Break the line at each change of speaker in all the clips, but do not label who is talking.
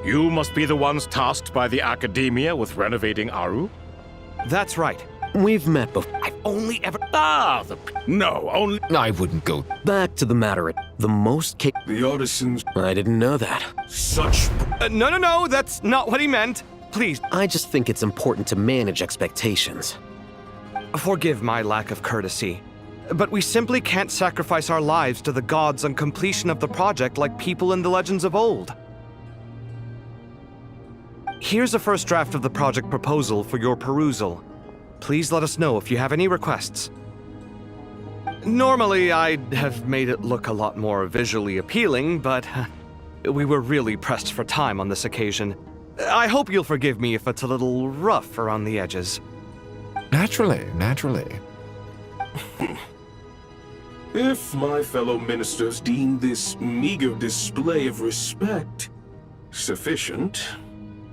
You must be the ones tasked by the Academia with renovating Aru?
That's right.
We've met before.
I've only ever...
No, only...
I wouldn't go.
Back to the matter. The most
The artisans...
I didn't know that.
Such...
No, that's not what he meant. Please,
I just think it's important to manage expectations.
forgive my lack of courtesy. But we simply can't sacrifice our lives to the gods on completion of the project like people in the legends of old. Here's a first draft of the project proposal for your perusal. Please let us know if you have any requests. Normally, I'd have made it look a lot more visually appealing, but we were really pressed for time on this occasion. I hope you'll forgive me if it's a little rough around the edges.
Naturally.
If my fellow ministers deem this meager display of respect sufficient,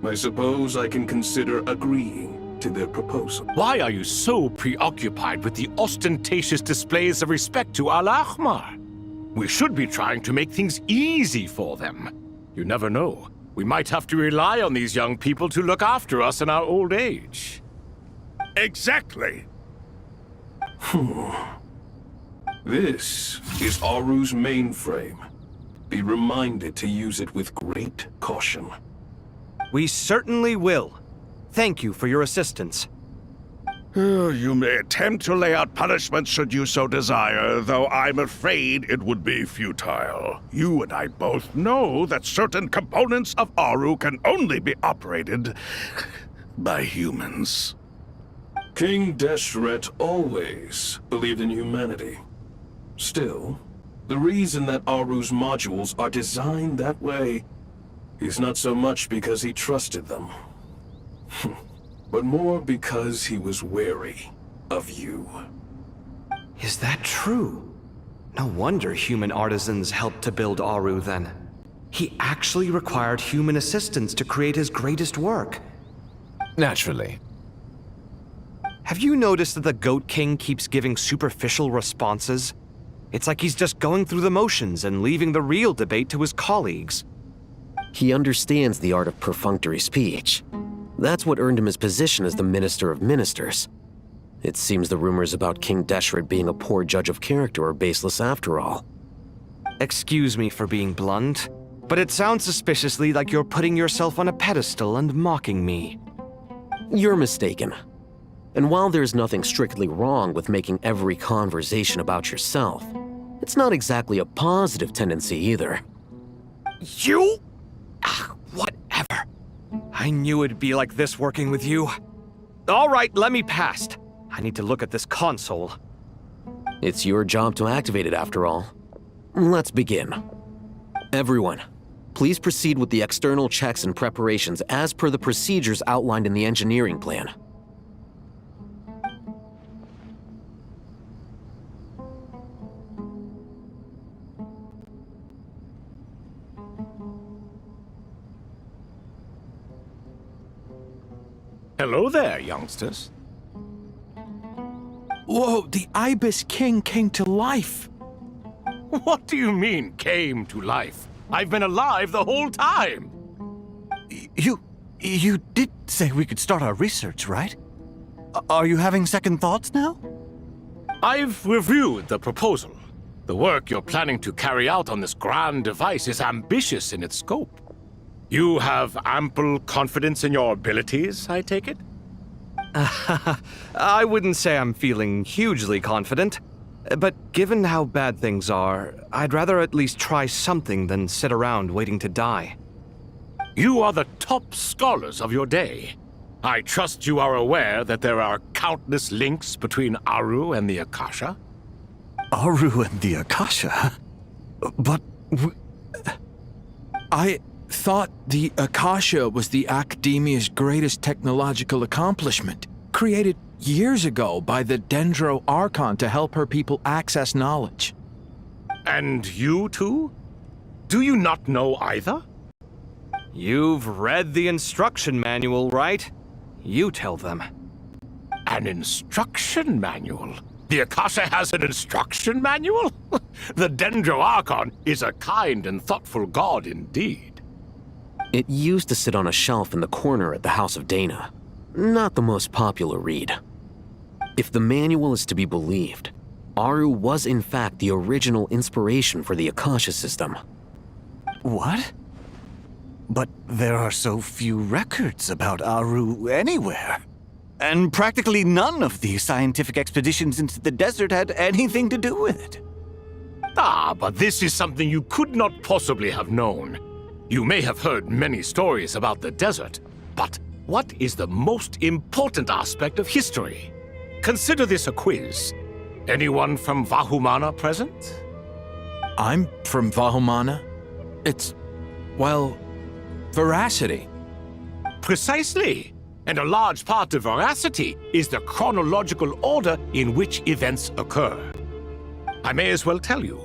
I suppose I can consider agreeing to their proposal.
Why are you so preoccupied with the ostentatious displays of respect to Al-Ahmar? We should be trying to make things easy for them. You never know. We might have to rely on these young people to look after us in our old age.
Exactly.
This is Aru's mainframe. Be reminded to use it with great caution.
We certainly will. Thank you for your assistance.
You may attempt to lay out punishment should you so desire, though I'm afraid it would be futile. You and I both know that certain components of Aru can only be operated by humans.
King Deshret always believed in humanity. Still, the reason that Aru's modules are designed that way is not so much because he trusted them, but more because he was wary of you.
Is that true? No wonder human artisans helped to build Aru then. He actually required human assistance to create his greatest work.
Naturally.
Have you noticed that the Goat King keeps giving superficial responses? It's like he's just going through the motions and leaving the real debate to his colleagues.
He understands the art of perfunctory speech. That's what earned him his position as the Minister of Ministers. It seems the rumors about King Deshret being a poor judge of character are baseless after all.
Excuse me for being blunt, but it sounds suspiciously like you're putting yourself on a pedestal and mocking me.
You're mistaken. And while there's nothing strictly wrong with making every conversation about yourself, it's not exactly a positive tendency either.
You? Whatever. I knew it'd be like this working with you. All right, let me past. I need to look at this console.
It's your job to activate it after all. Let's begin. Everyone, please proceed with the external checks and preparations as per the procedures outlined in the engineering plan.
Hello there, youngsters.
Whoa, the Ibis King came to life.
What do you mean, came to life? I've been alive the whole time.
You did say we could start our research, right? Are you having second thoughts now?
I've reviewed the proposal. The work you're planning to carry out on this grand device is ambitious in its scope. You have ample confidence in your abilities, I take it?
I wouldn't say I'm feeling hugely confident, but given how bad things are, I'd rather at least try something than sit around waiting to die.
You are the top scholars of your day. I trust you are aware that there are countless links between Aru and the Akasha?
Aru and the Akasha? But I thought the Akasha was the Academia's greatest technological accomplishment, created years ago by the Dendro Archon to help her people access knowledge.
And you too? Do you not know either?
You've read the instruction manual, right? You tell them.
An instruction manual? The Akasha has an instruction manual? The Dendro Archon is a kind and thoughtful god indeed.
It used to sit on a shelf in the corner at the House of Dana. Not the most popular read. If the manual is to be believed, Aru was in fact the original inspiration for the Akasha system.
What? But there are so few records about Aru anywhere. And practically none of the scientific expeditions into the desert had anything to do with it.
Ah, but this is something you could not possibly have known. You may have heard many stories about the desert, but what is the most important aspect of history? Consider this a quiz. Anyone from Vahumana present?
I'm from Vahumana. It's, well, veracity.
Precisely. And a large part of veracity is the chronological order in which events occur. I may as well tell you.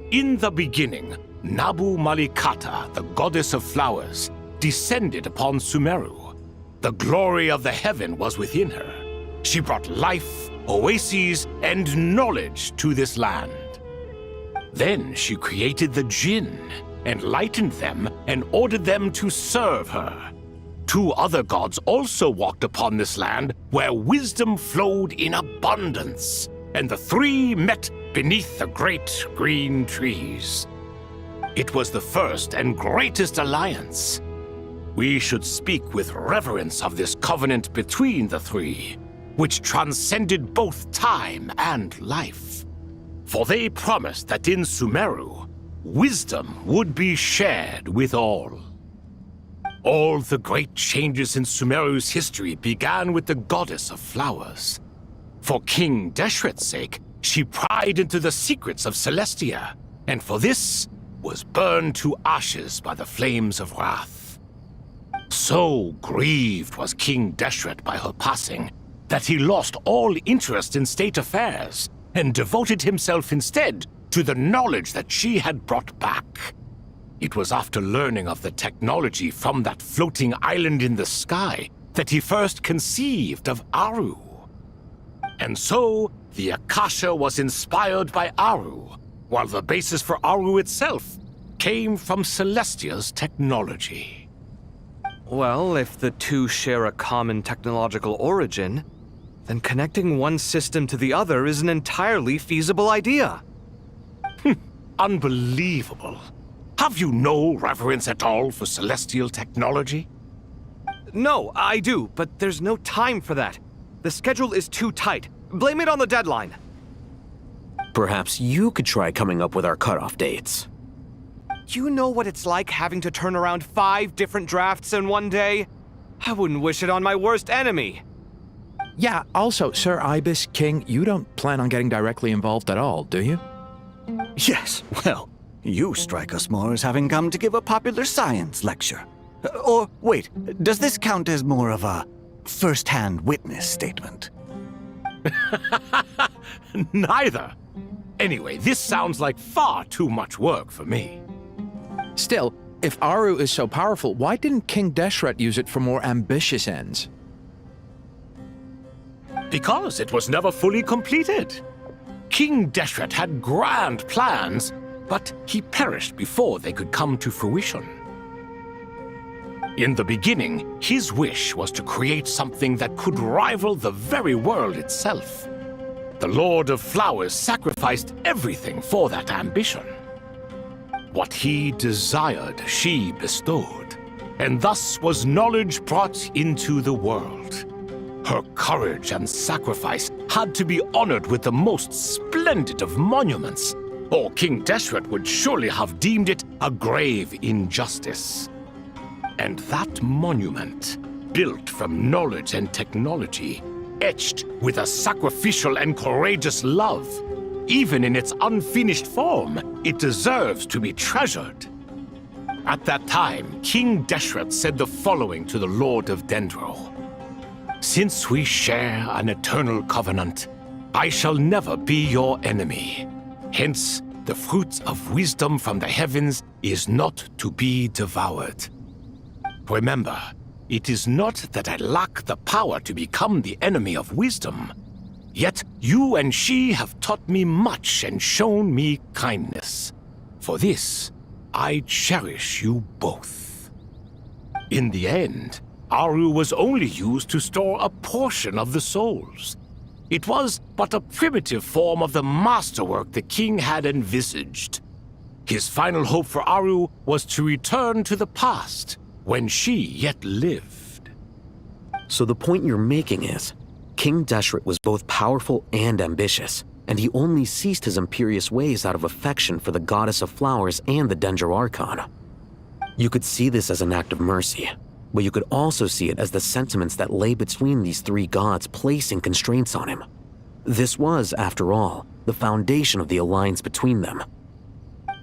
In the beginning, Nabu Malikata, the goddess of flowers, descended upon Sumeru. The glory of the heaven was within her. She brought life, oases, and knowledge to this land. Then she created the Jinn, enlightened them, and ordered them to serve her. 2 other gods also walked upon this land where wisdom flowed in abundance, and the 3 met beneath the great green trees. It was the first and greatest alliance. We should speak with reverence of this covenant between the 3, which transcended both time and life. For they promised that in Sumeru, wisdom would be shared with all. All the great changes in Sumeru's history began with the goddess of flowers. For King Deshret's sake, she pried into the secrets of Celestia, and for this was burned to ashes by the flames of wrath. So grieved was King Deshret by her passing that he lost all interest in state affairs and devoted himself instead to the knowledge that she had brought back. It was after learning of the technology from that floating island in the sky that he first conceived of Aru. And so, the Akasha was inspired by Aru, while the basis for Aru itself came from Celestia's technology.
Well, if the 2 share a common technological origin, then connecting one system to the other is an entirely feasible idea.
Unbelievable. Have you no reverence at all for celestial technology?
No, I do, but there's no time for that. The schedule is too tight. Blame it on the deadline.
Perhaps you could try coming up with our cutoff dates.
You know what it's like having to turn around 5 different drafts in one day? I wouldn't wish it on my worst enemy.
Yeah, also, Sir Ibis, King, you don't plan on getting directly involved at all, do you?
Yes, well, you strike us more as having come to give a popular science lecture. Or, wait, does this count as more of a first-hand witness statement?
Neither. Anyway, this sounds like far too much work for me.
Still, if Aru is so powerful, why didn't King Deshret use it for more ambitious ends?
Because it was never fully completed. King Deshret had grand plans, but he perished before they could come to fruition. In the beginning, his wish was to create something that could rival the very world itself. The Lord of Flowers sacrificed everything for that ambition. What he desired, she bestowed, and thus was knowledge brought into the world. Her courage and sacrifice had to be honored with the most splendid of monuments, or King Deshret would surely have deemed it a grave injustice. And that monument, built from knowledge and technology, etched with a sacrificial and courageous love, even in its unfinished form, it deserves to be treasured. At that time, King Deshret said the following to the Lord of Dendro. Since we share an eternal covenant, I shall never be your enemy. Hence, the fruit of wisdom from the heavens is not to be devoured. Remember, it is not that I lack the power to become the enemy of wisdom. Yet you and she have taught me much and shown me kindness. For this, I cherish you both. In the end, Aru was only used to store a portion of the souls. It was but a primitive form of the masterwork the king had envisaged. His final hope for Aru was to return to the past, when she yet lived.
So the point you're making is, King Deshret was both powerful and ambitious, and he only ceased his imperious ways out of affection for the goddess of flowers and the Dendro Archon. You could see this as an act of mercy, but you could also see it as the sentiments that lay between these three gods placing constraints on him. This was, after all, the foundation of the alliance between them.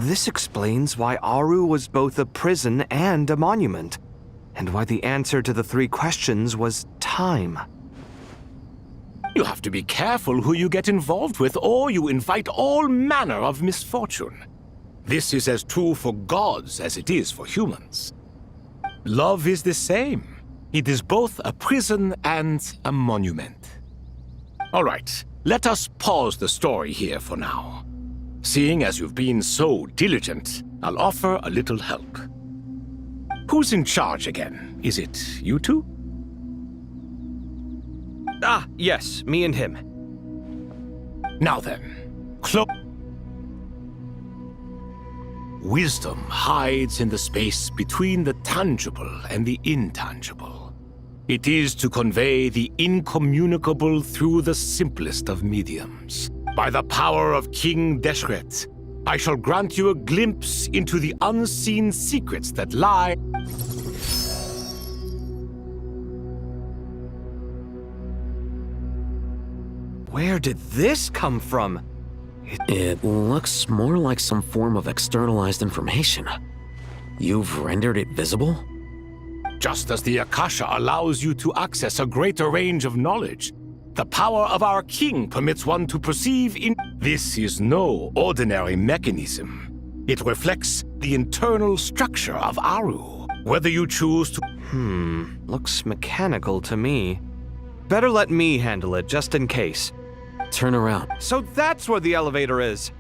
This explains why Aru was both a prison and a monument, and why the answer to the three questions was time.
You have to be careful who you get involved with, or you invite all manner of misfortune. This is as true for gods as it is for humans. Love is the same. It is both a prison and a monument. All right, let us pause the story here for now. Seeing as you've been so diligent, I'll offer a little help. Who's in charge again? Is it you two?
Ah, yes, me and him.
Now then, wisdom hides in the space between the tangible and the intangible. It is to convey the incommunicable through the simplest of mediums. By the power of King Deshret, I shall grant you a glimpse into the unseen secrets that lie.
Where did this come from?
It looks more like some form of externalized information. You've rendered it visible?
Just as the Akasha allows you to access a greater range of knowledge, the power of our king permits one to perceive in... This is no ordinary mechanism. It reflects the internal structure of Aru. Whether you choose to...
Looks mechanical to me. Better let me handle it, just in case.
Turn around.
So that's where the elevator is.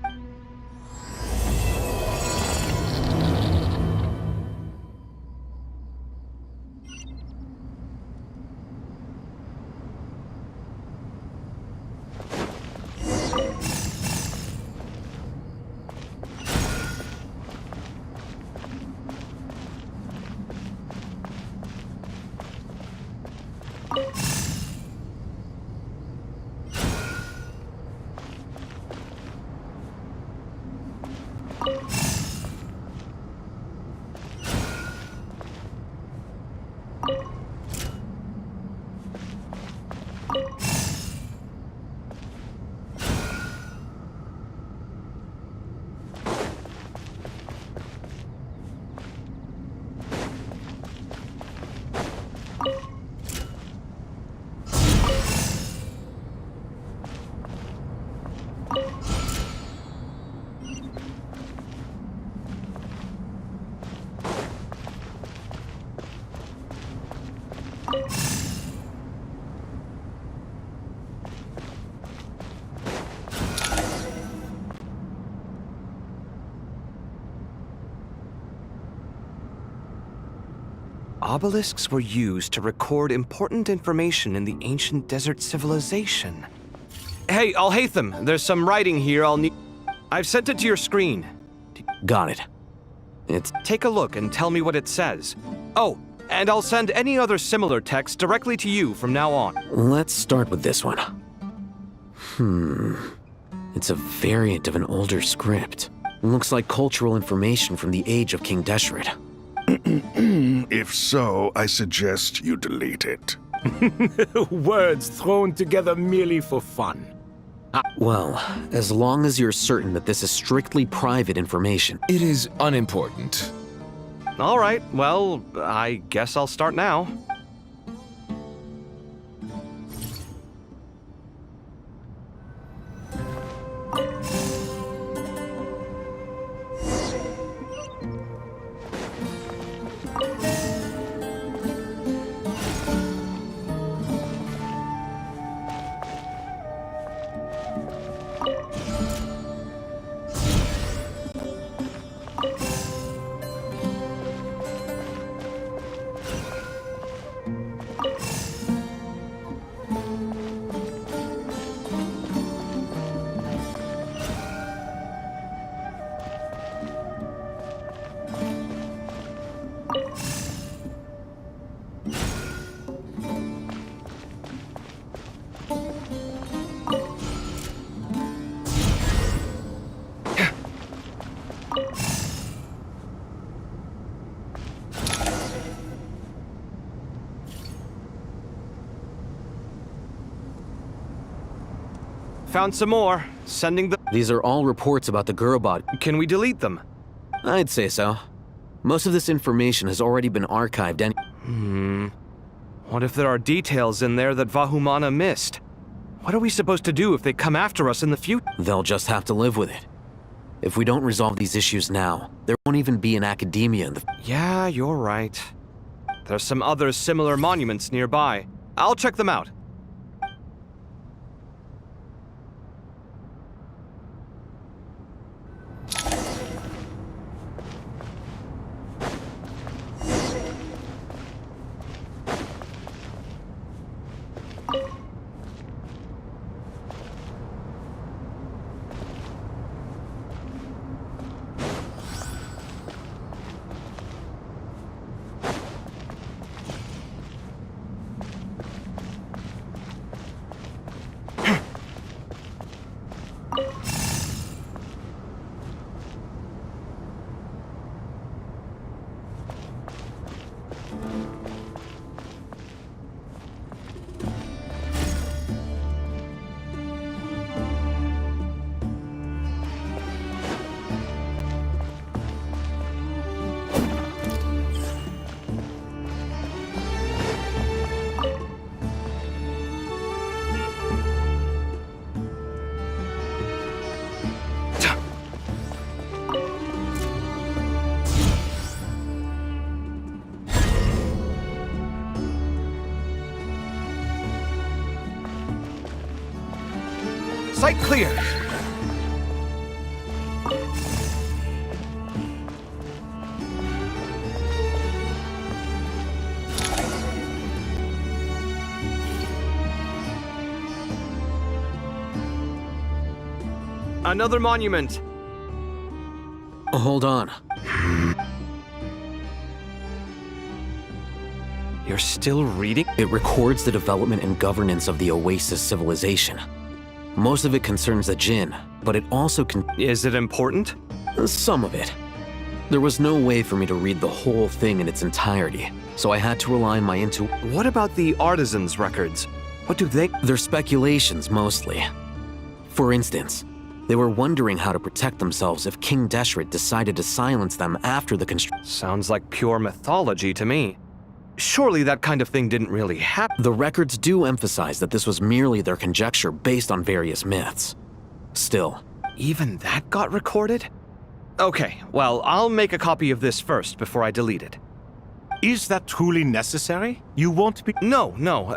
Obelisks were used to record important information in the ancient desert civilization. Hey, Al-Haytham, there's some writing here I'll need... I've sent it to your screen.
Got it. It's...
Take a look and tell me what it says. Oh, and I'll send any other similar text directly to you from now on.
Let's start with this one. It's a variant of an older script. Looks like cultural information from the age of King Deshret.
If so, I suggest you delete it.
Words thrown together merely for fun.
Well, as long as you're certain that this is strictly private information.
It is unimportant.
All right, well, I guess I'll start now. found some more. Sending the...
These are all reports about the Gurubot.
Can we delete them?
I'd say so. Most of this information has already been archived
What if there are details in there that Vahumana missed? What are we supposed to do if they come after us in the future?
They'll just have to live with it. If we don't resolve these issues now, there won't even be an academia in the...
Yeah, you're right. There's some other similar monuments nearby. I'll check them out. Site clear! Another monument!
Hold on.
You're still reading?
It records the development and governance of the Oasis civilization. Most of it concerns the Jinn, but it also
Is it important?
some of it. There was no way for me to read the whole thing in its entirety, so I had to rely on my
What about the artisans' records? What do they...
They're speculations, mostly. For instance, they were wondering how to protect themselves if King Deshret decided to silence them after the construction.
Sounds like pure mythology to me. Surely that kind of thing didn't really happen.
The records do emphasize that this was merely their conjecture based on various myths. Still,
Even that got recorded? Okay, well, I'll make a copy of this first before I delete it.
Is that truly necessary? You won't be...
No,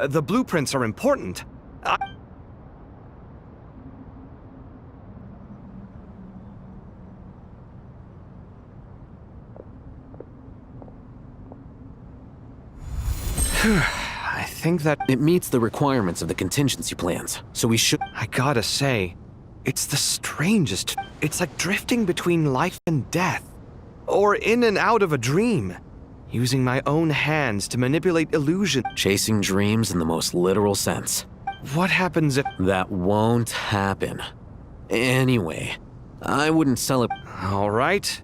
the blueprints are important. I think that...
it meets the requirements of the contingency plans, so we should...
I gotta say, it's the strangest. It's like drifting between life and death. Or in and out of a dream. Using my own hands to manipulate illusion.
Chasing dreams in the most literal sense.
What happens if...
That won't happen. Anyway, I wouldn't sell it...
All right.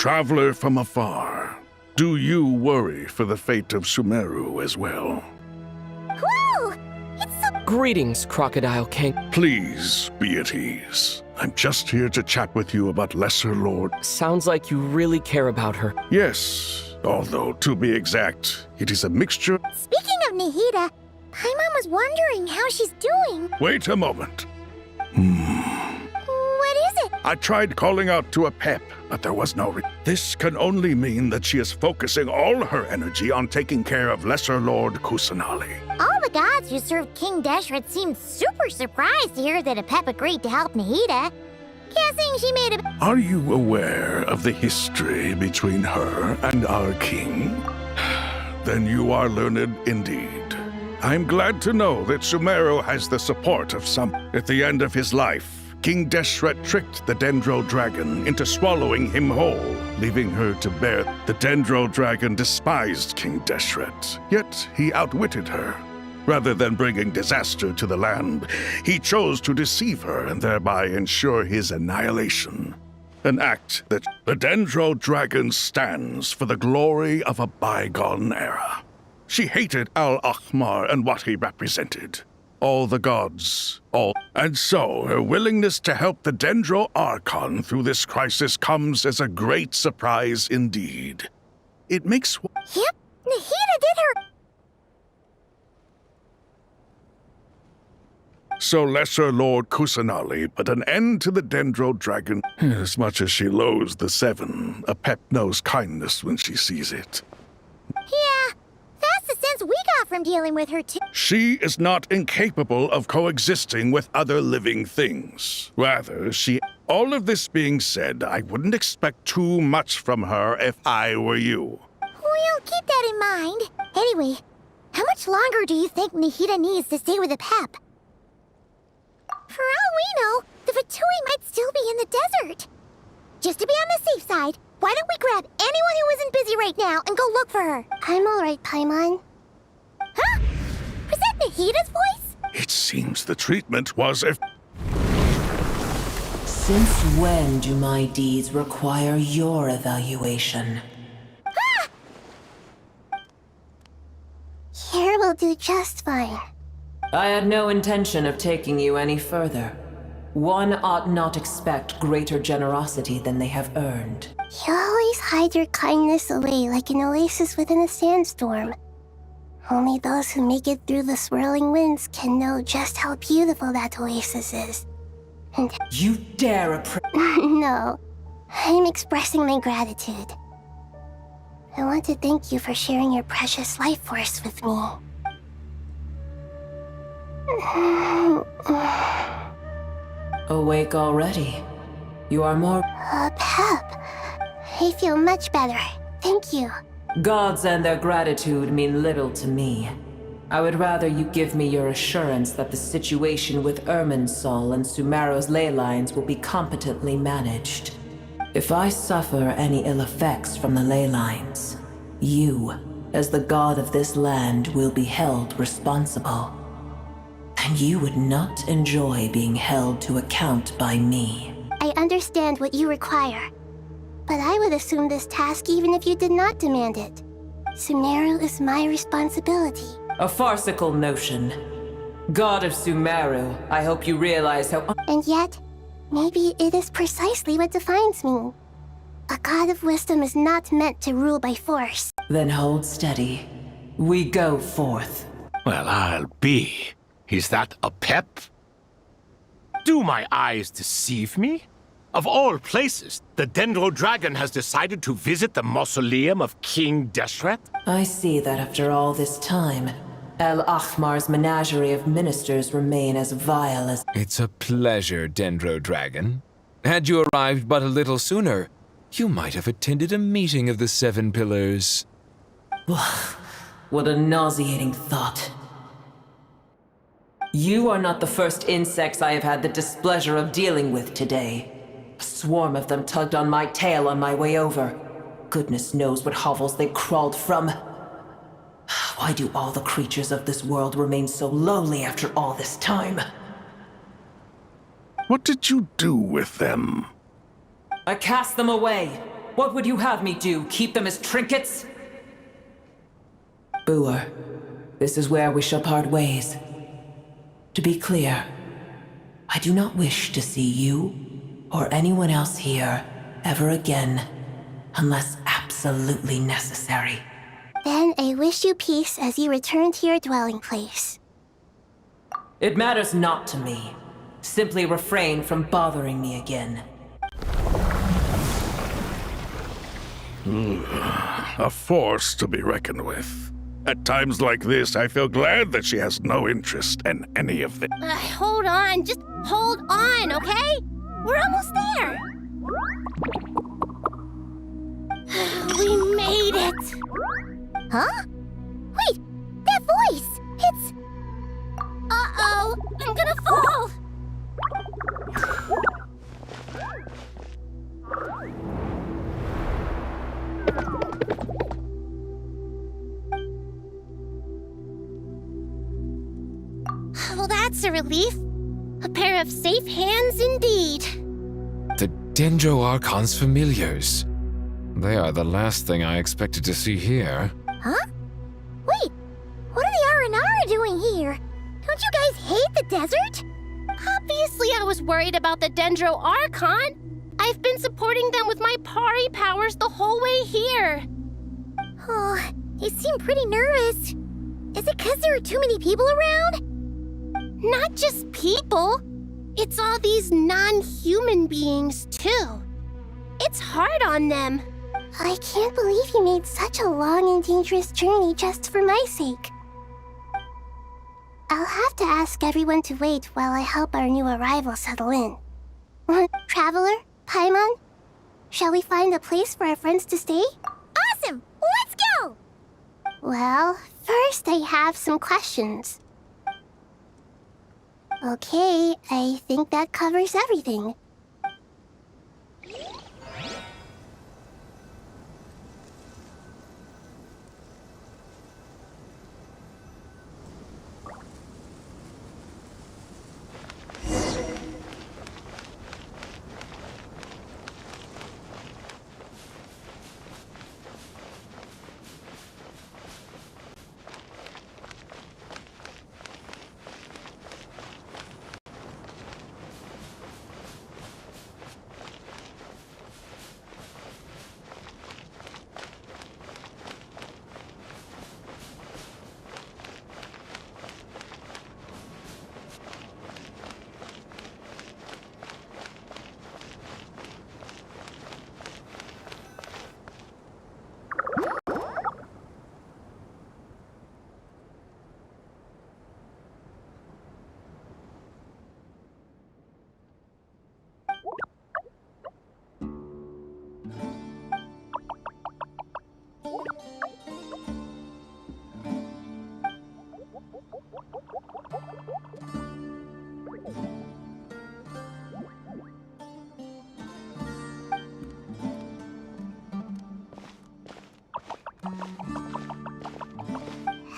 Traveler from afar, do you worry for the fate of Sumeru as well?
Whoa! It's so...
Greetings, Crocodile King.
Please be at ease. I'm just here to chat with you about Lesser Lord.
Sounds like you really care about her.
Yes, although to be exact, it is a mixture.
Speaking of Nihida, Paimon was wondering how she's doing.
Wait a moment.
What is it?
I tried calling out to Apep, but there was no This can only mean that she is focusing all her energy on taking care of Lesser Lord Kusanali.
All the gods who served King Deshret seemed super surprised to hear that Apep agreed to help Nahida. Guessing she made a...
Are you aware of the history between her and our king? Then you are learned indeed. I'm glad to know that Sumeru has the support of some. At the end of his life, King Deshret tricked the Dendro Dragon into swallowing him whole, leaving her to bear. The Dendro Dragon despised King Deshret, yet he outwitted her. Rather than bringing disaster to the land, he chose to deceive her and thereby ensure his annihilation. An act that the Dendro Dragon stands for the glory of a bygone era. She hated Al-Ahmar and what he represented. All the gods, all. And so, her willingness to help the Dendro Archon through this crisis comes as a great surprise indeed. It makes...
Yep, Nahida did her...
So Lesser Lord Kusanali put an end to the Dendro Dragon. As much as she loathes the Seven, Apep knows kindness when she sees it.
Yeah, that's the sense we got from dealing with her too.
She is not incapable of coexisting with other living things. Rather, she... All of this being said, I wouldn't expect too much from her if I were you.
We'll keep that in mind. Anyway, how much longer do you think Nahida needs to stay with Apep? For all we know, the Fatui might still be in the desert. Just to be on the safe side, why don't we grab anyone who isn't busy right now and go look for her? I'm alright, Paimon. Huh? Was that Nahida's voice?
It seems the treatment was if...
Since when do my deeds require your evaluation?
Ah! Here will do just fine.
I had no intention of taking you any further. One ought not expect greater generosity than they have earned.
You always hide your kindness away like an oasis within a sandstorm. Only those who make it through the swirling winds can know just how beautiful that oasis is. And
You dare
no, I'm expressing my gratitude. I want to thank you for sharing your precious life force with me.
Awake already? You are more...
Pep. I feel much better. Thank you.
Gods and their gratitude mean little to me. I would rather you give me your assurance that the situation with Irminsul and Sumeru's ley lines will be competently managed. If I suffer any ill effects from the ley lines, you, as the god of this land, will be held responsible. And you would not enjoy being held to account by me.
I understand what you require, but I would assume this task even if you did not demand it. Sumeru is my responsibility.
A farcical notion. God of Sumeru, I hope you realize how...
And yet, maybe it is precisely what defines me. A god of wisdom is not meant to rule by force.
Then hold steady. We go forth.
Well, I'll be. Is that a pep? Do my eyes deceive me? Of all places, the Dendro Dragon has decided to visit the mausoleum of King Deshret?
I see that after all this time, Al-Ahmar's menagerie of ministers remain as vile as...
It's a pleasure, Dendro Dragon. Had you arrived but a little sooner, you might have attended a meeting of the Seven Pillars.
What a nauseating thought. You are not the first insects I have had the displeasure of dealing with today. A swarm of them tugged on my tail on my way over. Goodness knows what hovels they crawled from. Why do all the creatures of this world remain so lowly after all this time?
What did you do with them?
I cast them away. What would you have me do? Keep them as trinkets? Boer, this is where we shall part ways. To be clear, I do not wish to see you or anyone else here ever again, unless absolutely necessary.
Then I wish you peace as you return to your dwelling place.
It matters not to me. Simply refrain from bothering me again.
A force to be reckoned with. At times like this, I feel glad that she has no interest in any of this.
Hold on, just hold on, okay? We're almost there. We made it. Huh? Wait, that voice! It's... Uh-oh, I'm gonna fall! Well, that's a relief. A pair of safe hands indeed.
The Dendro Archon's familiars. They are the last thing I expected to see here.
Huh? Wait, what are the R&R doing here? Don't you guys hate the desert? Obviously I was worried about the Dendro Archon. I've been supporting them with my Pari powers the whole way here. Oh, they seem pretty nervous. Is it because there are too many people around? Not just people. It's all these non-human beings, too. It's hard on them. I can't believe you made such a long and dangerous journey just for my sake. I'll have to ask everyone to wait while I help our new arrival settle in. Traveler? Paimon? Shall we find a place for our friends to stay? Awesome! Let's go! Well, first I have some questions. Okay, I think that covers everything.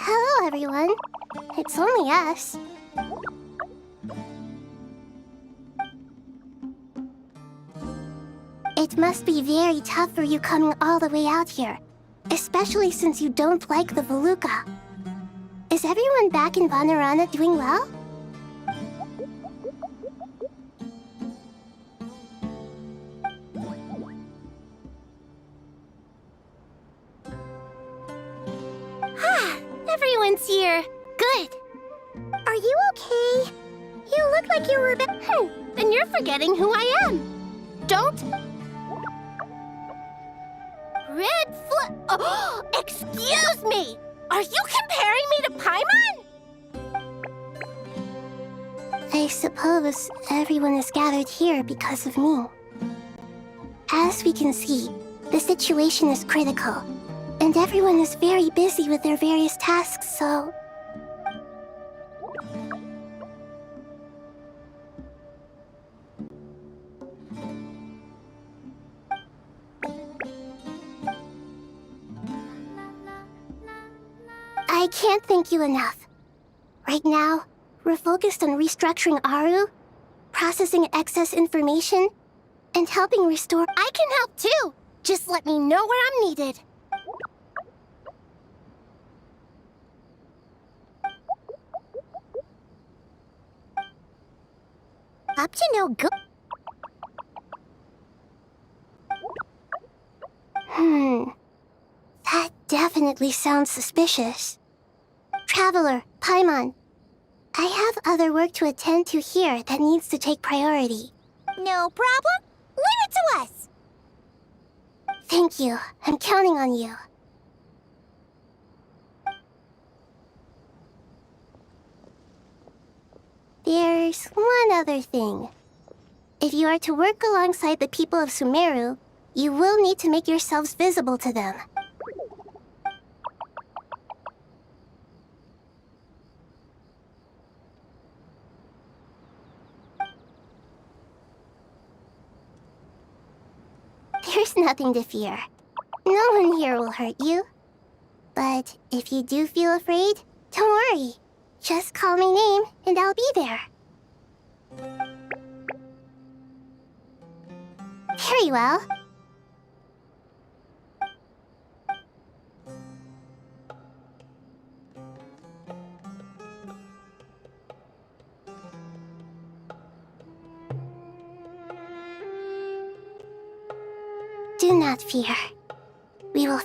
Hello, everyone. It's only us. It must be very tough for you coming all the way out here, especially since you don't like the Voluka. Is everyone back in Vanarana doing well? Everyone's here. Good. Are you okay? You look like you were then you're forgetting who I am. Don't... Red Flux... Oh, excuse me! Are you comparing me to Paimon? I suppose everyone is gathered here because of me. As we can see, the situation is critical. And everyone is very busy with their various tasks, so... I can't thank you enough. Right now, we're focused on restructuring Aru, processing excess information, and helping restore... I can help too! Just let me know where I'm needed. Up to no good. That definitely sounds suspicious. Traveler, Paimon, I have other work to attend to here that needs to take priority. No problem. Leave it to us. Thank you. I'm counting on you. There's one other thing. If you are to work alongside the people of Sumeru, you will need to make yourselves visible to them. There's nothing to fear. No one here will hurt you. But if you do feel afraid, don't worry. Just call my name and I'll be there. Very well. Do not fear. We will...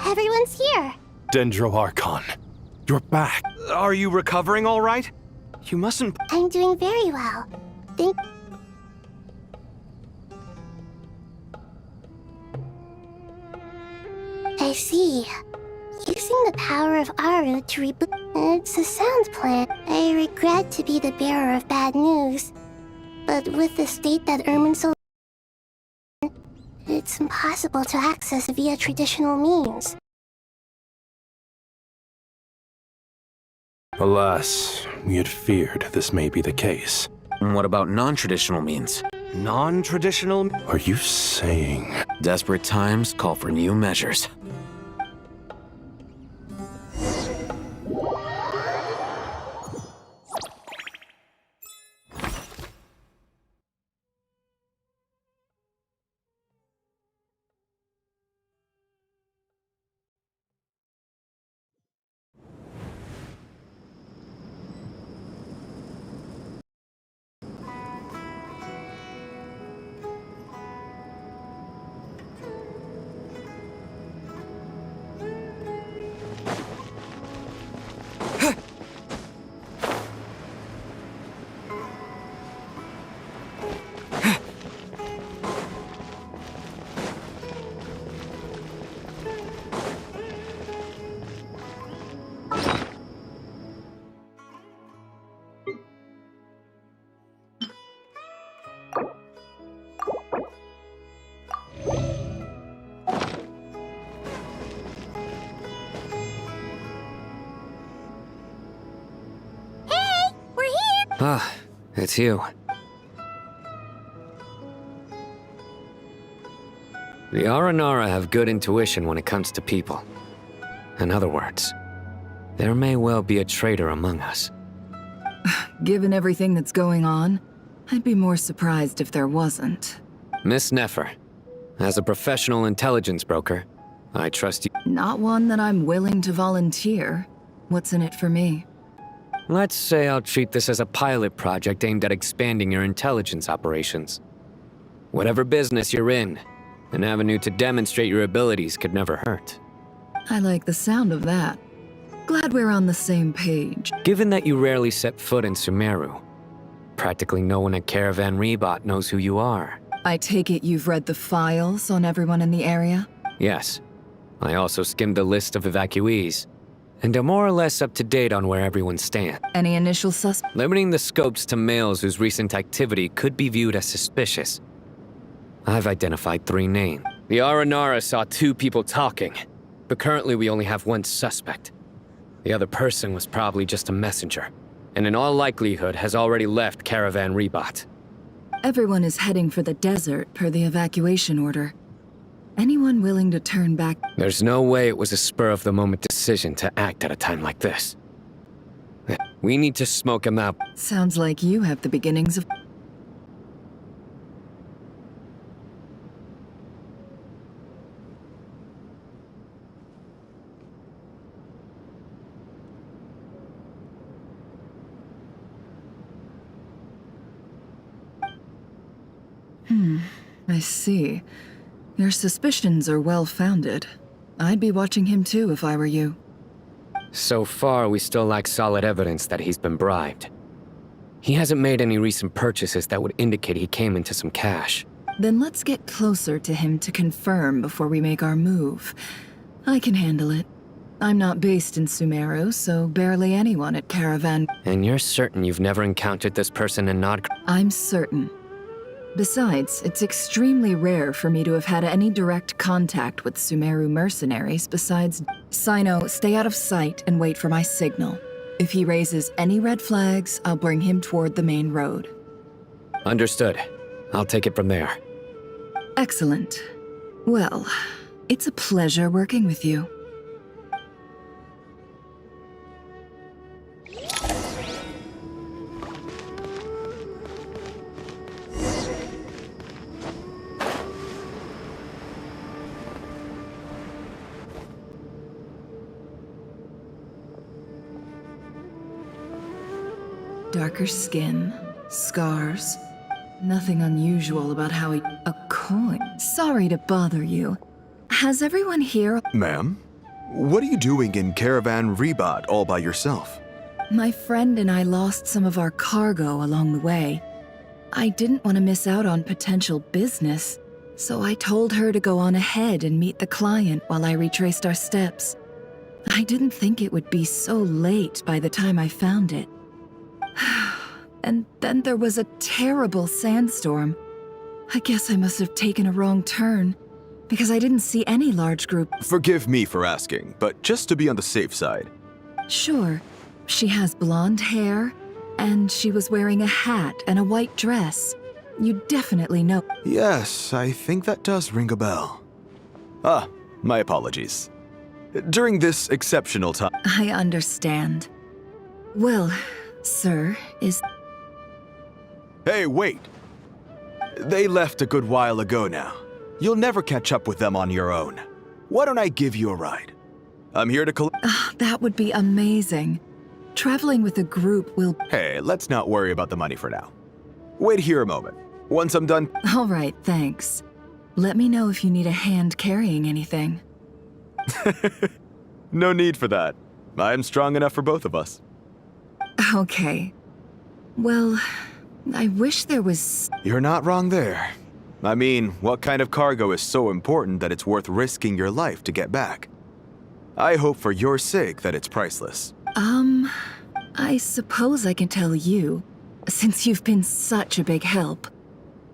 Everyone's here.
Dendro Archon, you're back. Are you recovering all right? You mustn't...
I'm doing very well. I see. Using the power of Aru to reboot... It's a sound plan. I regret to be the bearer of bad news. But with the state that Irminsul... It's impossible to access via traditional means.
Alas, we had feared this may be the case.
What about non-traditional means? Non-traditional?
Are you saying...
Desperate times call for new measures. Ah, it's you. The Aranara have good intuition when it comes to people. In other words, there may well be a traitor among us.
Given everything that's going on, I'd be more surprised if there wasn't.
Miss Nefer, as a professional intelligence broker, I trust you.
Not one that I'm willing to volunteer. What's in it for me?
Let's say I'll treat this as a pilot project aimed at expanding your intelligence operations. Whatever business you're in, an avenue to demonstrate your abilities could never hurt.
I like the sound of that. Glad we're on the same page.
Given that you rarely set foot in Sumeru, practically no one at Caravan Rebot knows who you are.
I take it you've read the files on everyone in the area?
Yes. I also skimmed the list of evacuees, and are more or less up to date on where everyone stands.
Any initial suspects?
Limiting the scopes to males whose recent activity could be viewed as suspicious. I've identified 3 names. The Aranara saw 2 people talking, but currently we only have 1 suspect. The other person was probably just a messenger, and in all likelihood has already left Caravan Rebot.
Everyone is heading for the desert per the evacuation order. Anyone willing to turn back?
There's no way it was a spur-of-the-moment decision to act at a time like this.
We need to smoke him out.
Sounds like you have the beginnings of... I see. Your suspicions are well-founded. I'd be watching him too if I were you.
So far, we still lack solid evidence that he's been bribed. He hasn't made any recent purchases that would indicate he came into some cash.
Then let's get closer to him to confirm before we make our move. I can handle it. I'm not based in Sumeru, so barely anyone at Caravan...
And you're certain you've never encountered this person in Nod...
I'm certain. Besides, it's extremely rare for me to have had any direct contact with Sumeru mercenaries besides... Sino, stay out of sight and wait for my signal. If he raises any red flags, I'll bring him toward the main road.
Understood. I'll take it from there.
Excellent. Well, it's a pleasure working with you. Darker skin, scars. Nothing unusual about how he... A coin. Sorry to bother you. Has everyone here...
Ma'am? What are you doing in Caravan Rebat all by yourself?
My friend and I lost some of our cargo along the way. I didn't want to miss out on potential business, so I told her to go on ahead and meet the client while I retraced our steps. I didn't think it would be so late by the time I found it. And then there was a terrible sandstorm. I guess I must have taken a wrong turn, because I didn't see any large group.
Forgive me for asking, but just to be on the safe side.
Sure. She has blonde hair, and she was wearing a hat and a white dress. You definitely know.
Yes, I think that does ring a bell. Ah, my apologies. During this exceptional time...
I understand. Well, sir, is...
Hey, wait! They left a good while ago now. You'll never catch up with them on your own. Why don't I give you a ride? I'm here to
that would be amazing. Traveling with a group will...
Hey, let's not worry about the money for now. Wait here a moment. Once I'm done...
All right, thanks. Let me know if you need a hand carrying anything.
No need for that. I'm strong enough for both of us.
Okay. Well, I wish there was...
You're not wrong there. I mean, what kind of cargo is so important that it's worth risking your life to get back? I hope for your sake that it's priceless.
I suppose I can tell you, since you've been such a big help.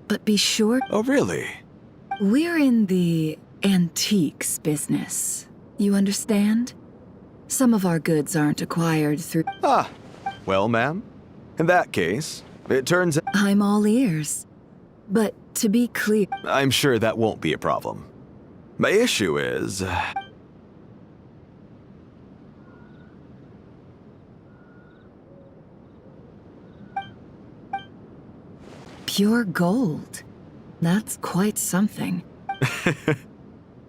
But be sure...
Oh, really?
We're in the antiques business. You understand? Some of our goods aren't acquired through...
Ah, well, ma'am. In that case, it turns out...
I'm all ears. But to be clear...
I'm sure that won't be a problem. My issue is...
Pure gold. That's quite something.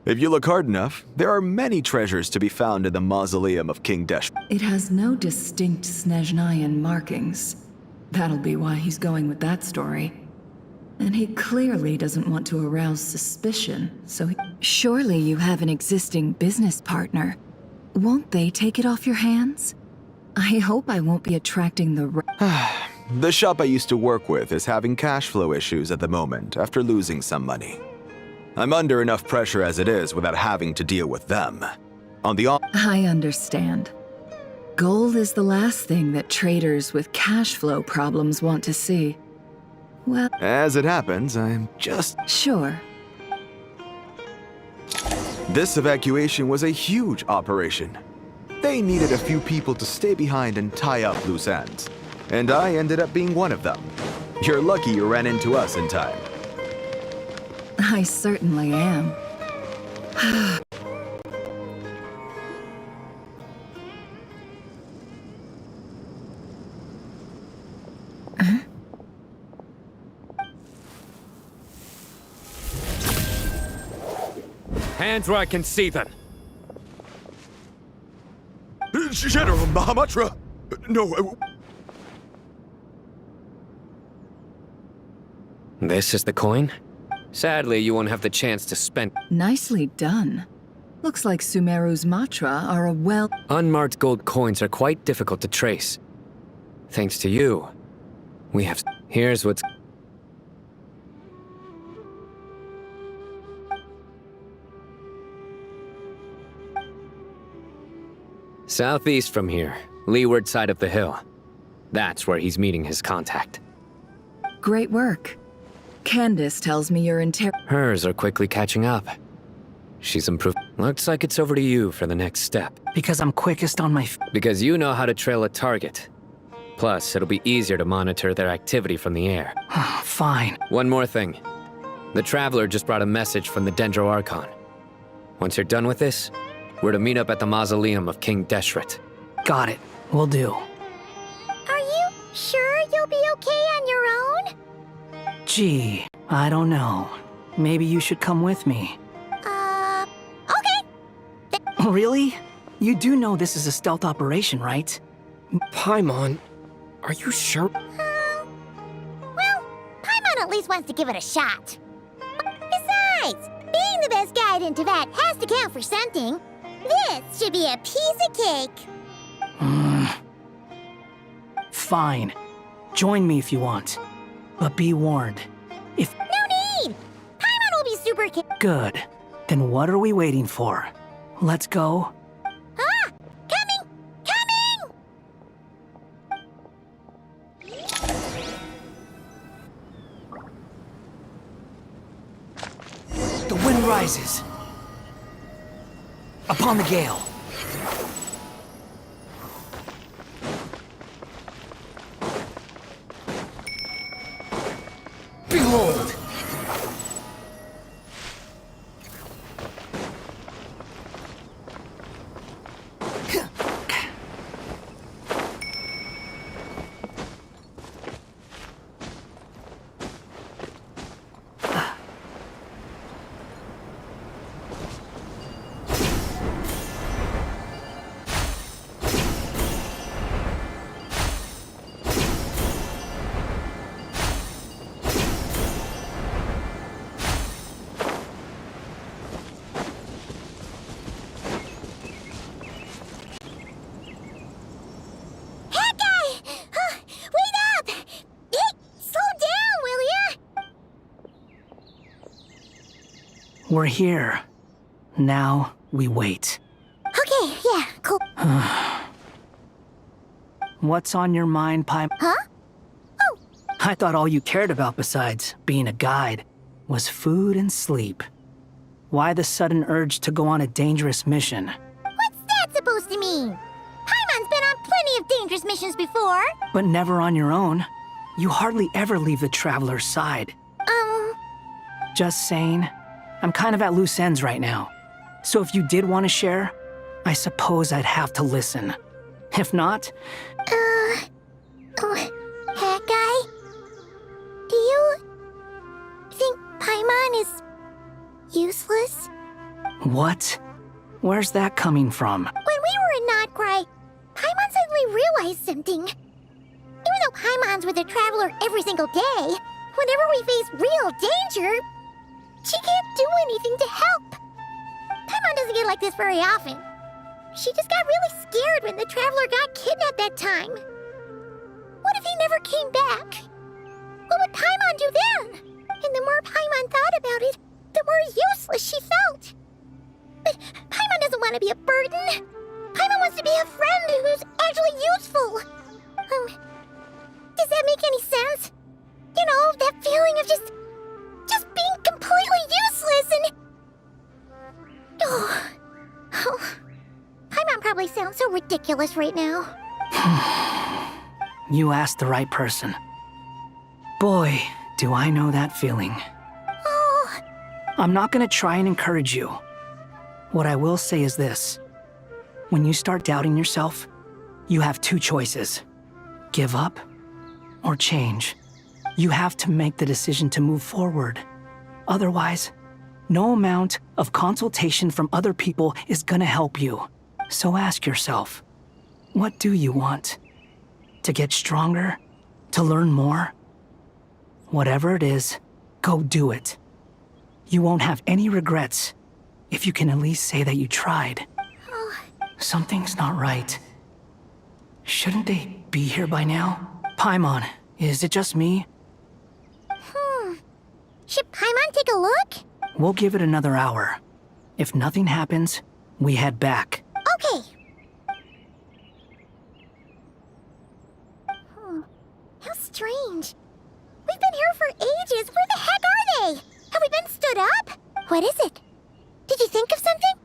If you look hard enough, there are many treasures to be found in the mausoleum of King Desh.
It has no distinct Snezhnayan markings. That'll be why he's going with that story. And he clearly doesn't want to arouse suspicion, so he... Surely you have an existing business partner. Won't they take it off your hands? I hope I won't be attracting the...
The shop I used to work with is having cash flow issues at the moment after losing some money. I'm under enough pressure as it is without having to deal with them.
I understand. Gold is the last thing that traders with cash flow problems want to see. Well...
As it happens, I'm just...
Sure.
This evacuation was a huge operation. They needed a few people to stay behind and tie up loose ends. And I ended up being one of them. You're lucky you ran into us in time.
I certainly am.
Hands where I can see them.
General Mahamatra! No,
This is the coin? Sadly, you won't have the chance to spend.
Nicely done. Looks like Sumeru's Matra are a well...
Unmarked gold coins are quite difficult to trace. Thanks to you, we have... Here's what's... Southeast from here, leeward side of the hill. That's where he's meeting his contact.
Great work. Candace tells me you're
Hers are quickly catching up. She's improved. Looks like it's over to you for the next step.
Because I'm quickest on my
Because you know how to trail a target. Plus, it'll be easier to monitor their activity from the air.
Fine.
One more thing. The Traveler just brought a message from the Dendro Archon. Once you're done with this, we're to meet up at the mausoleum of King Deshret.
Got it. Will do.
Are you sure you'll be okay on your own?
Gee, I don't know. Maybe you should come with me.
Okay.
Really? You do know this is a stealth operation, right?
Paimon, are you sure?
Well, Paimon at least wants to give it a shot. Besides, being the best guide into that has to count for something. This should be a piece of cake.
Fine. Join me if you want. But be warned. If...
No need! Paimon will be super
Good. Then what are we waiting for? Let's go.
Ah! Coming!
The wind rises. Upon the gale. Behold! We're here. Now we wait.
Okay, yeah, cool.
What's on your mind, Pai?
Huh? Oh.
I thought all you cared about besides being a guide was food and sleep. Why the sudden urge to go on a dangerous mission?
What's that supposed to mean? Paimon's been on plenty of dangerous missions before.
But never on your own. You hardly ever leave the Traveler's side.
Just
saying. I'm kind of at loose ends right now. So if you did want to share, I suppose I'd have to listen. If not...
Hat guy? Do you think Paimon is useless?
What? Where's that coming from?
When we were in Notcry, Paimon suddenly realized something. Even though Paimon's with the Traveler every single day, whenever we face real danger, she can't do anything to help. Paimon doesn't get like this very often. She just got really scared when the Traveler got kidnapped that time. What if he never came back? What would Paimon do then? And the more Paimon thought about it, the more useless she felt. But Paimon doesn't want to be a burden. Paimon wants to be a friend who's actually useful. Does that make any sense? You know, that feeling of just being completely useless and... Paimon probably sounds so ridiculous right now.
You asked the right person. Boy, do I know that feeling.
Oh.
I'm not gonna try and encourage you. What I will say is this. When you start doubting yourself, you have two choices. Give up or change. You have to make the decision to move forward. Otherwise, No amount of consultation from other people is gonna help you. So ask yourself, what do you want? To get stronger? To learn more? Whatever it is, go do it. You won't have any regrets if you can at least say that you tried. Something's not right. Shouldn't they be here by now? Paimon, is it just me?
Should Paimon take a look?
We'll give it another hour. If nothing happens, we head back.
Okay. How strange. We've been here for ages. Where the heck are they? Have we been stood up? What is it? Did you think of something?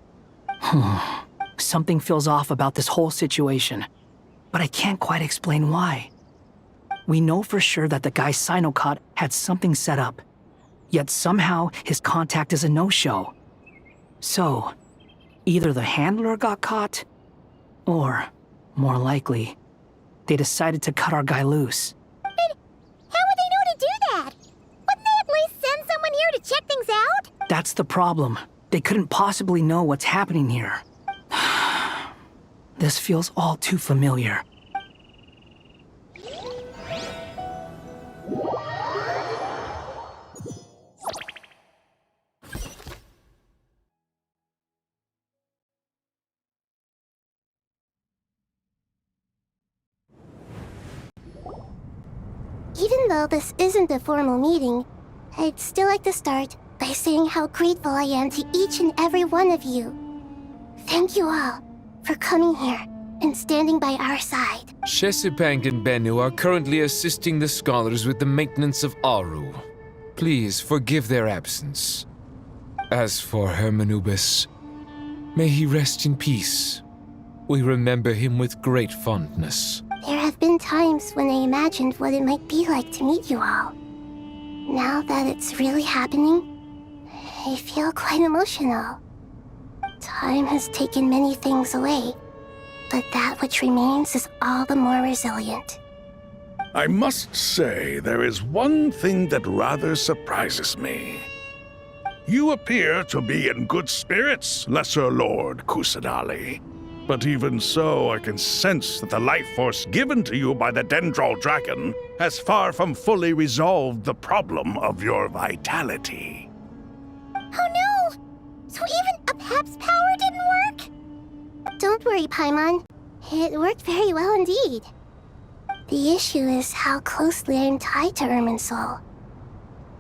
Something feels off about this whole situation, but I can't quite explain why. We know for sure that the guy Sinocot had something set up, yet somehow his contact is a no-show. So, either the handler got caught, or, more likely, they decided to cut our guy loose.
But how would they know to do that? Wouldn't they at least send someone here to check things out?
That's the problem. They couldn't possibly know what's happening here. This feels all too familiar.
Even though this isn't a formal meeting, I'd still like to start by saying how grateful I am to each and every one of you. Thank you all for coming here and standing by our side.
Shesipang and Bennu are currently assisting the scholars with the maintenance of Aru. Please forgive their absence. As for Hermanubis, may he rest in peace. We remember him with great fondness.
There have been times when I imagined what it might be like to meet you all. Now that it's really happening, I feel quite emotional. Time has taken many things away, but that which remains is all the more resilient.
I must say, there is one thing that rather surprises me. You appear to be in good spirits, Lesser Lord Kusadali. But even so, I can sense that the life force given to you by the Dendral Dragon has far from fully resolved the problem of your vitality.
Oh no! So even a Pep's power didn't work? Don't worry, Paimon. It worked very well indeed. The issue is how closely I'm tied to Irminsul.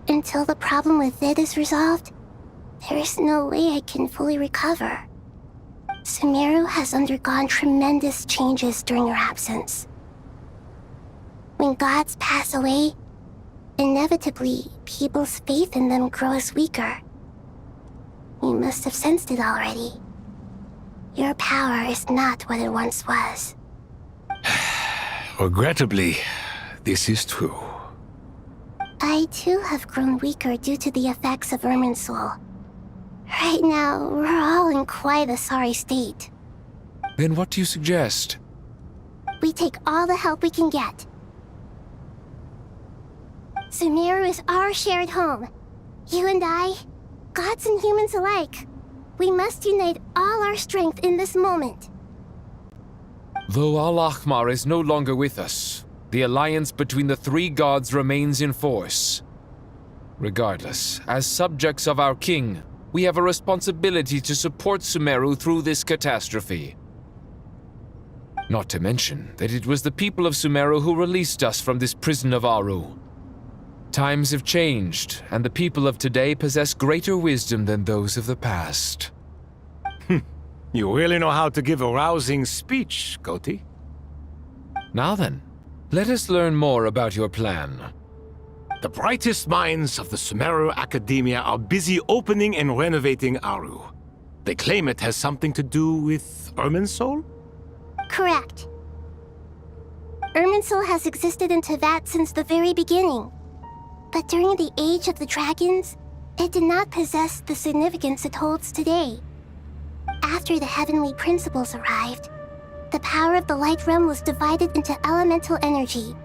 Until the problem with it is resolved, there is no way I can fully recover. Sumeru has undergone tremendous changes during your absence. When gods pass away, inevitably, people's faith in them grows weaker. You must have sensed it already. Your power is not what it once was.
Regrettably, this is true.
I too have grown weaker due to the effects of Irminsul. Right now, we're all in quite a sorry state.
Then what do you suggest?
We take all the help we can get. Sumeru is our shared home. You and I, gods and humans alike, we must unite all our strength in this moment.
Though Al-Ahmar is no longer with us, the alliance between the three gods remains in force. Regardless, as subjects of our king, we have a responsibility to support Sumeru through this catastrophe. Not to mention that it was the people of Sumeru who released us from this prison of Aru. Times have changed, and the people of today possess greater wisdom than those of the past.
You really know how to give a rousing speech, Koti.
Now then, let us learn more about your plan.
The brightest minds of the Sumeru Academia are busy opening and renovating Aru. They claim it has something to do with Irminsul?
Correct. Irminsul has existed in Teyvat since the very beginning. But during the Age of the Dragons, it did not possess the significance it holds today. After the heavenly principles arrived, the power of the Light Realm was divided into elemental energy,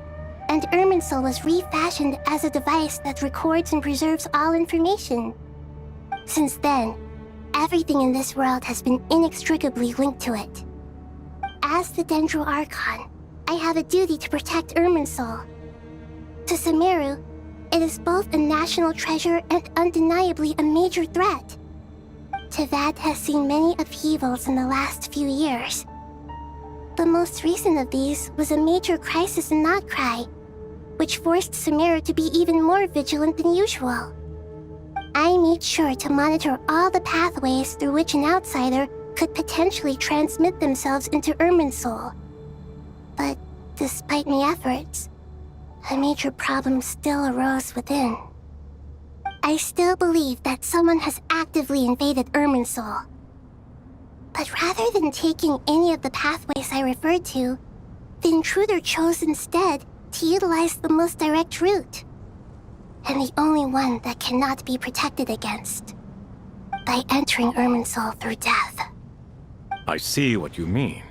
and Irminsul was refashioned as a device that records and preserves all information. Since then, everything in this world has been inextricably linked to it. As the Dendro Archon, I have a duty to protect Irminsul. To Sumeru, it is both a national treasure and undeniably a major threat. Tevad has seen many upheavals in the last few years. The most recent of these was a major crisis in Notcry, which forced Sumeru to be even more vigilant than usual. I made sure to monitor all the pathways through which an outsider could potentially transmit themselves into Irminsul. But despite my efforts, a major problem still arose within. I still believe that someone has actively invaded Irminsul. But rather than taking any of the pathways I referred to, the intruder chose instead to utilize the most direct route, and the only one that cannot be protected against, by entering Irminsul through death.
I see what you mean.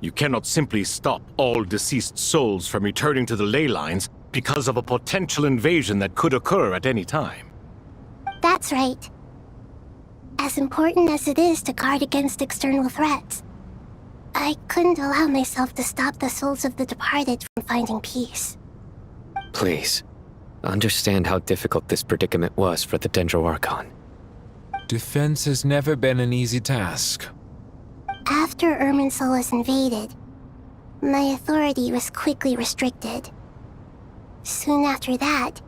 You cannot simply stop all deceased souls from returning to the ley lines because of a potential invasion that could occur at any time.
That's right. As important as it is to guard against external threats, I couldn't allow myself to stop the souls of the departed from finding peace.
Please, understand how difficult this predicament was for the Dendro Archon.
Defense has never been an easy task.
After Irminsul was invaded, my authority was quickly restricted. Soon after that,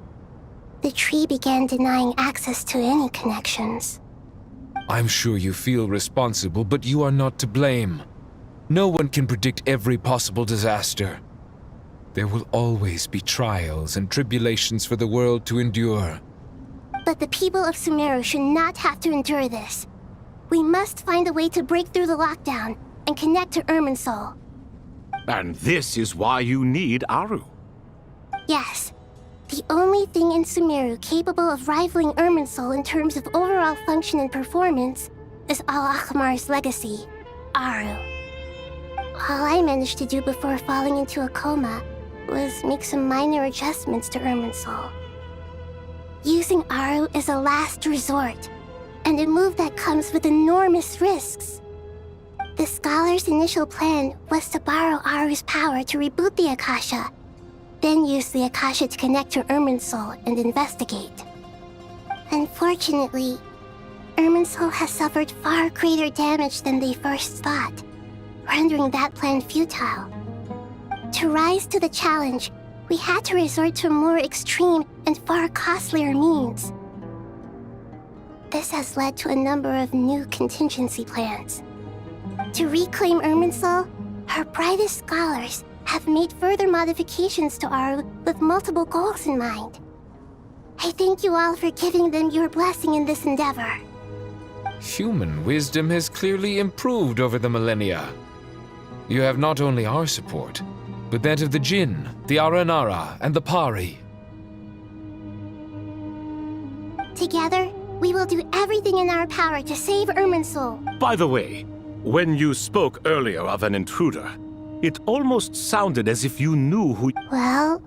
the tree began denying access to any connections.
I'm sure you feel responsible, but you are not to blame. No one can predict every possible disaster. There will always be trials and tribulations for the world to endure.
But the people of Sumeru should not have to endure this. We must find a way to break through the lockdown and connect to Irminsul.
And this is why you need Aru.
Yes. The only thing in Sumeru capable of rivaling Irminsul in terms of overall function and performance is Al-Akhmar's legacy, Aru. All I managed to do before falling into a coma was make some minor adjustments to Irminsul. Using Aru is a last resort, and a move that comes with enormous risks. The Scholar's initial plan was to borrow Aru's power to reboot the Akasha, then use the Akasha to connect to Irminsul and investigate. Unfortunately, Irminsul has suffered far greater damage than they first thought, rendering that plan futile. To rise to the challenge, we had to resort to more extreme and far costlier means. This has led to a number of new contingency plans. To reclaim Irminsul, our brightest scholars have made further modifications to Aru with multiple goals in mind. I thank you all for giving them your blessing in this endeavor.
Human wisdom has clearly improved over the millennia. You have not only our support, but that of the Jinn, the Aranara, and the Pari.
Together, we will do everything in our power to save Irminsul.
By the way, when you spoke earlier of an intruder, it almost sounded as if you knew who...
Well...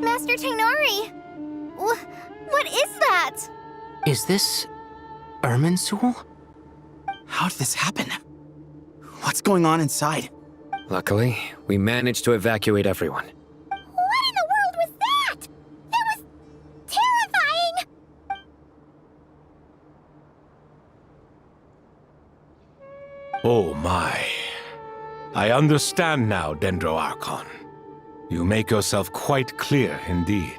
Master Tainari! What is that?
Is this Irminsul?
How did this happen? What's going on inside?
Luckily, we managed to evacuate everyone.
What in the world was that? That was
Oh my. I understand now, Dendro Archon. You make yourself quite clear indeed.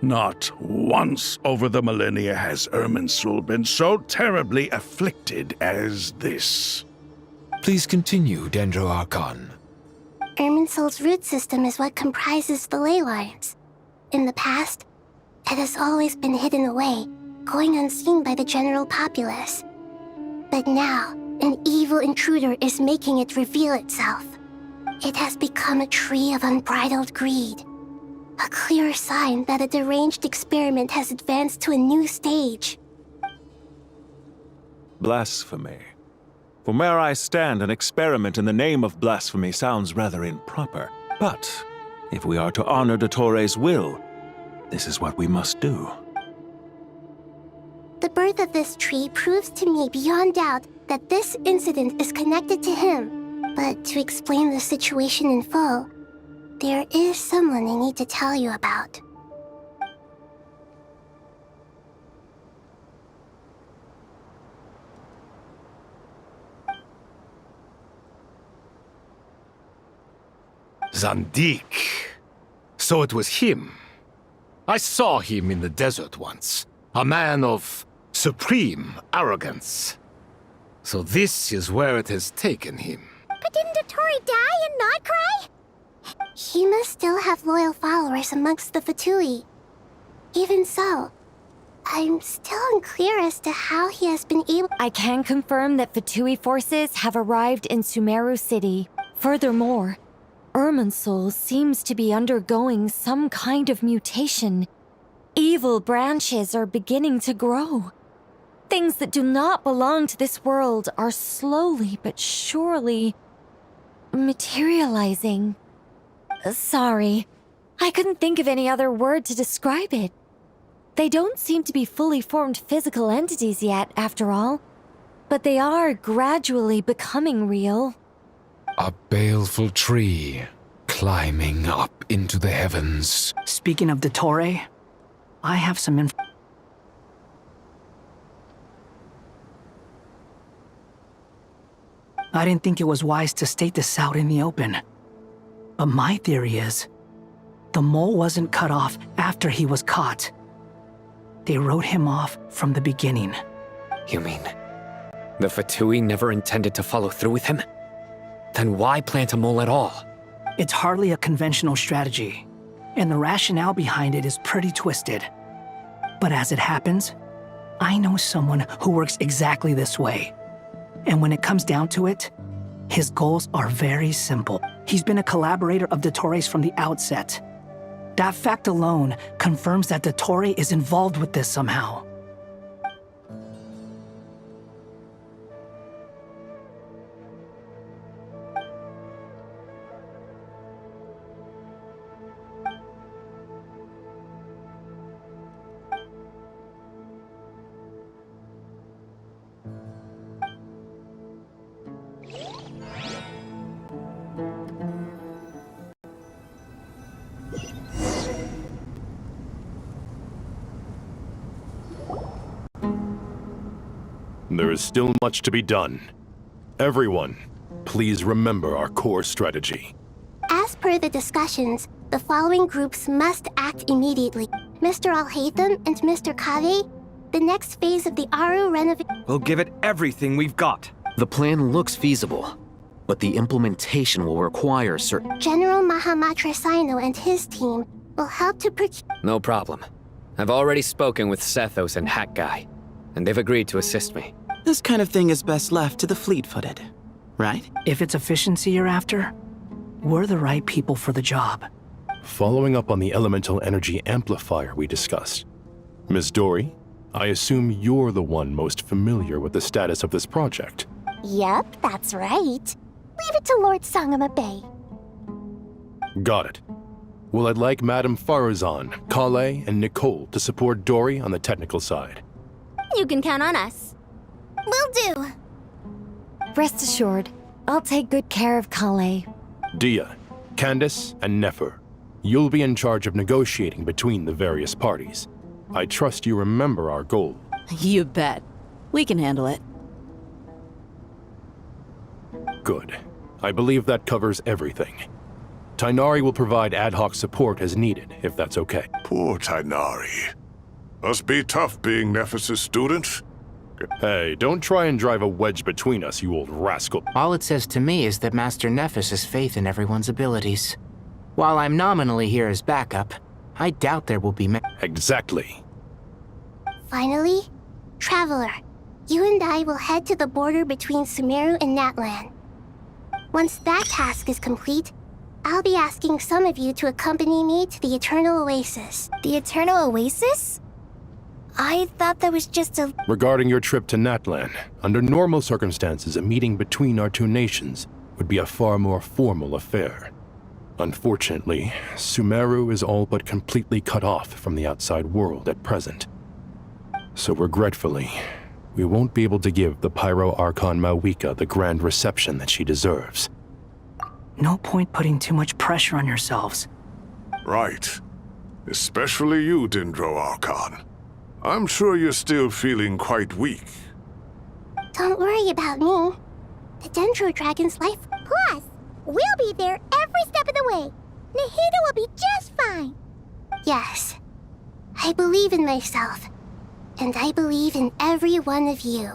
Not once over the millennia has Irminsul been so terribly afflicted as this.
Please continue, Dendro Archon.
Irminsul's root system is what comprises the ley lines. In the past, it has always been hidden away, going unseen by the general populace. But now, an evil intruder is making it reveal itself. It has become a tree of unbridled greed. A clear sign that a deranged experiment has advanced to a new stage.
Blasphemy. From where I stand, an experiment in the name of blasphemy sounds rather improper. But if we are to honor Dottores' will, this is what we must do.
The birth of this tree proves to me beyond doubt that this incident is connected to him. But to explain the situation in full, there is someone I need to tell you about.
Zandik. So it was him. I saw him in the desert once. A man of supreme arrogance. So this is where it has taken him.
But didn't Dottore die and not cry? He must still have loyal followers amongst the Fatui. Even so, I'm still unclear as to how he has been able—
I can confirm that Fatui forces have arrived in Sumeru City. Furthermore, Irminsul seems to be undergoing some kind of mutation. Evil branches are beginning to grow. Things that do not belong to this world are slowly but surely materializing. Sorry, I couldn't think of any other word to describe it. They don't seem to be fully formed physical entities yet, after all, but they are gradually becoming real.
A baleful tree climbing up into the heavens.
Speaking of Dottore, I have some info. I didn't think it was wise to state this out in the open. But my theory is, the mole wasn't cut off after he was caught. They wrote him off from the beginning.
You mean, the Fatui never intended to follow through with him? Then why plant a mole at all?
It's hardly a conventional strategy, and the rationale behind it is pretty twisted. But as it happens, I know someone who works exactly this way. And when it comes down to it, his goals are very simple. He's been a collaborator of Dottore's from the outset. That fact alone confirms that Dottore is involved with this somehow.
There is still much to be done. Everyone, please remember our core strategy.
As per the discussions, the following groups must act immediately. Mr. Alhaitham and Mr. Kave, the next phase of the Aru renovation—
We'll give it everything we've got.
The plan looks feasible, but the implementation will require certain—
General Mahamatra Sino and his team will help to procure—
No problem. I've already spoken with Sethos and Hack Guy, and they've agreed to assist me.
This kind of thing is best left to the fleet-footed, right?
If it's efficiency you're after, we're the right people for the job.
Following up on the elemental energy amplifier we discussed, Ms. Dory, I assume you're the one most familiar with the status of this project.
Yep, that's right. Leave it to Lord Sangama Bay.
Got it. Well, I'd like Madame Farazan, Kale, and Nicole to support Dory on the technical side.
You can count on us. Will do.
Rest assured, I'll take good care of Kale.
Dia, Candace, and Nefer, you'll be in charge of negotiating between the various parties. I trust you remember our goal.
You bet. We can handle it.
Good. I believe that covers everything. Tainari will provide ad hoc support as needed, if that's okay.
Poor Tainari. Must be tough being Nephis' student.
Hey, don't try and drive a wedge between us, you old rascal.
All it says to me is that Master Nephis has faith in everyone's abilities. While I'm nominally here as backup, I doubt there will be
Exactly.
Finally, Traveler, you and I will head to the border between Sumeru and Natlan. Once that task is complete, I'll be asking some of you to accompany me to the Eternal Oasis.
The Eternal Oasis? I thought that was just a...
Regarding your trip to Natlan, under normal circumstances, a meeting between our two nations would be a far more formal affair. Unfortunately, Sumeru is all but completely cut off from the outside world at present. So regretfully, we won't be able to give the Pyro Archon Mawika the grand reception that she deserves.
No point putting too much pressure on yourselves.
Right. Especially you, Dendro Archon. I'm sure you're still feeling quite weak.
Don't worry about me. The Dendro Dragon's life... Plus, we'll be there every step of the way. Nahida will be just fine. Yes. I believe in myself. And I believe in every one of you.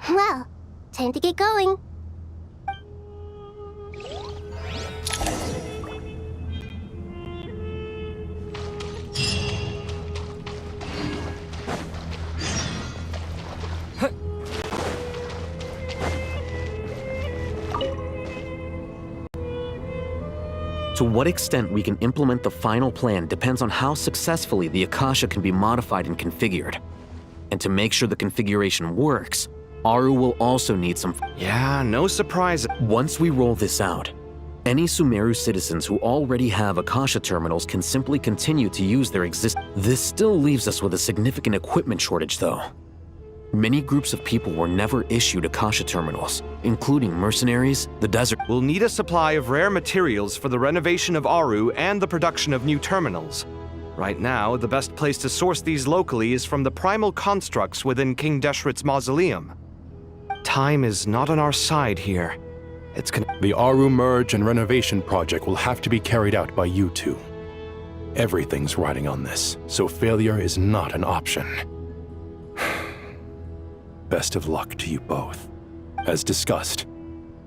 Well, time to get going.
To what extent we can implement the final plan depends on how successfully the Akasha can be modified and configured. And to make sure the configuration works, Aru will also need some...
Yeah, no surprise.
Once we roll this out, any Sumeru citizens who already have Akasha terminals can simply continue to use their This still leaves us with a significant equipment shortage, though. Many groups of people were never issued Akasha terminals, including mercenaries, the desert...
We'll need a supply of rare materials for the renovation of Aru and the production of new terminals. Right now, the best place to source these locally is from the primal constructs within King Deshret's mausoleum. Time is not on our side here.
The Aru merge and renovation project will have to be carried out by you two. Everything's riding on this, so failure is not an option. Best of luck to you both. As discussed,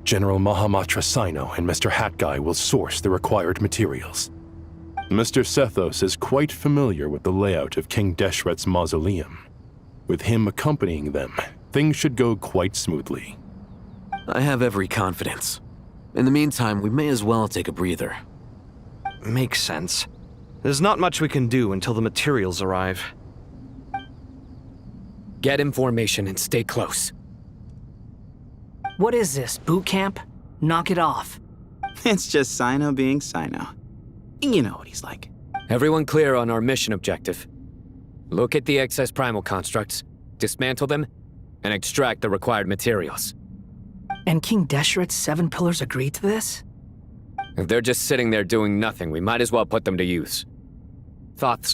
General Mahamatra Sino and Mr. Hat Guy will source the required materials. Mr. Sethos is quite familiar with the layout of King Deshret's mausoleum. With him accompanying them, things should go quite smoothly.
I have every confidence. In the meantime, we may as well take a breather.
Makes sense. There's not much we can do until the materials arrive.
Get in formation and stay close.
What is this, boot camp? Knock it off.
It's just Sino being Sino. You know what he's like.
Everyone clear on our mission objective. Look at the excess primal constructs, dismantle them, and extract the required materials.
And King Deshret's 7 pillars agreed to this?
If they're just sitting there doing nothing, we might as well put them to use. Thoughts?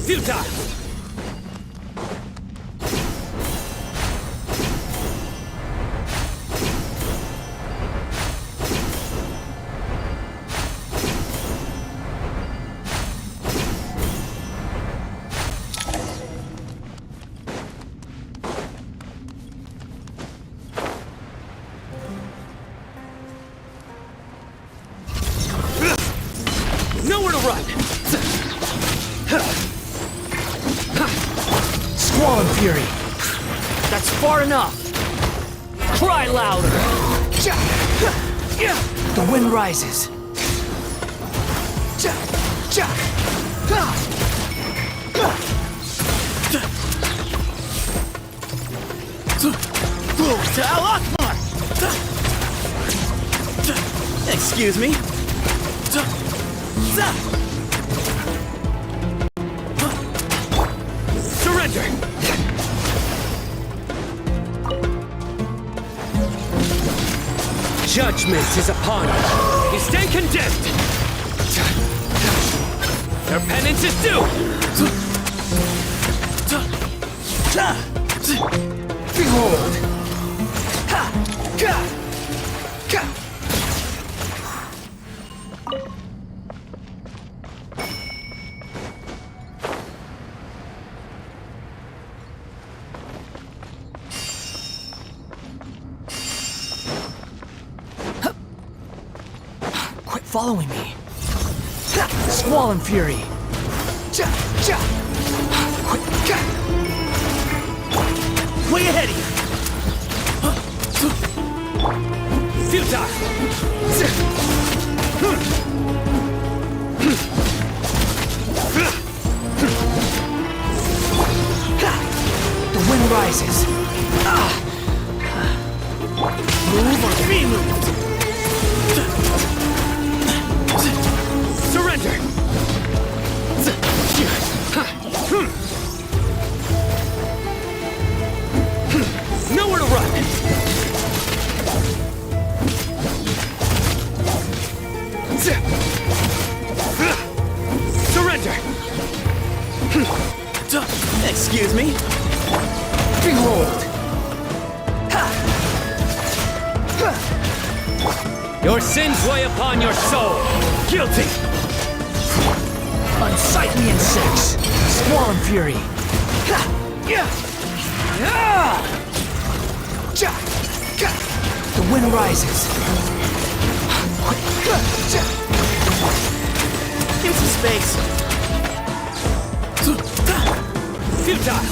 Futile!
Nowhere to run!
Squall and Fury! That's far enough! Cry louder! The wind rises!
To Al-Akmar! Excuse me?
Surrender! Judgment is upon you. You stand condemned. Your penance is due.
Behold! Quit following me. Squall and fury.
Way ahead of you. Futile.
The wind rises. Move or be moved.
Surrender. Nowhere to run. Surrender.
Excuse me? Behold!
Your sins weigh upon your soul. Guilty.
Unsightly insects! Squall and fury! The wind rises. Into space.
Futile.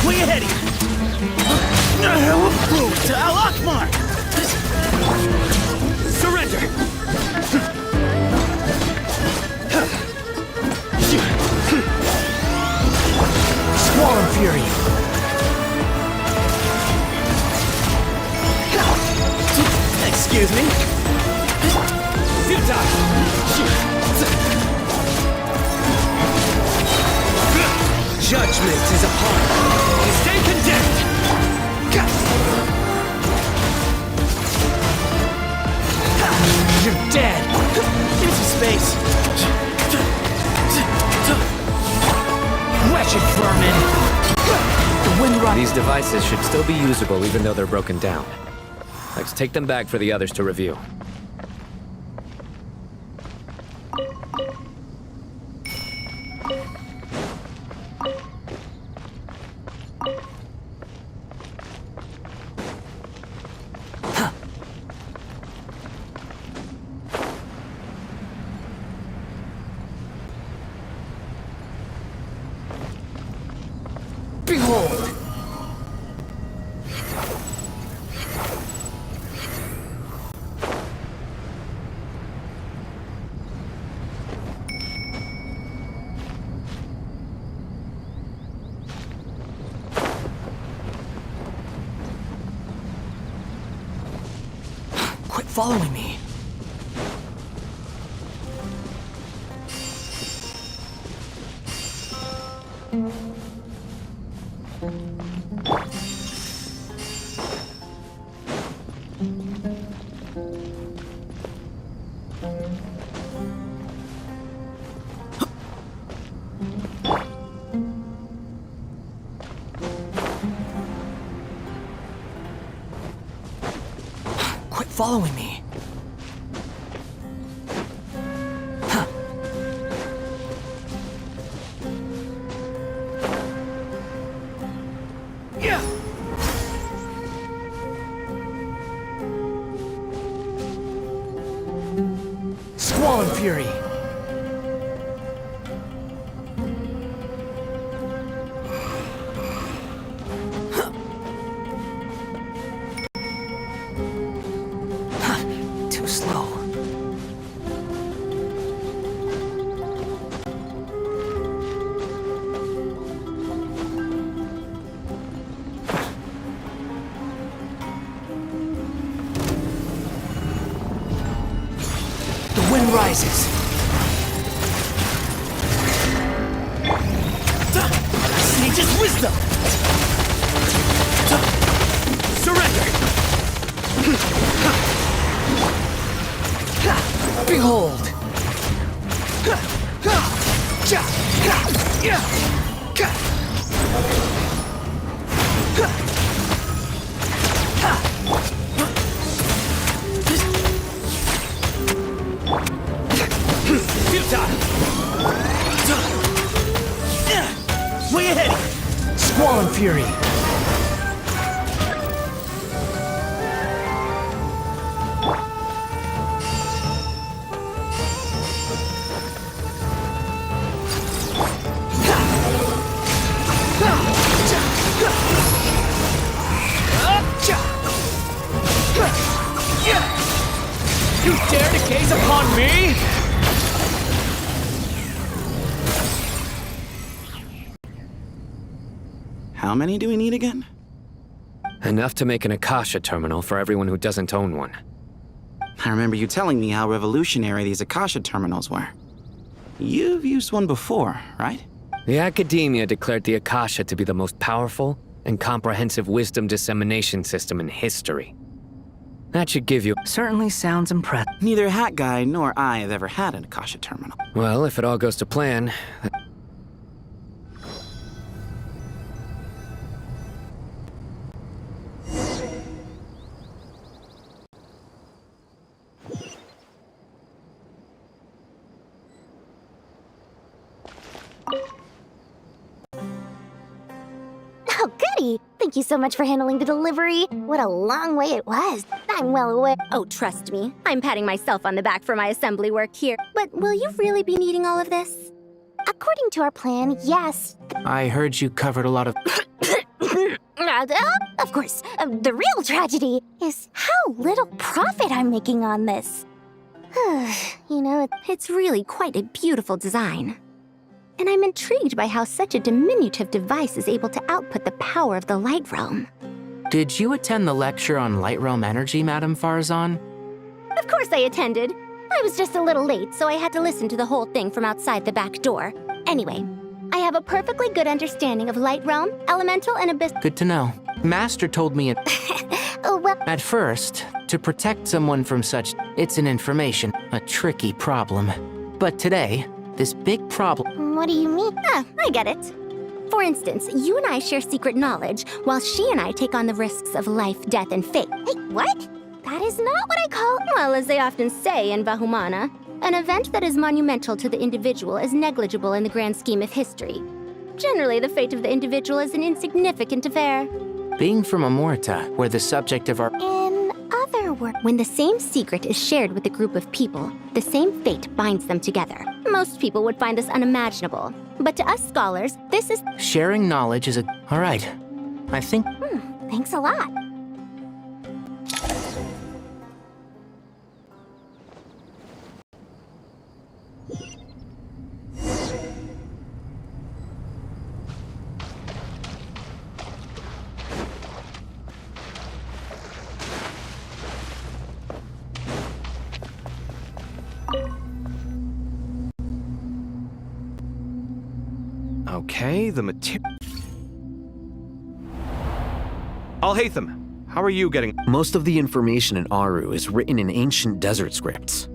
Way ahead of you. To Al-Akmar!
Surrender.
Squall and fury. Excuse me?
Futile. Judgment is upon you. You stand condemned.
You're dead. Into space. Wretched vermin. The wind rises.
These devices should still be usable even though they're broken down. Let's take them back for the others to review.
Behold! Quit following me. Quit following me. Squall and fury. Too slow. The wind rises.
sage's wisdom! Surrender! Behold! Way ahead! Squall and Fury! You dare to gaze upon me?
How many do we need again?
Enough to make an Akasha terminal for everyone who doesn't own one.
I remember you telling me how revolutionary these Akasha terminals were. You've used one before, right?
The Academia declared the Akasha to be the most powerful and comprehensive wisdom dissemination system in history. That should give you...
Certainly sounds impressive.
Neither Hat Guy nor I have ever had an Akasha terminal.
Well, if it all goes to plan...
Oh, goody! Thank you so much for handling the delivery. What a long way it was. I'm well aware.
Oh, trust me. I'm patting myself on the back for my assembly work here. But will you really be needing all of this?
According to our plan, yes.
I heard you covered a lot of...
Of course, the real tragedy is how little profit I'm making on this.
You know, it's really quite a beautiful design. And I'm intrigued by how such a diminutive device is able to output the power of the Light Realm.
Did you attend the lecture on Light Realm energy, Madame Farzan?
Of course I attended. I was just a little late, so I had to listen to the whole thing from outside the back door. Anyway, I have a perfectly good understanding of Light Realm, Elemental, and Abyss.
Good to know. Master told me at first, to protect someone from such, it's an information, a tricky problem. But today, this big problem...
What do you mean?
I get it. For instance, you and I share secret knowledge, while she and I take on the risks of life, death, and fate.
Hey, what? That is not what I call...
Well, as they often say in Bahumana, an event that is monumental to the individual is negligible in the grand scheme of history. Generally, the fate of the individual is an insignificant affair.
Being from Amorta, where the subject of our...
In other words...
When the same secret is shared with a group of people, the same fate binds them together. Most people would find this unimaginable. But to us scholars, this is...
Sharing knowledge is a... All right. I think...
Thanks a lot.
Okay, the material... Al-Haytham, how are you getting...
Most of the information in Aru is written in ancient desert scripts.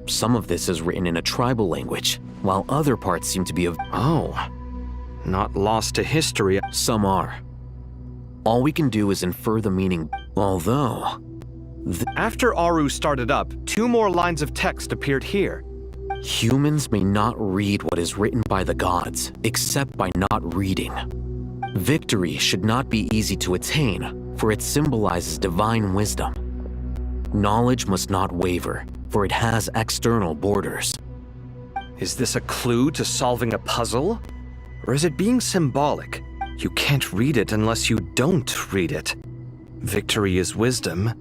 Some of this is written in a tribal language, while other parts seem to be of...
Oh, not lost to history.
Some are. All we can do is infer the meaning, although...
After Aru started up, 2 more lines of text appeared here.
Humans may not read what is written by the gods, except by not reading. Victory should not be easy to attain, for it symbolizes divine wisdom. Knowledge must not waver, for it has external borders.
Is this a clue to solving a puzzle? Or is it being symbolic? You can't read it unless you don't read it. Victory is wisdom.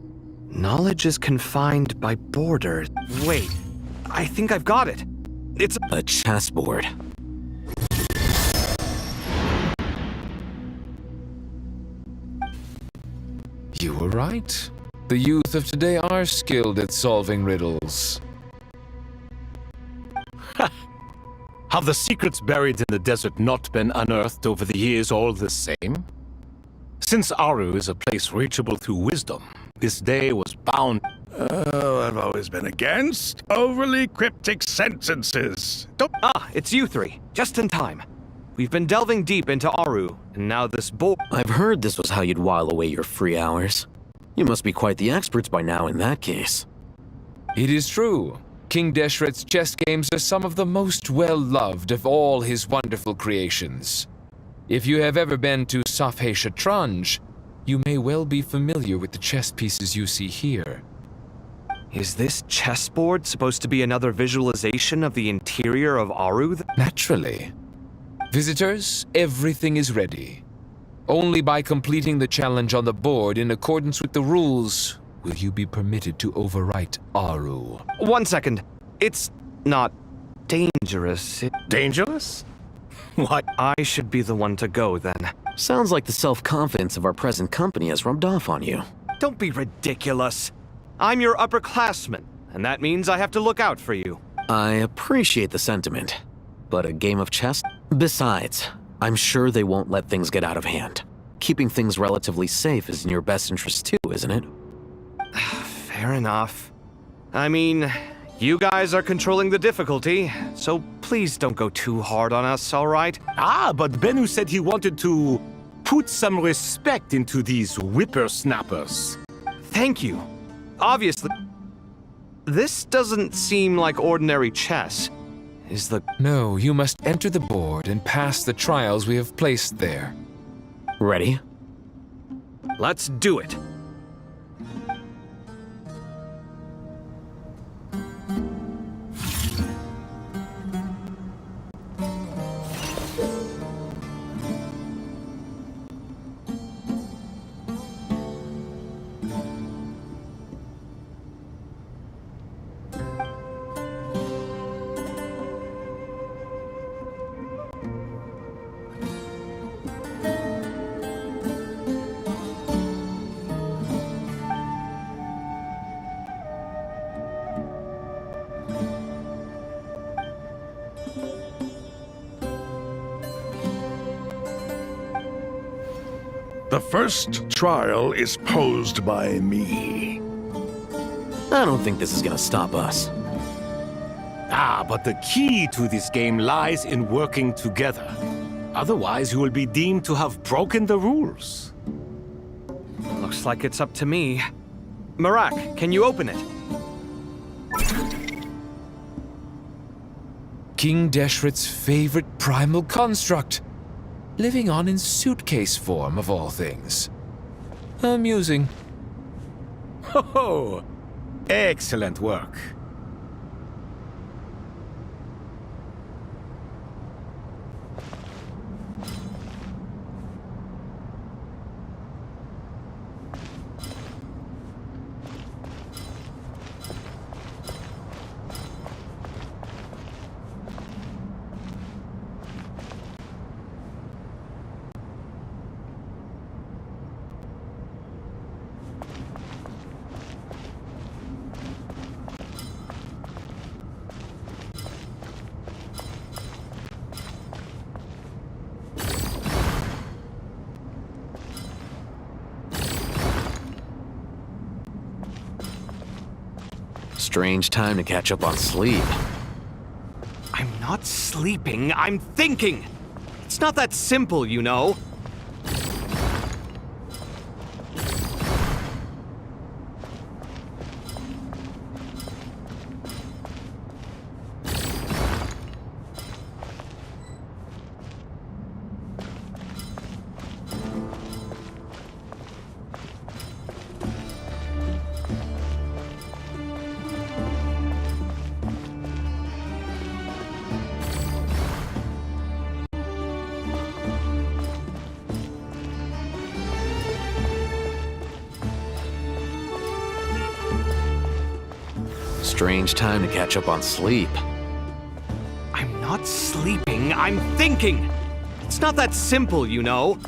Knowledge is confined by borders. Wait, I think I've got it. It's
a chessboard.
You were right. The youth of today are skilled at solving riddles.
How Have the secrets buried in the desert not been unearthed over the years all the same? Since Aru is a place reachable through wisdom, this day was bound...
Oh, I've always been against overly cryptic sentences.
It's you three. Just in time. We've been delving deep into Aru, and now this
I've heard this was how you'd while away your free hours. You must be quite the experts by now in that case.
It is true. King Deshret's chess games are some of the most well-loved of all his wonderful creations. If you have ever been to Safhe Shatranj, you may well be familiar with the chess pieces you see here.
Is this chessboard supposed to be another visualization of the interior of Aru?
Naturally. Visitors, everything is ready. Only by completing the challenge on the board in accordance with the rules will you be permitted to overwrite Aru.
1 second. It's not dangerous.
Dangerous?
Why? I should be the one to go then.
Sounds like the self-confidence of our present company has rubbed off on you.
Don't be ridiculous. I'm your upperclassman, and that means I have to look out for you.
I appreciate the sentiment, but a game of chess? Besides, I'm sure they won't let things get out of hand. Keeping things relatively safe is in your best interest too, isn't it?
Fair enough. I mean, you guys are controlling the difficulty, so please don't go too hard on us, all right?
But Bennu said he wanted to put some respect into these whippersnappers.
Thank you. Obviously, this doesn't seem like ordinary chess.
No, you must enter the board and pass the trials we have placed there.
Ready?
Let's do it.
The first trial is posed by me.
I don't think this is gonna stop us.
But the key to this game lies in working together. Otherwise, you will be deemed to have broken the rules.
Looks like it's up to me. Marak, can you open it?
King Deshret's favorite primal construct. Living on in suitcase form, of all things. Amusing.
Ho! Excellent work.
Strange time to catch up on sleep.
I'm not sleeping, I'm thinking! It's not that simple, you know.
Strange time to catch up on sleep.
I'm not sleeping, I'm thinking! It's not that simple, you know.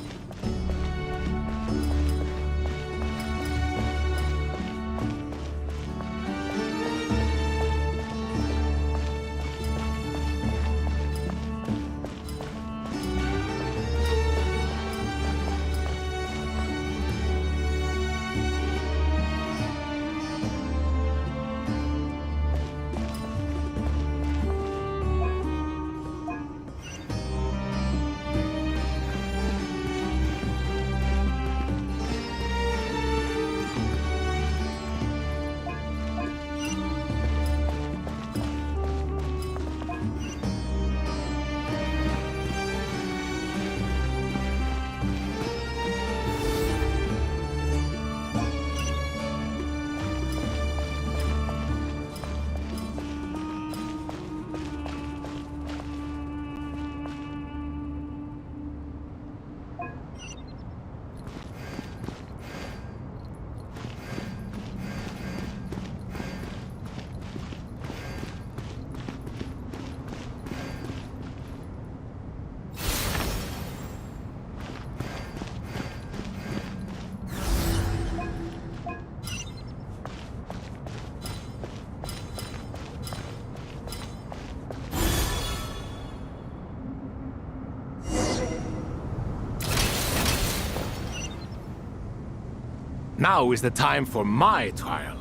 Now is the time for my trial.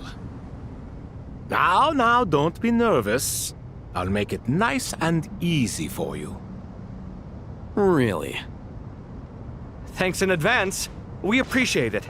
Now, don't be nervous. I'll make it nice and easy for you.
Really? Thanks in advance. We appreciate it.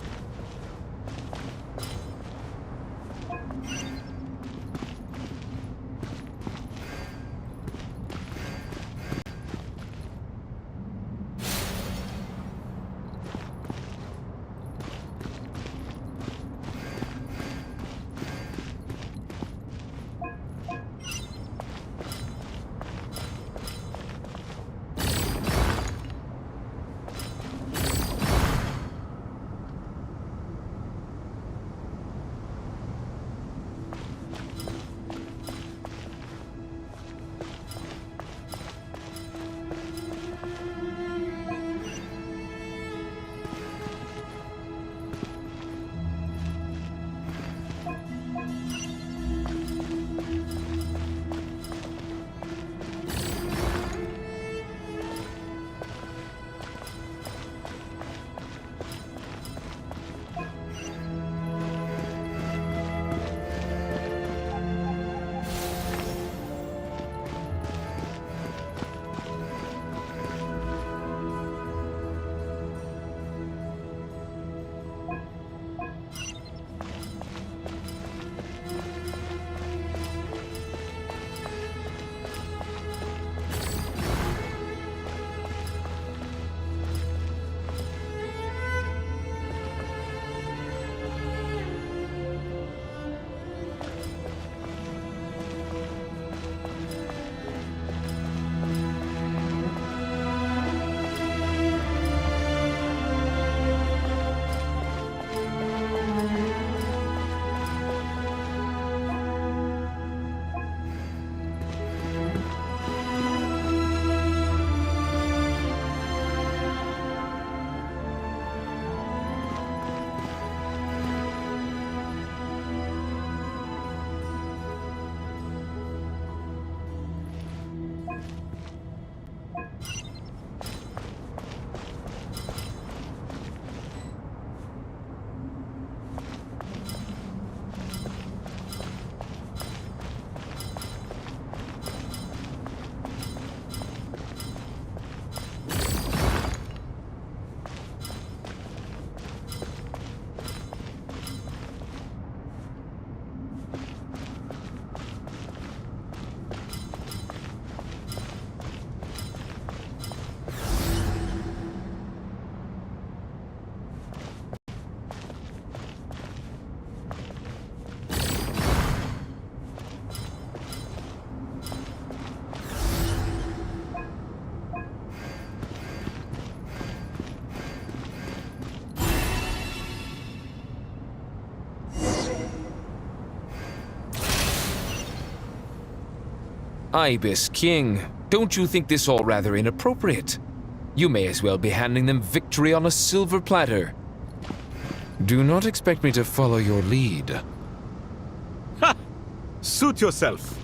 Ibis King, don't you think this all rather inappropriate? You may as well be handing them victory on a silver platter. Do not expect me to follow your lead.
Ha! Suit yourself.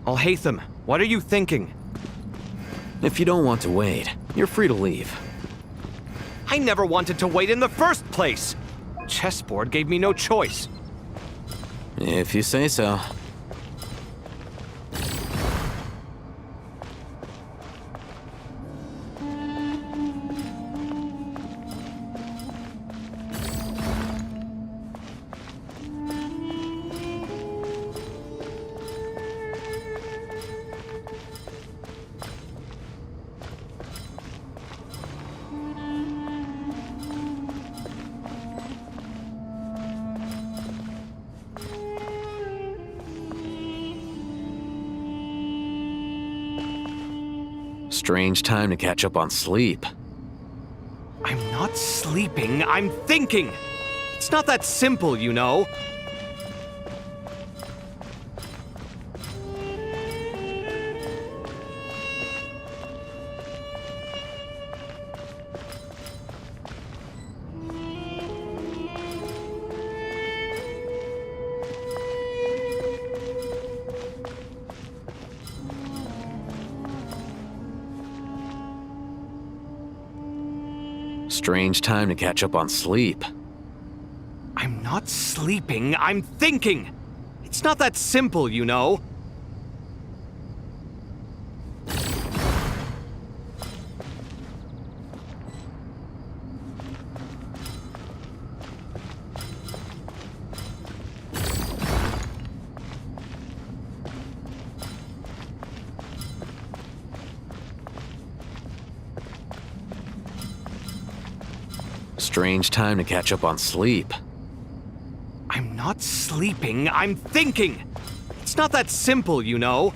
Alhaitham, what are you thinking?
If you don't want to wait, you're free to leave.
I never wanted to wait in the first place! Chessboard gave me no choice.
If you say so. Strange time to catch up on sleep.
I'm not sleeping, I'm thinking! It's not that simple, you know.
Strange time to catch up on sleep.
I'm not sleeping, I'm thinking! It's not that simple, you know.
Strange time to catch up on sleep.
I'm not sleeping, I'm thinking! It's not that simple, you know.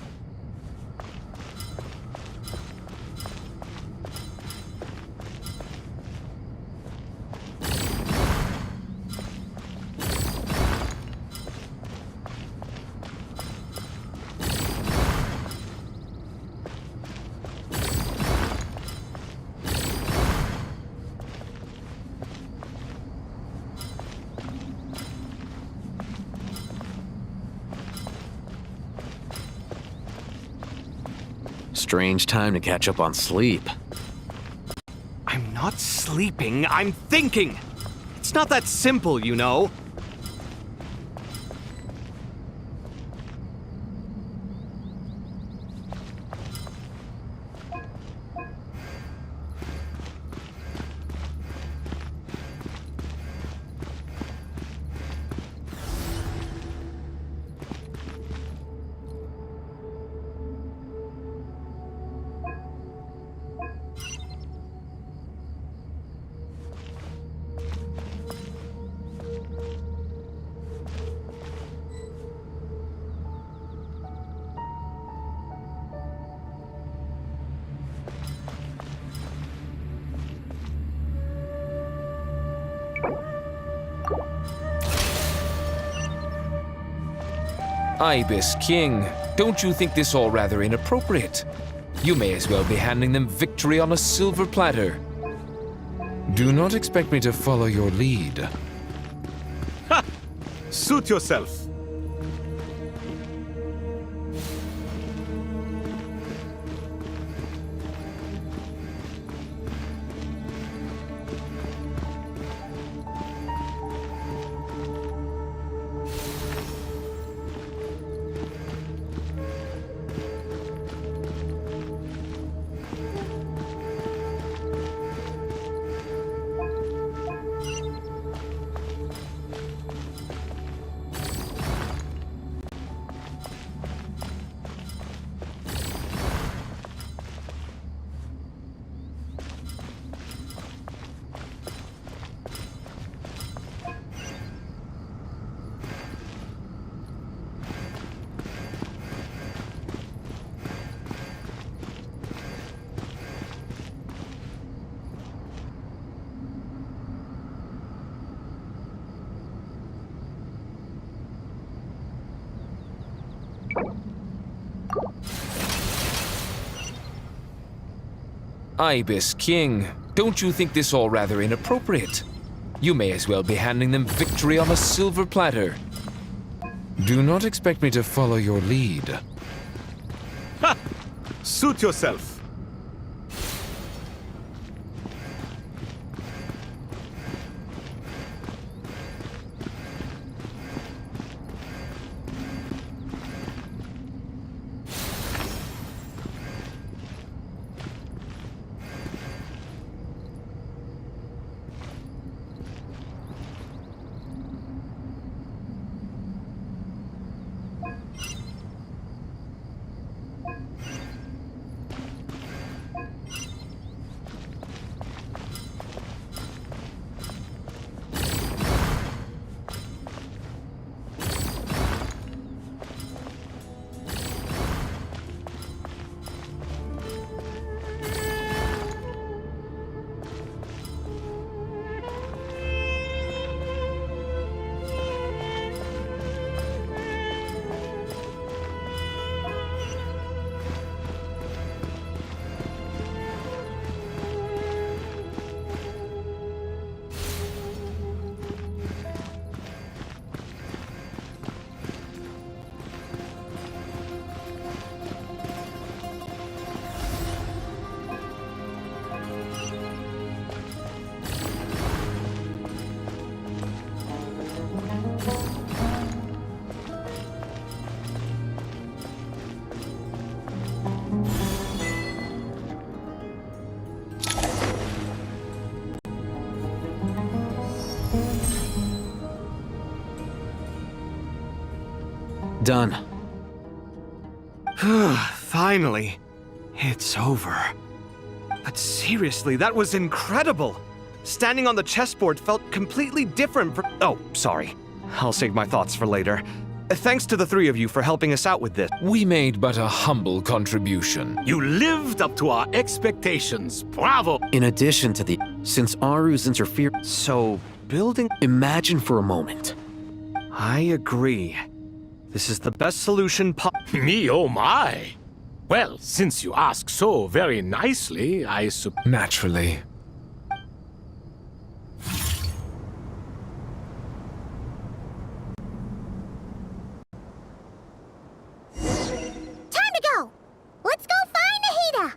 Strange time to catch up on sleep.
I'm not sleeping, I'm thinking! It's not that simple, you know.
Ibis King, don't you think this all rather inappropriate? You may as well be handing them victory on a silver platter. Do not expect me to follow your lead.
Ha! Suit yourself.
Ibis King, don't you think this all rather inappropriate? You may as well be handing them victory on a silver platter. Do not expect me to follow your lead.
Suit yourself.
Done.
Finally. It's over. But seriously, that was incredible. Standing on the chessboard felt completely different from— Oh, sorry. I'll save my thoughts for later. Thanks to the three of you for helping us out with this.
We made but a humble contribution.
You lived up to our expectations. Bravo!
In addition to the— Since Aru's interference—
So, building—
Imagine for a moment.
I agree. This is the best solution
Me, oh my! Well, since you ask so very nicely, I suppose—
Naturally.
Time to go! Let's go find Nahida!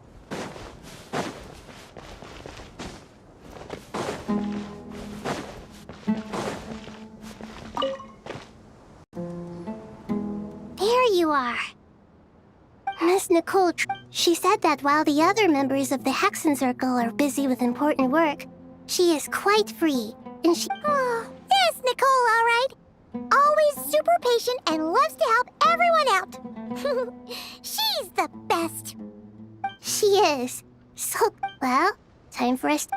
There you are. Miss Nicole, she said that while the other members of the Hexen Circle are busy with important work, she is quite free, and she— Oh, yes, Nicole, all right. Always super patient and loves to help everyone out. She's the best. She is. So, well, time for us—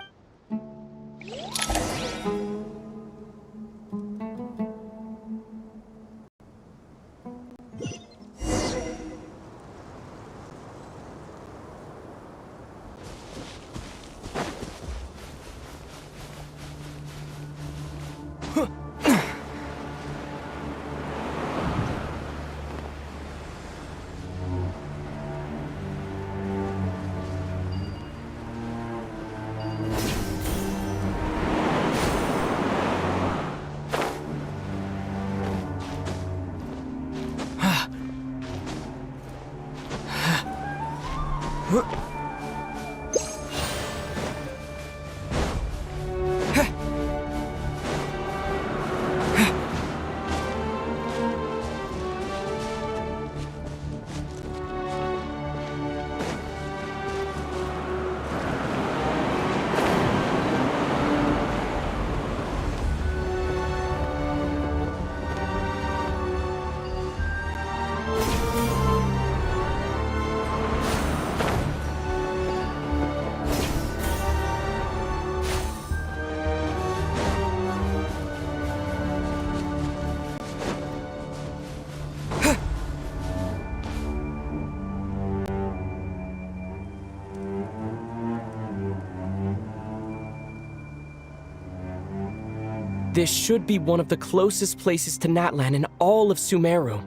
This should be one of the closest places to Natlan in all of Sumeru.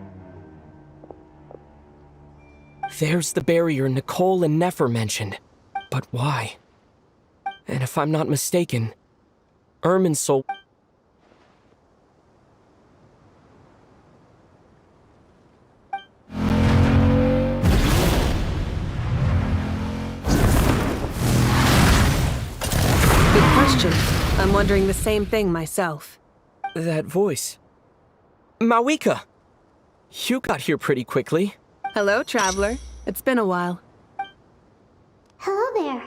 There's the barrier Nicole and Nefer mentioned. But why? And if I'm not mistaken, Irminsul—
question. I'm wondering the same thing myself.
That voice. Mawika! You got here pretty quickly.
Hello, traveler. It's been a while.
Hello there.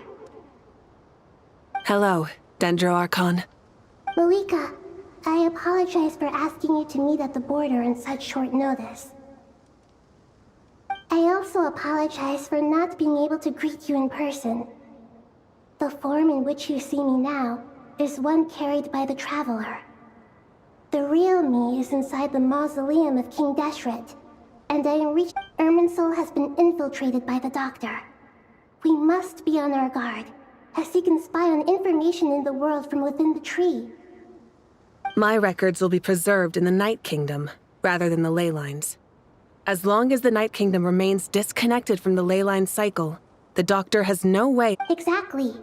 Hello, Dendro Archon.
Malika, I apologize for asking you to meet at the border on such short notice. I also apologize for not being able to greet you in person. The form in which you see me now is one carried by the Traveler. The real me is inside the mausoleum of King Deshret, and I am reached. Irminsul has been infiltrated by the Doctor. We must be on our guard, as he can spy on information in the world from within the tree.
My records will be preserved in the Night Kingdom, rather than the ley lines. As long as the Night Kingdom remains disconnected from the ley line cycle, the Doctor has no way.
Exactly.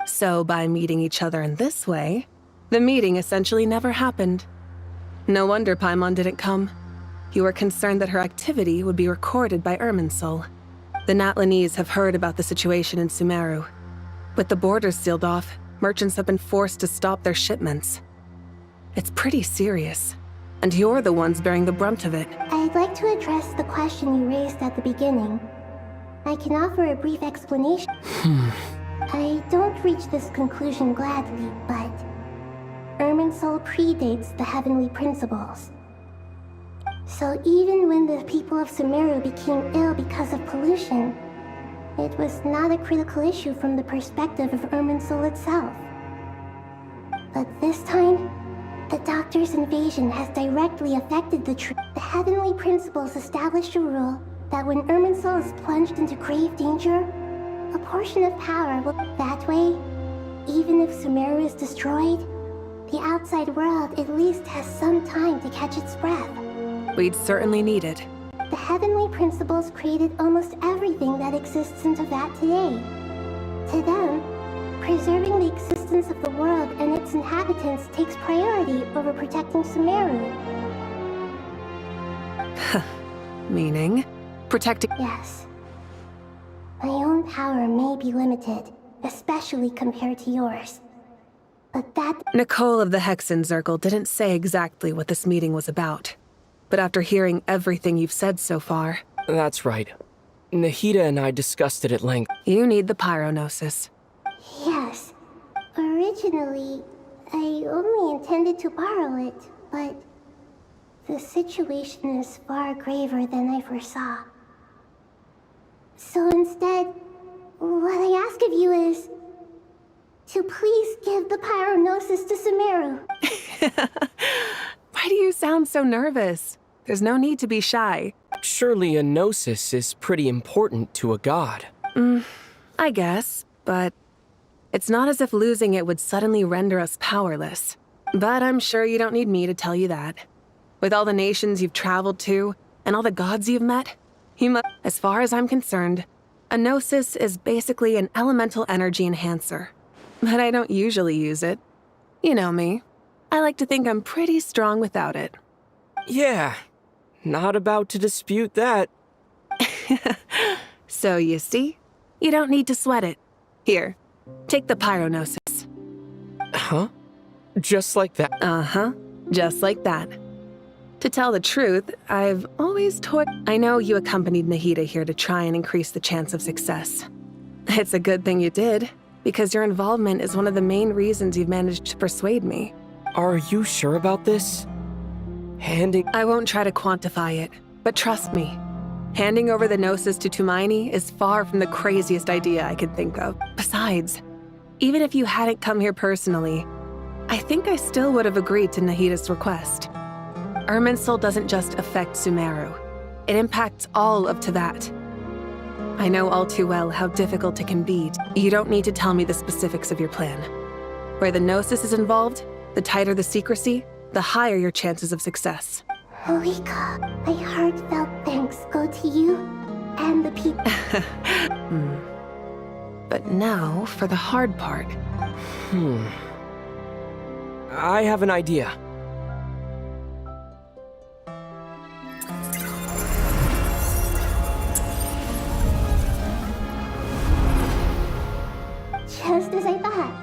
So by meeting each other in this way, the meeting essentially never happened. No wonder Paimon didn't come. You were concerned that her activity would be recorded by Irminsul. The Natlanese have heard about the situation in Sumeru. With the borders sealed off, merchants have been forced to stop their shipments. It's pretty serious, and you're the ones bearing the brunt of it.
I'd like to address the question you raised at the beginning. I can offer a brief explanation. I don't reach this conclusion gladly, but Irminsul predates the heavenly principles. So even when the people of Sumeru became ill because of pollution, it was not a critical issue from the perspective of Irminsul itself. But this time, the Doctor's invasion has directly affected the tree. The heavenly principles established a rule that when Irminsul is plunged into grave danger, a portion of power will... That way, even if Sumeru is destroyed, the outside world at least has some time to catch its breath.
We'd certainly need it.
The heavenly principles created almost everything that exists in Teyvat today. To them, preserving the existence of the world and its inhabitants takes priority over protecting Sumeru.
Meaning? Protecting...
Yes. My own power may be limited, especially compared to yours. But that...
Nicole of the Hexen Circle didn't say exactly what this meeting was about. But after hearing everything you've said so far...
That's right. Nahida and I discussed it at length.
You need the Pyronosis.
Yes. Originally, I only intended to borrow it, but the situation is far graver than I foresaw. So instead, what I ask of you is to please give the Pyronosis to Sumeru.
Why do you sound so nervous? There's no need to be shy.
Surely a gnosis is pretty important to a god.
I guess, but it's not as if losing it would suddenly render us powerless. But I'm sure you don't need me to tell you that. With all the nations you've traveled to, and all the gods you've met, as far as I'm concerned, a gnosis is basically an elemental energy enhancer. But I don't usually use it. You know me. I like to think I'm pretty strong without it.
Yeah, not about to dispute that.
So you see, you don't need to sweat it. Here, take the Pyronosis.
Huh? Just like that?
Uh-huh, just like that. To tell the truth, I've always toyed... I know you accompanied Nahida here to try and increase the chance of success. It's a good thing you did, because your involvement is one of the main reasons you've managed to persuade me.
Are you sure about this?
I won't try to quantify it, but trust me. Handing over the Gnosis to Tumaini is far from the craziest idea I could think of. Besides, even if you hadn't come here personally, I think I still would have agreed to Nahida's request. Irminsul doesn't just affect Sumeru. It impacts all of Teyvat. I know all too well how difficult it can be. You don't need to tell me the specifics of your plan. Where the Gnosis is involved, the tighter the secrecy, the higher your chances of success.
Malika, my heartfelt thanks go to you and the people.
But now for the hard part.
I have an idea.
Just as I thought.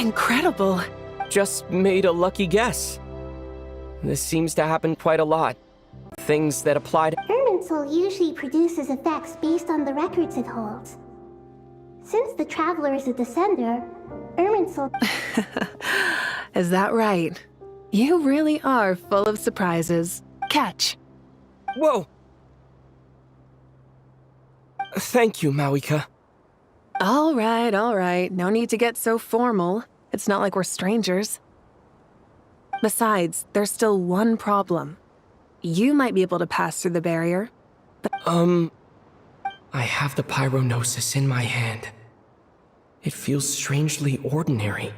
Incredible.
Just made a lucky guess. This seems to happen quite a lot. Things that apply to...
Irminsul usually produces effects based on the records it holds. Since the Traveler is a descender, Irminsul...
Is that right? You really are full of surprises. Catch.
Whoa! Thank you, Mawika.
All right. No need to get so formal. It's not like we're strangers. Besides, there's still one problem. You might be able to pass through the barrier, but...
I have the pyronosis in my hand. It feels strangely ordinary.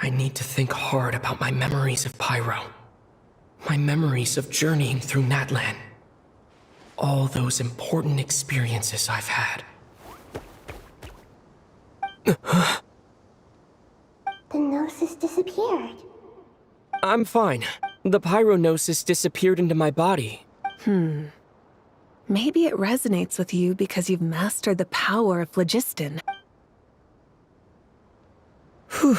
I need to think hard about my memories of Pyro. My memories of journeying through Natlan. All those important experiences I've had.
The gnosis disappeared.
I'm fine. The pyronosis disappeared into my body.
Maybe it resonates with you because you've mastered the power of phlogiston.
Whew.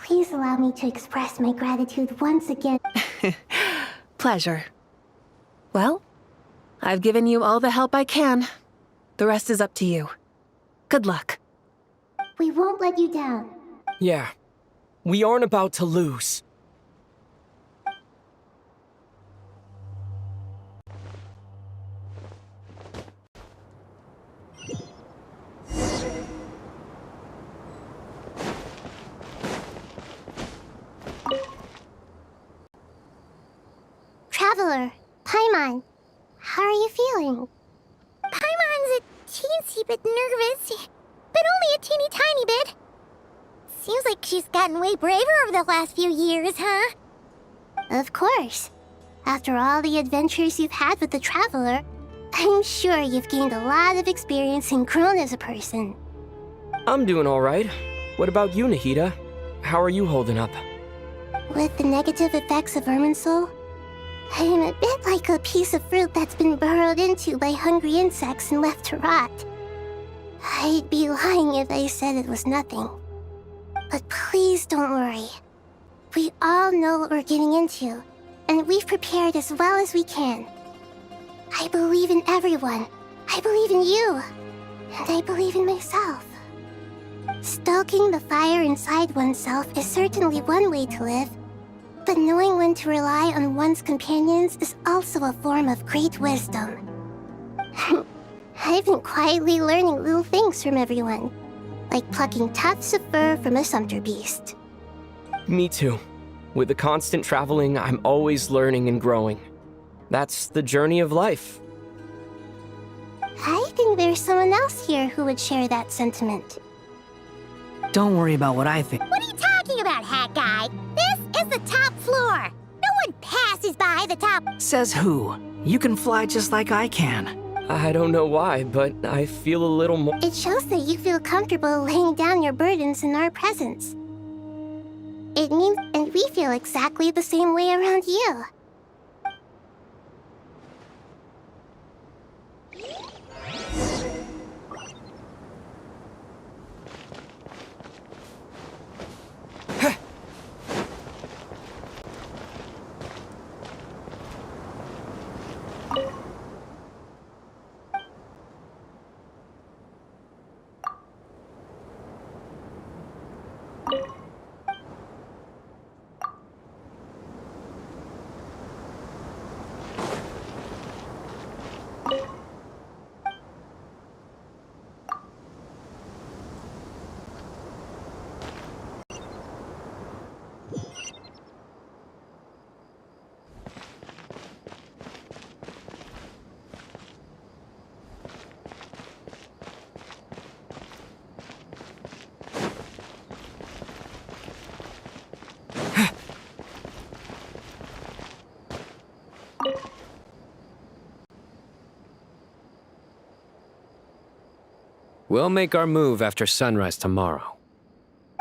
Please allow me to express my gratitude once again.
Pleasure. Well, I've given you all the help I can. The rest is up to you. Good luck.
We won't let you down.
Yeah. We aren't about to lose.
Traveler, Paimon, how are you feeling? Paimon's a teensy bit nervous, but only a teeny tiny bit. Seems like she's gotten way braver over the last few years, huh? Of course. After all the adventures you've had with the Traveler, I'm sure you've gained a lot of experience and grown as a person.
I'm doing all right. What about you, Nahida? How are you holding up?
With the negative effects of Irminsul, I am a bit like a piece of fruit that's been burrowed into by hungry insects and left to rot. I'd be lying if I said it was nothing. But please don't worry. We all know what we're getting into, and we've prepared as well as we can. I believe in everyone. I believe in you. And I believe in myself. Stoking the fire inside oneself is certainly one way to live, but knowing when to rely on one's companions is also a form of great wisdom. I've been quietly learning little things from everyone, like plucking tufts of fur from a sumpter beast.
Me too. With the constant traveling, I'm always learning and growing. That's the journey of life.
I think there's someone else here who would share that sentiment.
Don't worry about what I think.
What are you talking about, Hat Guy? This is the top floor. No one passes by the top.
Says who? You can fly just like I can.
I don't know why, but I feel a little more...
It shows that you feel comfortable laying down your burdens in our presence. It means, and we feel exactly the same way around you.
We'll make our move after sunrise tomorrow.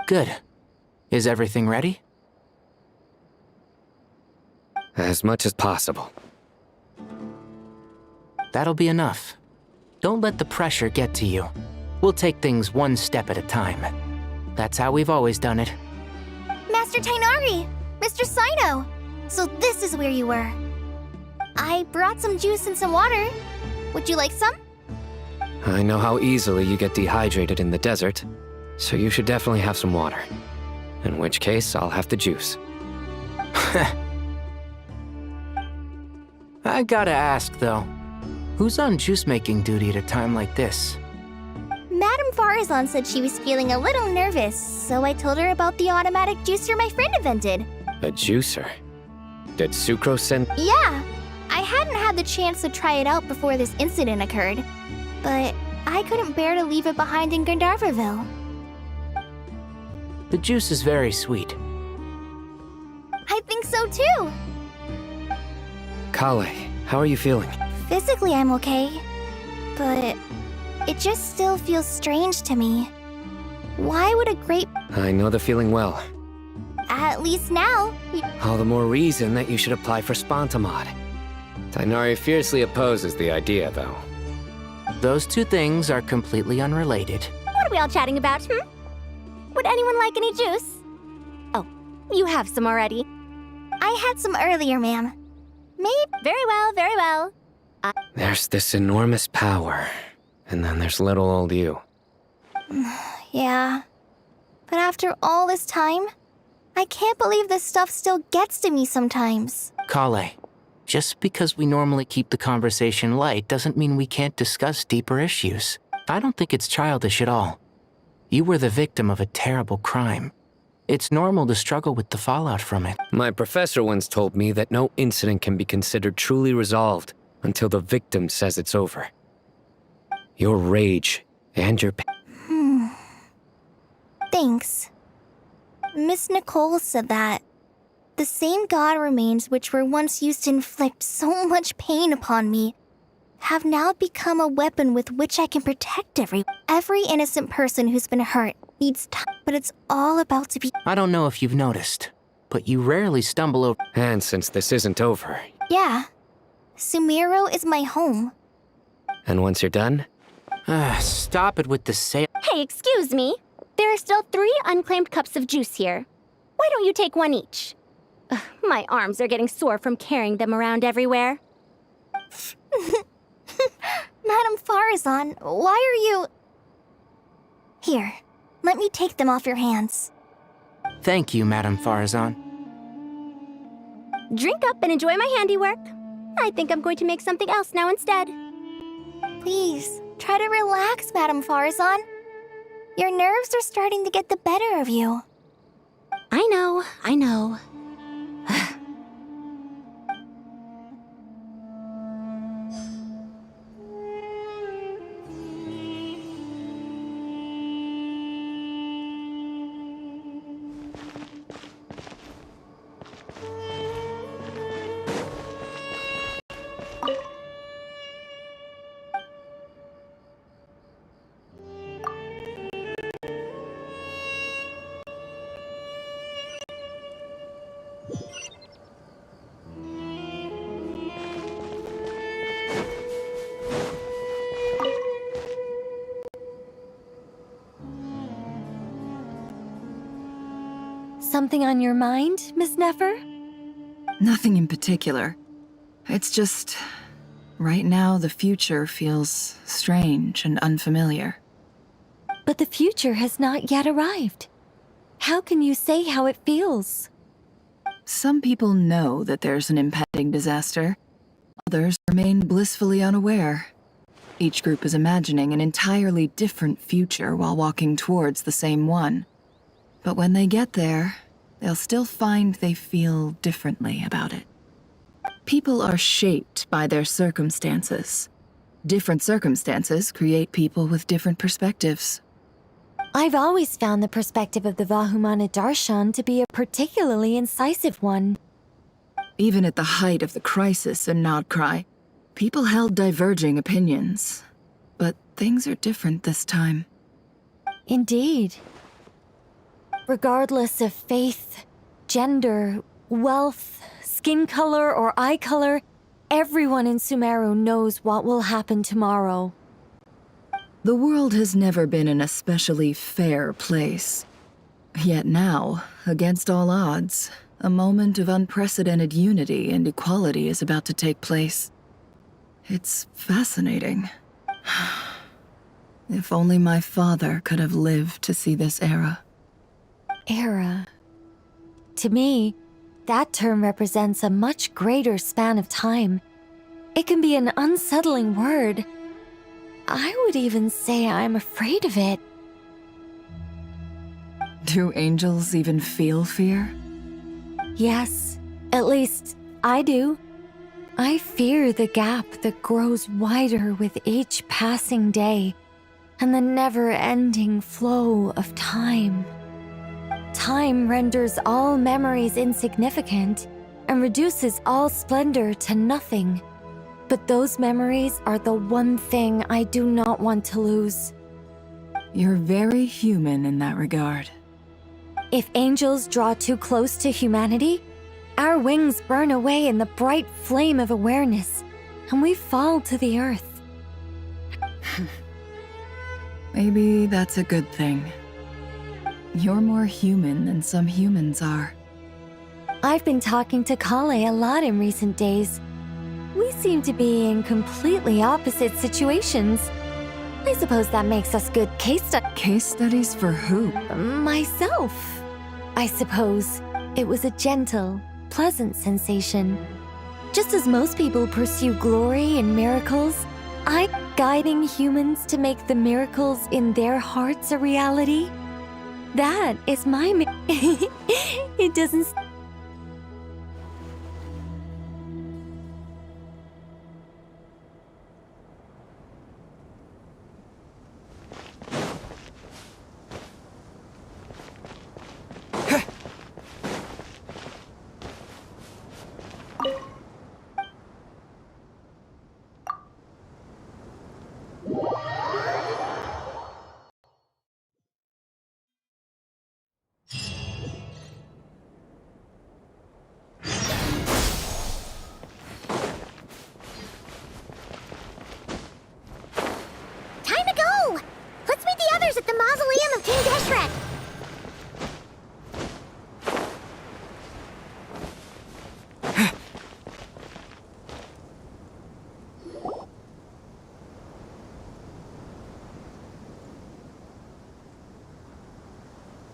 Good. Is everything ready?
As much as possible.
That'll be enough. Don't let the pressure get to you. We'll take things one step at a time. That's how we've always done it.
Master Tainari! Mr. Sino! So this is where you were. I brought some juice and some water. Would you like some?
I know how easily you get dehydrated in the desert, so you should definitely have some water. In which case, I'll have the juice.
I gotta ask, though. Who's on juice-making duty at a time like this?
Madame Farazan said she was feeling a little nervous, so I told her about the automatic juicer my friend invented.
A juicer? Did Sucrose send—
Yeah! I hadn't had the chance to try it out before this incident occurred, but I couldn't bear to leave it behind in Gandharvaville.
The juice is very sweet.
I think so too!
Kale, how are you feeling?
Physically, I'm okay, but it just still feels strange to me. Why would a great—
I know the feeling well.
At least now,
All the more reason that you should apply for Spontamod. Tainari fiercely opposes the idea, though.
Those two things are completely unrelated.
What are we all chatting about, Would anyone like any juice? Oh, you have some already.
I had some earlier, ma'am.
Maybe. Very well, very well.
There's this enormous power, and then there's little old you.
Yeah. But after all this time, I can't believe this stuff still gets to me sometimes.
Kale, just because we normally keep the conversation light doesn't mean we can't discuss deeper issues. I don't think it's childish at all. You were the victim of a terrible crime. It's normal to struggle with the fallout from it.
My professor once told me that no incident can be considered truly resolved until the victim says it's over. Your rage and your pain.
Thanks. Miss Nicole said that the same god remains which were once used to inflict so much pain upon me have now become a weapon with which I can protect every innocent person who's been hurt needs time, but it's all about to be—
I don't know if you've noticed, but you rarely stumble over—
And since this isn't over—
Yeah. Sumeru is my home.
And once you're done?
Stop it with the sale.
Hey, excuse me. There are still 3 unclaimed cups of juice here. Why don't you take one each? Ugh, my arms are getting sore from carrying them around everywhere.
Madame Farazan, why are you— Here, let me take them off your hands.
Thank you, Madame Farazan.
Drink up and enjoy my handiwork. I think I'm going to make something else now instead.
Please, try to relax, Madame Farazan. Your nerves are starting to get the better of you.
I know, I know.
Something on your mind, Miss Nefer?
Nothing in particular. It's just, right now the future feels strange and unfamiliar.
But the future has not yet arrived. How can you say how it feels?
Some people know that there's an impending disaster. Others remain blissfully unaware. Each group is imagining an entirely different future while walking towards the same one. But when they get there, they'll still find they feel differently about it. People are shaped by their circumstances. Different circumstances create people with different perspectives.
I've always found the perspective of the Vahumana Darshan to be a particularly incisive one.
Even at the height of the crisis in Nodcry, people held diverging opinions. But things are different this time.
Indeed. Regardless of faith, gender, wealth, skin color or eye color, everyone in Sumeru knows what will happen tomorrow.
The world has never been an especially fair place. Yet now, against all odds, a moment of unprecedented unity and equality is about to take place. It's fascinating. If only my father could have lived to see this era.
Era. To me, that term represents a much greater span of time. It can be an unsettling word. I would even say I'm afraid of it.
Do angels even feel fear?
Yes, at least I do. I fear the gap that grows wider with each passing day, and the never-ending flow of time. Time renders all memories insignificant and reduces all splendor to nothing. But those memories are the one thing I do not want to lose.
You're very human in that regard.
If angels draw too close to humanity, our wings burn away in the bright flame of awareness, and we fall to the earth.
Maybe that's a good thing. You're more human than some humans are.
I've been talking to Kale a lot in recent days. We seem to be in completely opposite situations. I suppose that makes us good case studies.
Case studies for who?
Myself. I suppose it was a gentle, pleasant sensation. Just as most people pursue glory and miracles, I'm guiding humans to make the miracles in their hearts a reality. That is my It doesn't...
At the mausoleum of King Deshret!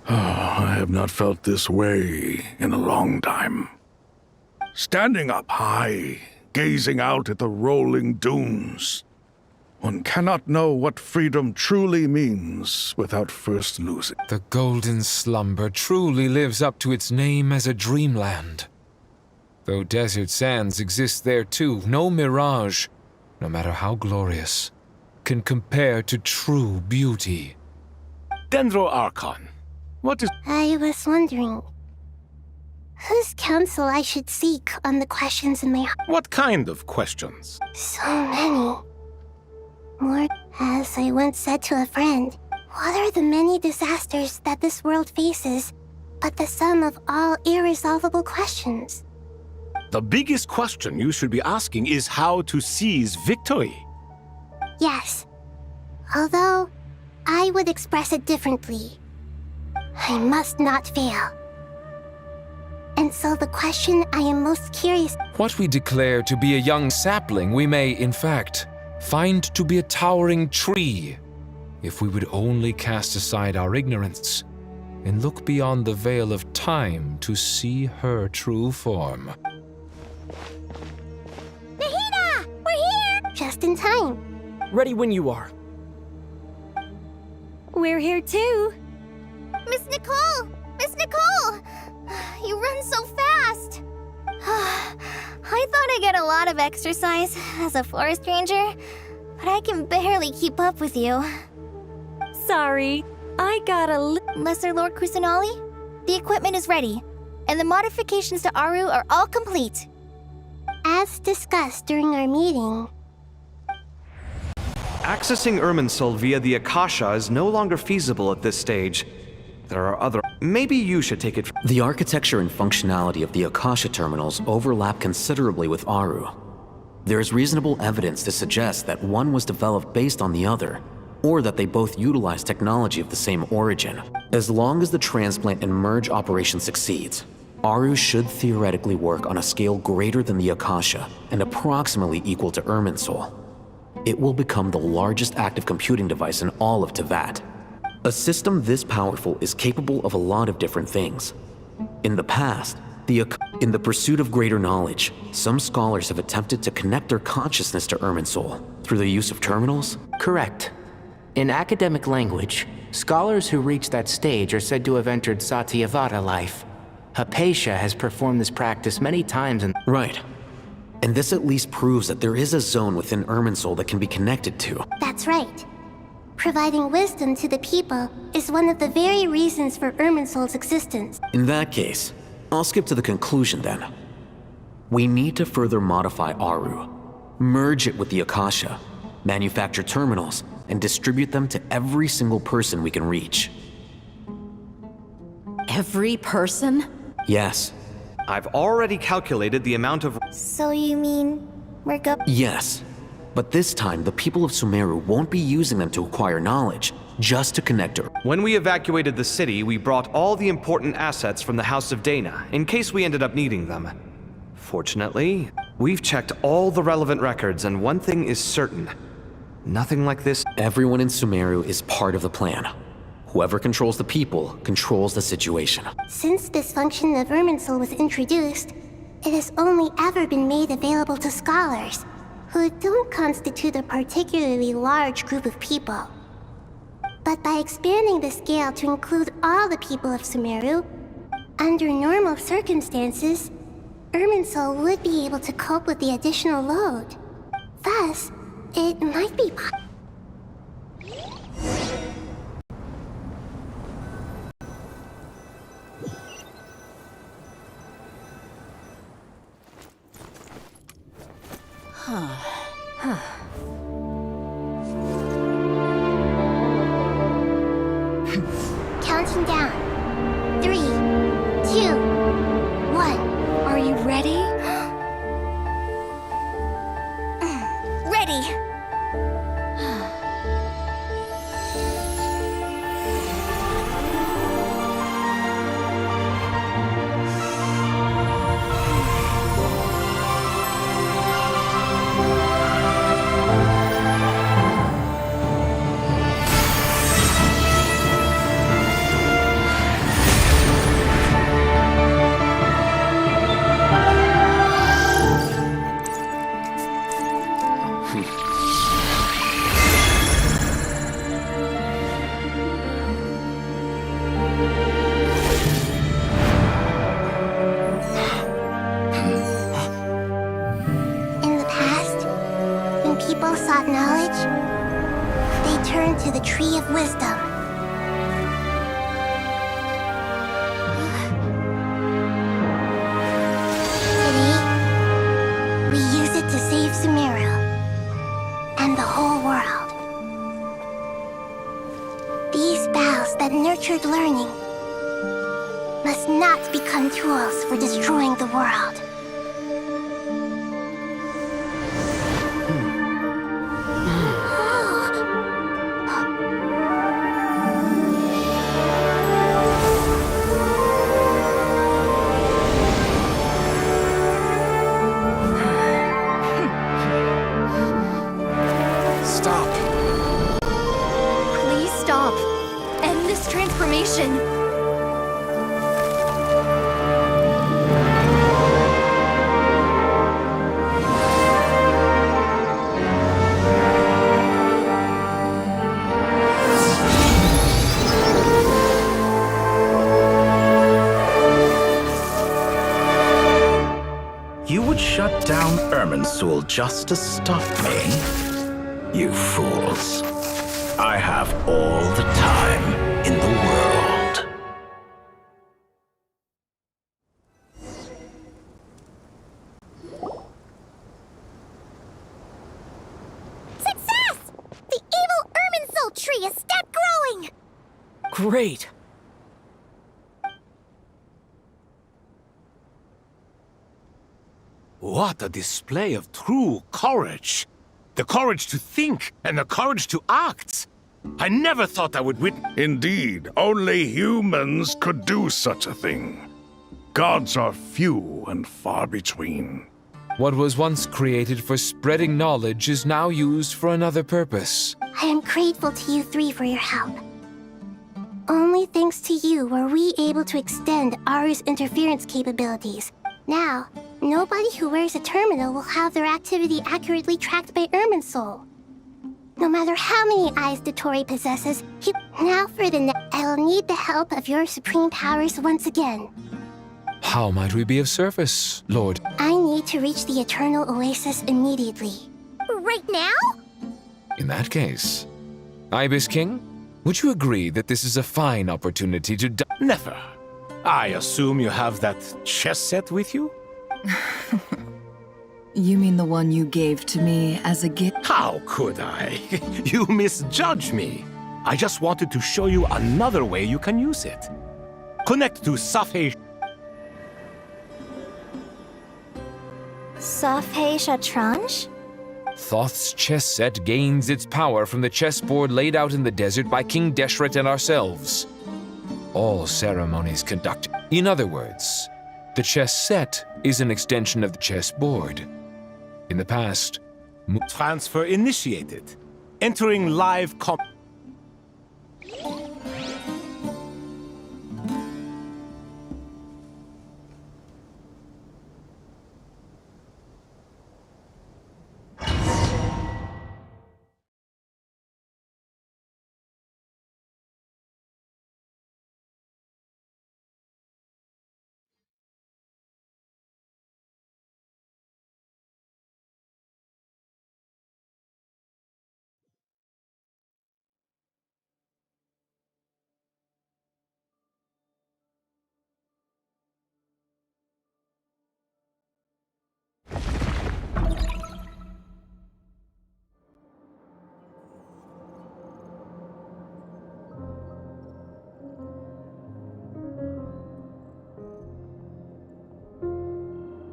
I have not felt this way in a long time. Standing up high, gazing out at the rolling dunes. One cannot know what freedom truly means without first losing.
The Golden Slumber truly lives up to its name as a dreamland. Though desert sands exist there too, no mirage, no matter how glorious, can compare to true beauty.
Dendro Archon, what is...
I was wondering, whose counsel I should seek on the questions in my heart.
What kind of questions?
So many. More, as I once said to a friend, what are the many disasters that this world faces but the sum of all irresolvable questions?
The biggest question you should be asking is how to seize victory.
Yes. Although, I would express it differently. I must not fail. And so the question I am most curious...
What we declare to be a young sapling, we may, in fact, find to be a towering tree, if we would only cast aside our ignorance and look beyond the veil of time to see her true form.
Nahida! We're here! Just in time.
Ready when you are.
We're here too.
Miss Nicole! Miss Nicole! You run so fast! I thought I'd get a lot of exercise as a forest ranger, but I can barely keep up with you.
Sorry, I got a
Lesser Lord Kusanali? The equipment is ready, and the modifications to Aru are all complete.
As discussed during our meeting...
Accessing Irminsul via the Akasha is no longer feasible at this stage. there are other... Maybe you should take it...
The architecture and functionality of the Akasha terminals overlap considerably with Aru. There is reasonable evidence to suggest that one was developed based on the other, or that they both utilize technology of the same origin. As long as the transplant and merge operation succeeds, Aru should theoretically work on a scale greater than the Akasha and approximately equal to Irminsul. It will become the largest active computing device in all of Teyvat. A system this powerful is capable of a lot of different things. In the past, in the pursuit of greater knowledge, some scholars have attempted to connect their consciousness to Irminsul through the use of terminals?
Correct. In academic language, scholars who reach that stage are said to have entered Satyavada life. Hypatia has performed this practice many times and—
Right. And this at least proves that there is a zone within Irminsul that can be connected to.
That's right. Providing wisdom to the people is one of the very reasons for Irminsul's existence.
In that case, I'll skip to the conclusion then. We need to further modify Aru, merge it with the Akasha, manufacture terminals, and distribute them to every single person we can reach.
Every person?
Yes.
I've already calculated the amount of...
So you mean we're go—
Yes. But this time, the people of Sumeru won't be using them to acquire knowledge, just to connect her.
When we evacuated the city, we brought all the important assets from the House of Dana, in case we ended up needing them. Fortunately, we've checked all the relevant records, and one thing is certain. Nothing like this—
Everyone in Sumeru is part of the plan. Whoever controls the people controls the situation.
Since this function of Irminsul was introduced, it has only ever been made available to scholars, who don't constitute a particularly large group of people. But by expanding the scale to include all the people of Sumeru, under normal circumstances, Irminsul would be able to cope with the additional load. Thus, it might be Counting down. 3, 2, 1.
Are you ready?
ready.
people sought knowledge, they turned to the Tree of Wisdom. Today, we use it to save Sumeru and the whole world. These boughs that nurtured learning must not become tools for destroying the world.
Shut down Irminsul just to stop me? You fools. I have all the time in the world.
Success! The evil Irminsul tree has stopped growing!
Great!
What a display of true courage! The courage to think and the courage to act! I never thought I would witness.
Indeed, only humans could do such a thing. Gods are few and far between.
What was once created for spreading knowledge is now used for another purpose.
I am grateful to you three for your help. Only thanks to you were we able to extend Aru's interference capabilities. Now, nobody who wears a terminal will have their activity accurately tracked by Irminsul. No matter how many eyes Dottore possesses, now for the I will need the help of your supreme powers once again.
How might we be of service, Lord?
I need to reach the Eternal Oasis immediately. Right now?
In that case, Ibis King, would you agree that this is a fine opportunity to
Never. I assume you have that chess set with you?
You mean the one you gave to me as a gift?
How could I? You misjudge me. I just wanted to show you another way you can use it. Connect to Safhe.
Safhe Shatranj?
Thoth's chess set gains its power from the chessboard laid out in the desert by King Deshret and ourselves. All ceremonies conducted. In other words, the chess set is an extension of the chessboard. In the past,
transfer initiated. Entering live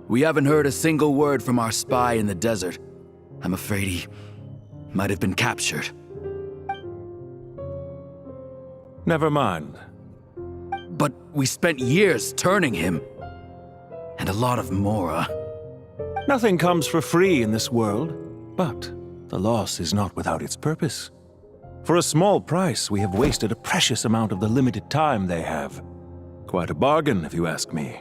We haven't heard a single word from our spy in the desert. I'm afraid he might have been captured.
Never mind.
But we spent years turning him. And a lot of Mora.
Nothing comes for free in this world, but the loss is not without its purpose. For a small price, we have wasted a precious amount of the limited time they have. Quite a bargain, if you ask me.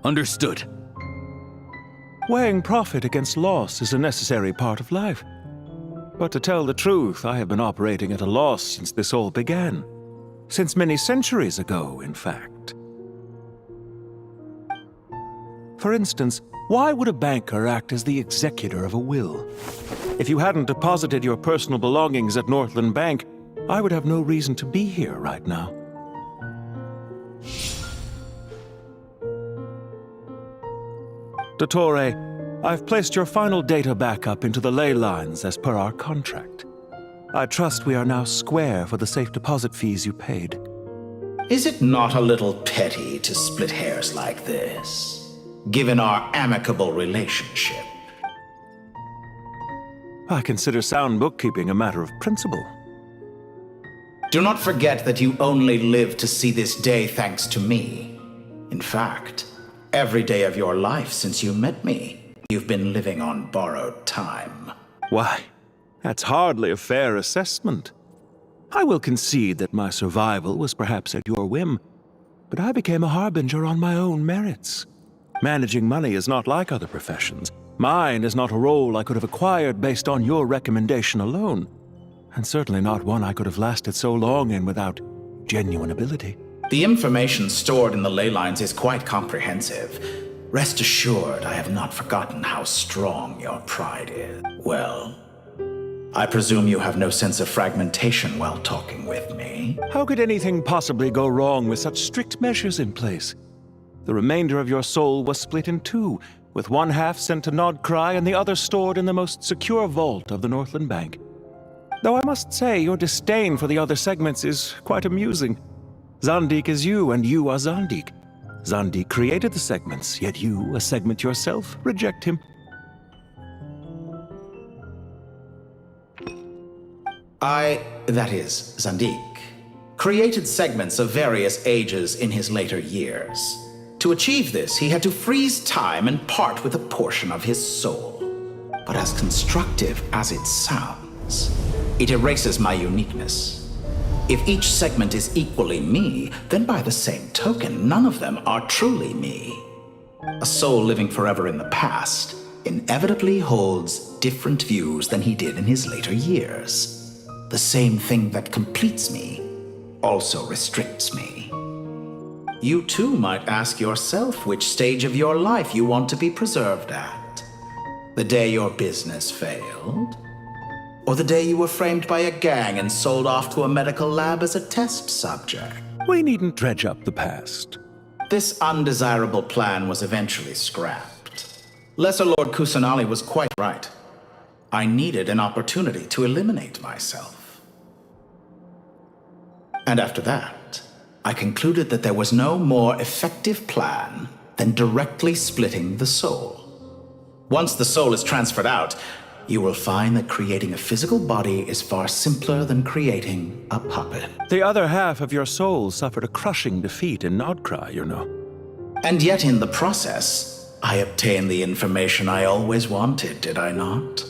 Understood.
Weighing profit against loss is a necessary part of life. But to tell the truth, I have been operating at a loss since this all began. Since many centuries ago, in fact. For instance, why would a banker act as the executor of a will? If you hadn't deposited your personal belongings at Northland Bank, I would have no reason to be here right now. Dottore, I've placed your final data backup into the ley lines as per our contract. I trust we are now square for the safe deposit fees you paid.
Is it not a little petty to split hairs like this, given our amicable relationship?
I consider sound bookkeeping a matter of principle.
Do not forget that you only live to see this day thanks to me. In fact, every day of your life since you met me, you've been living on borrowed time.
Why, that's hardly a fair assessment. I will concede that my survival was perhaps at your whim, but I became a harbinger on my own merits. Managing money is not like other professions. Mine is not a role I could have acquired based on your recommendation alone, and certainly not one I could have lasted so long in without genuine ability.
The information stored in the ley lines is quite comprehensive. Rest assured, I have not forgotten how strong your pride is. Well, I presume you have no sense of fragmentation while talking with me.
How could anything possibly go wrong with such strict measures in place? The remainder of your soul was split in two, with one half sent to Nodcry and the other stored in the most secure vault of the Northland Bank. Though I must say, your disdain for the other segments is quite amusing. Zandik is you, and you are Zandik. Zandik created the segments, yet you, a segment yourself, reject him.
That is, Zandik, created segments of various ages in his later years. To achieve this, he had to freeze time and part with a portion of his soul. But as constructive as it sounds, it erases my uniqueness. If each segment is equally me, then by the same token, none of them are truly me. A soul living forever in the past inevitably holds different views than he did in his later years. The same thing that completes me also restricts me. You too might ask yourself which stage of your life you want to be preserved at. The day your business failed? Or the day you were framed by a gang and sold off to a medical lab as a test subject?
We needn't dredge up the past.
This undesirable plan was eventually scrapped. Lesser Lord Kusanali was quite right. I needed an opportunity to eliminate myself. And after that, I concluded that there was no more effective plan than directly splitting the soul. Once the soul is transferred out, you will find that creating a physical body is far simpler than creating a puppet.
The other half of your soul suffered a crushing defeat in Nodcry, you know.
And yet in the process, I obtained the information I always wanted, did I not?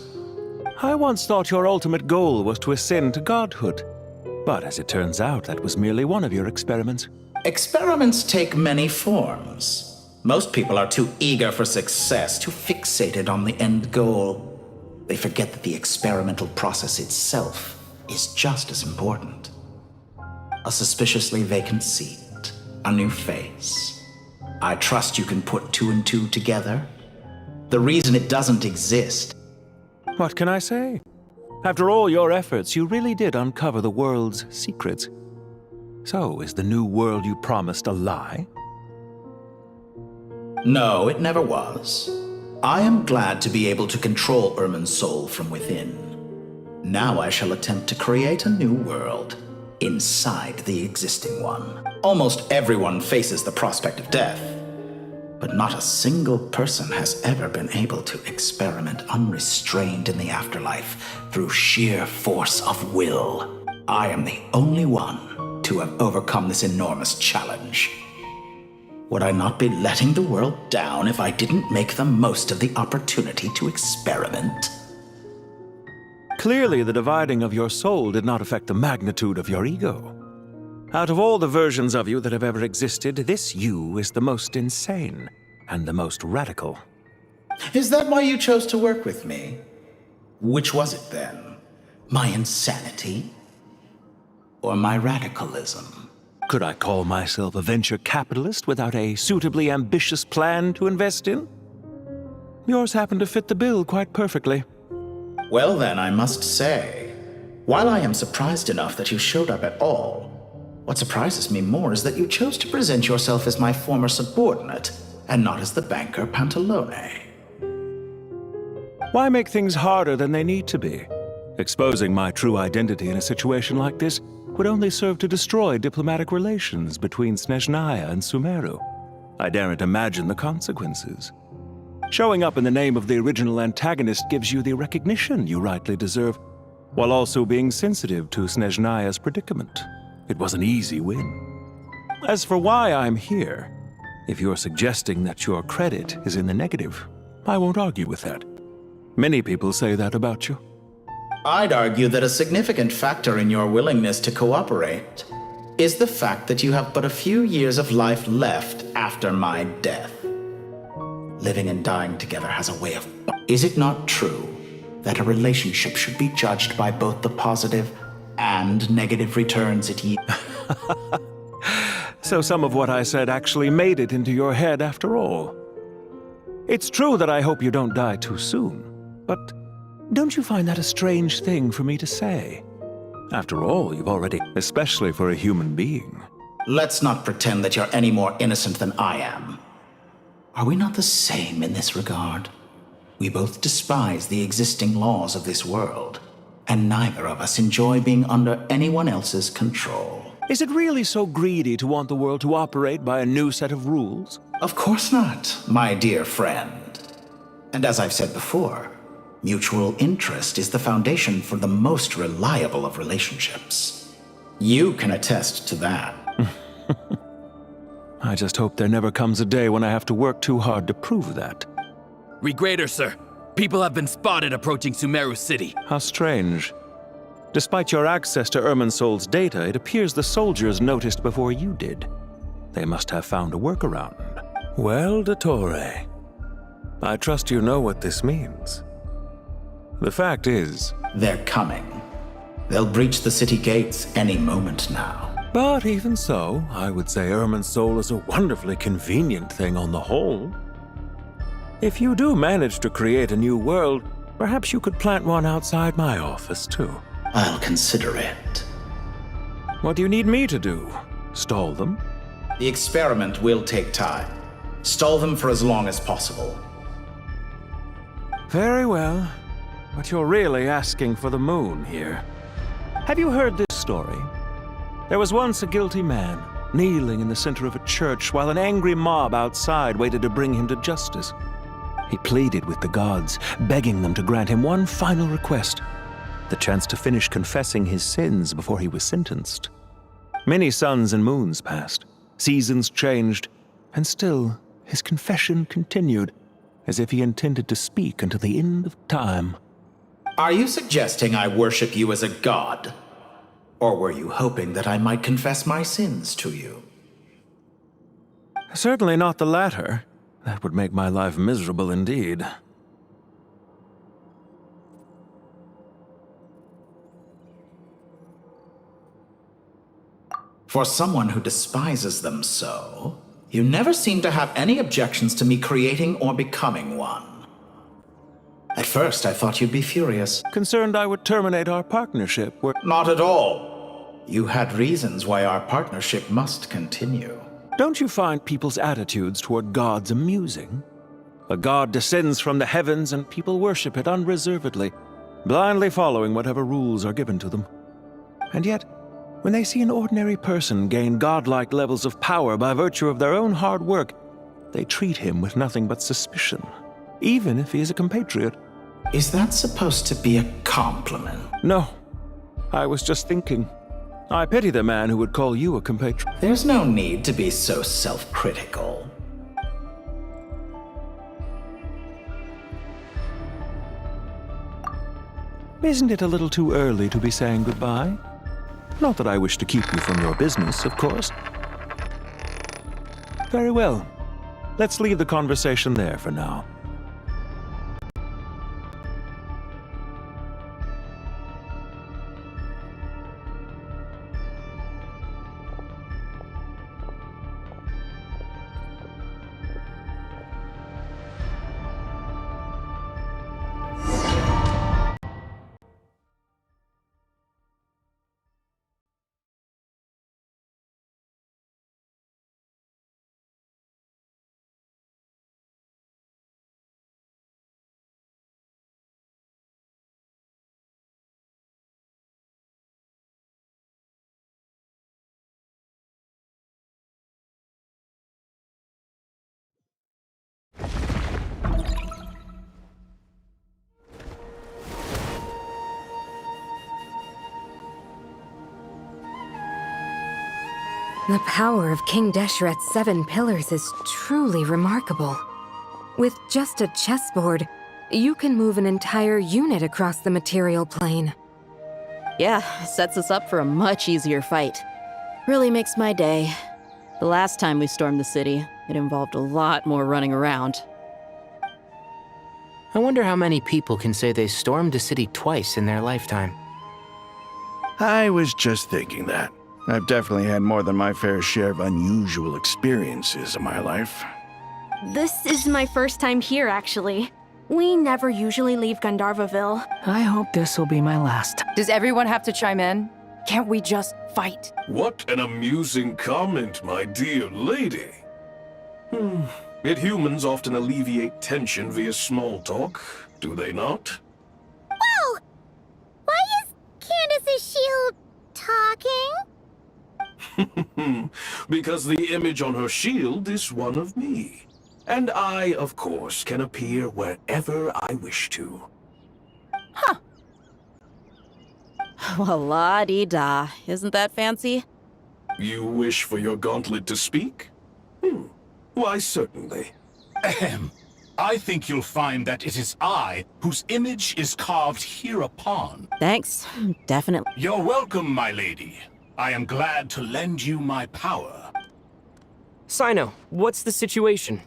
I once thought your ultimate goal was to ascend to godhood. But as it turns out, that was merely one of your experiments.
Experiments take many forms. Most people are too eager for success, too fixated on the end goal. They forget that the experimental process itself is just as important. A suspiciously vacant seat, a new face. I trust you can put two and two together. The reason it doesn't exist.
What can I say? After all your efforts, you really did uncover the world's secrets. So, is the new world you promised a lie?
No, it never was. I am glad to be able to control Irmin's soul from within. Now I shall attempt to create a new world inside the existing one. Almost everyone faces the prospect of death, but not a single person has ever been able to experiment unrestrained in the afterlife through sheer force of will. I am the only one to have overcome this enormous challenge. Would I not be letting the world down if I didn't make the most of the opportunity to experiment?
Clearly, the dividing of your soul did not affect the magnitude of your ego. Out of all the versions of you that have ever existed, this you is the most insane and the most radical.
Is that why you chose to work with me? Which was it then? My insanity? Or my radicalism?
Could I call myself a venture capitalist without a suitably ambitious plan to invest in? Yours happened to fit the bill quite perfectly.
Well then, I must say, while I am surprised enough that you showed up at all, what surprises me more is that you chose to present yourself as my former subordinate, and not as the banker Pantalone.
Why make things harder than they need to be? Exposing my true identity in a situation like this would only serve to destroy diplomatic relations between Snezhnaya and Sumeru. I daren't imagine the consequences. Showing up in the name of the original antagonist gives you the recognition you rightly deserve, while also being sensitive to Snezhnaya's predicament. It was an easy win. As for why I'm here, if you're suggesting that your credit is in the negative, I won't argue with that. Many people say that about you.
I'd argue that a significant factor in your willingness to cooperate is the fact that you have but a few years of life left after my death. Living and dying together has a way of... Is it not true that a relationship should be judged by both the positive and negative returns it yields?
So some of what I said actually made it into your head after all. It's true that I hope you don't die too soon, but don't you find that a strange thing for me to say? After all, you've already... Especially for a human being.
Let's not pretend that you're any more innocent than I am. Are we not the same in this regard? We both despise the existing laws of this world, and neither of us enjoy being under anyone else's control.
Is it really so greedy to want the world to operate by a new set of rules?
Of course not, my dear friend. And as I've said before, mutual interest is the foundation for the most reliable of relationships. You can attest to that.
I just hope there never comes a day when I have to work too hard to prove that.
Regrader, sir. People have been spotted approaching Sumeru City.
How strange. Despite your access to Irminsol's data, it appears the soldiers noticed before you did. They must have found a workaround. Well, Dottore, I trust you know what this means. The fact is...
They're coming. They'll breach the city gates any moment now.
But even so, I would say Irminsol is a wonderfully convenient thing on the whole. If you do manage to create a new world, perhaps you could plant one outside my office, too.
I'll consider it.
What do you need me to do? Stall them?
The experiment will take time. Stall them for as long as possible.
Very well. But you're really asking for the moon here. Have you heard this story? There was once a guilty man, kneeling in the center of a church while an angry mob outside waited to bring him to justice. He pleaded with the gods, begging them to grant him one final request, the chance to finish confessing his sins before he was sentenced. Many suns and moons passed, seasons changed, and still his confession continued, as if he intended to speak until the end of time.
Are you suggesting I worship you as a god? Or were you hoping that I might confess my sins to you?
Certainly not the latter. That would make my life miserable indeed.
For someone who despises them so, you never seem to have any objections to me creating or becoming one. At first, I thought you'd be furious.
Concerned I would terminate our partnership.
Not at all. You had reasons why our partnership must continue.
Don't you find people's attitudes toward gods amusing? A god descends from the heavens and people worship it unreservedly, blindly following whatever rules are given to them. And yet, when they see an ordinary person gain godlike levels of power by virtue of their own hard work, they treat him with nothing but suspicion, even if he is a compatriot.
Is that supposed to be a compliment?
No. I was just thinking. I pity the man who would call you a compatriot.
There's no need to be so self-critical.
Isn't it a little too early to be saying goodbye? Not that I wish to keep you from your business, of course. Very well. Let's leave the conversation there for now.
The power of King Deshret's 7 pillars is truly remarkable. With just a chessboard, you can move an entire unit across the material plane.
Yeah, sets us up for a much easier fight. Really makes my day. The last time we stormed the city, it involved a lot more running around.
I wonder how many people can say they stormed a city twice in their lifetime.
I was just thinking that. I've definitely had more than my fair share of unusual experiences in my life.
This is my first time here, actually. We never usually leave Gandharvaville.
I hope this will be my last.
Does everyone have to chime in? Can't we just fight?
What an amusing comment, my dear lady. Yet humans often alleviate tension via small talk, do they not?
Whoa! Why is Candace's shield talking?
Because the image on her shield is one of me. And I, of course, can appear wherever I wish to.
Well, la-dee-da. Isn't that fancy?
You wish for your gauntlet to speak? Why, certainly.
Ahem. I think you'll find that it is I whose image is carved hereupon.
Thanks. Definitely.
You're welcome, my lady. I am glad to lend you my power.
Sino, what's the situation?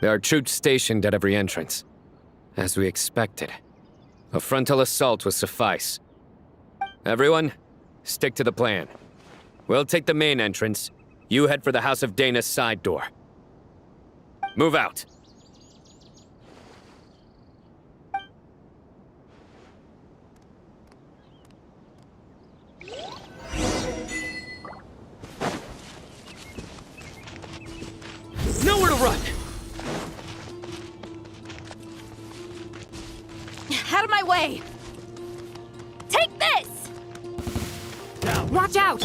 There are troops stationed at every entrance. As we expected. A frontal assault will suffice. Everyone, stick to the plan. We'll take the main entrance. You head for the House of Dana's side door. Move out.
Nowhere to run! Out of my way!
Take this!
Watch out!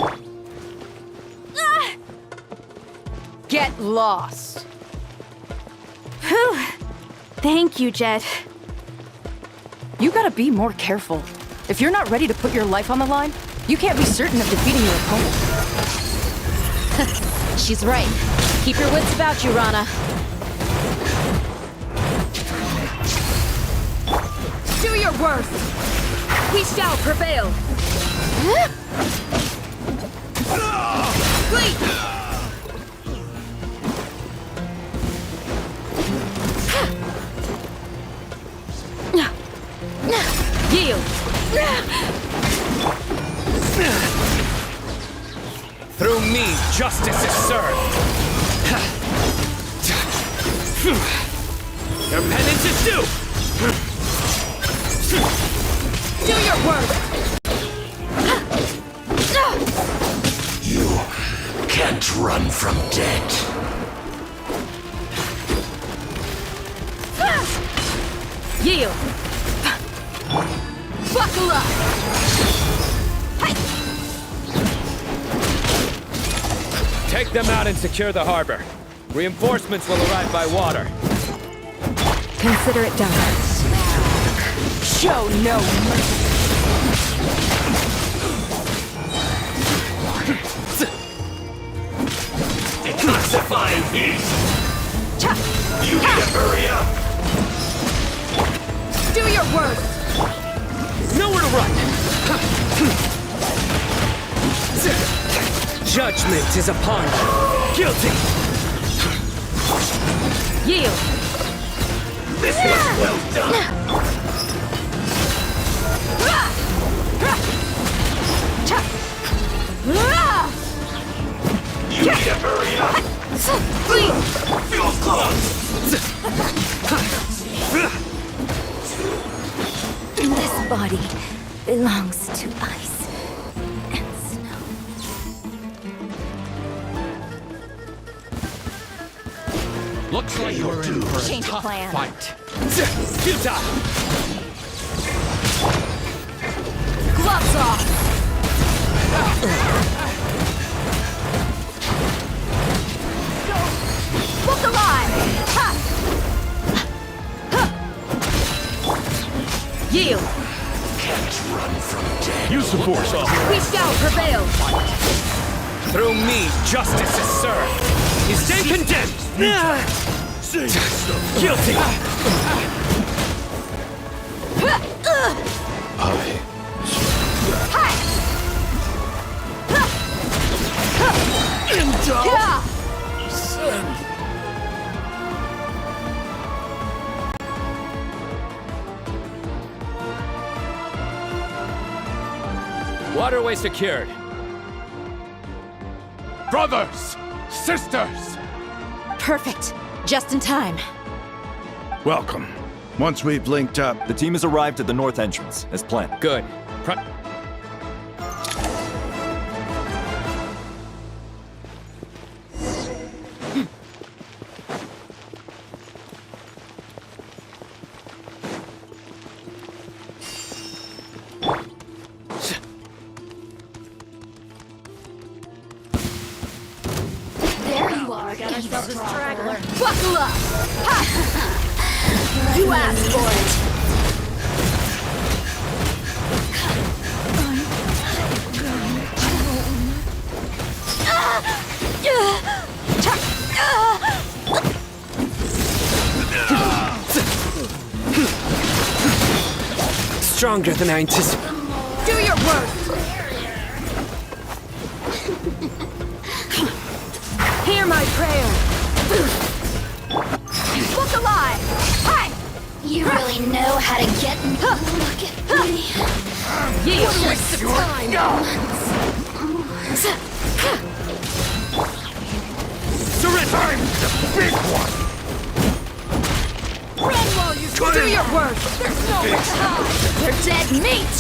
Ah!
Get lost!
Whew. Thank you, Jet.
You gotta be more careful. If you're not ready to put your life on the line, you can't be certain of defeating your opponent.
She's right. Keep your wits about you, Rana.
Do your worst! We shall prevail! Wait!
Yield!
Through me, justice is served. Your penance is due!
Do your worst!
You can't run from death.
Yield! Buckle up!
Take them out and secure the harbor. Reinforcements will arrive by water.
Consider it done.
Show no mercy.
Detoxifying heat! You need to hurry up!
Do your worst!
Nowhere to run! Judgment is upon you. Guilty!
Yield!
This was well done! You need to hurry up! Feels close!
This body belongs to ice and snow.
Looks like you're in for a
Change of
tough
plan.
fight.
Futile!
Gloves off! Look alive! Ha! Yield!
Can't run from death.
Use the force.
We shall prevail!
Through me, justice is served. You stand condemned! Guilty!
Waterway secured.
Brothers! Sisters!
Perfect. Just in time.
Welcome. Once we've linked up,
The team has arrived at the north entrance, as planned.
Good.
ourselves a straggler. Buckle up! Ha! You asked for it!
Stronger than I anticipated.
Do your worst! Hear my prayer! Look alive! Hi!
You really know how to get me. Look at me.
Yeah, what a waste of time!
Surrender! I'm the big one!
Run while you can! Do your worst! There's nowhere to hide! They're dead meat!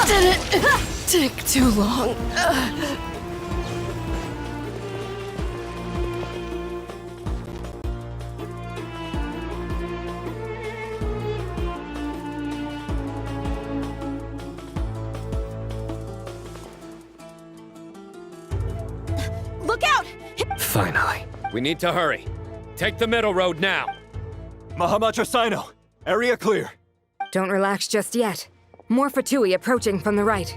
Did it take too long?
Look out!
Finally. We need to hurry. Take the middle road now.
Mahamacho Sino, area clear.
Don't relax just yet. More Fatui approaching from the right.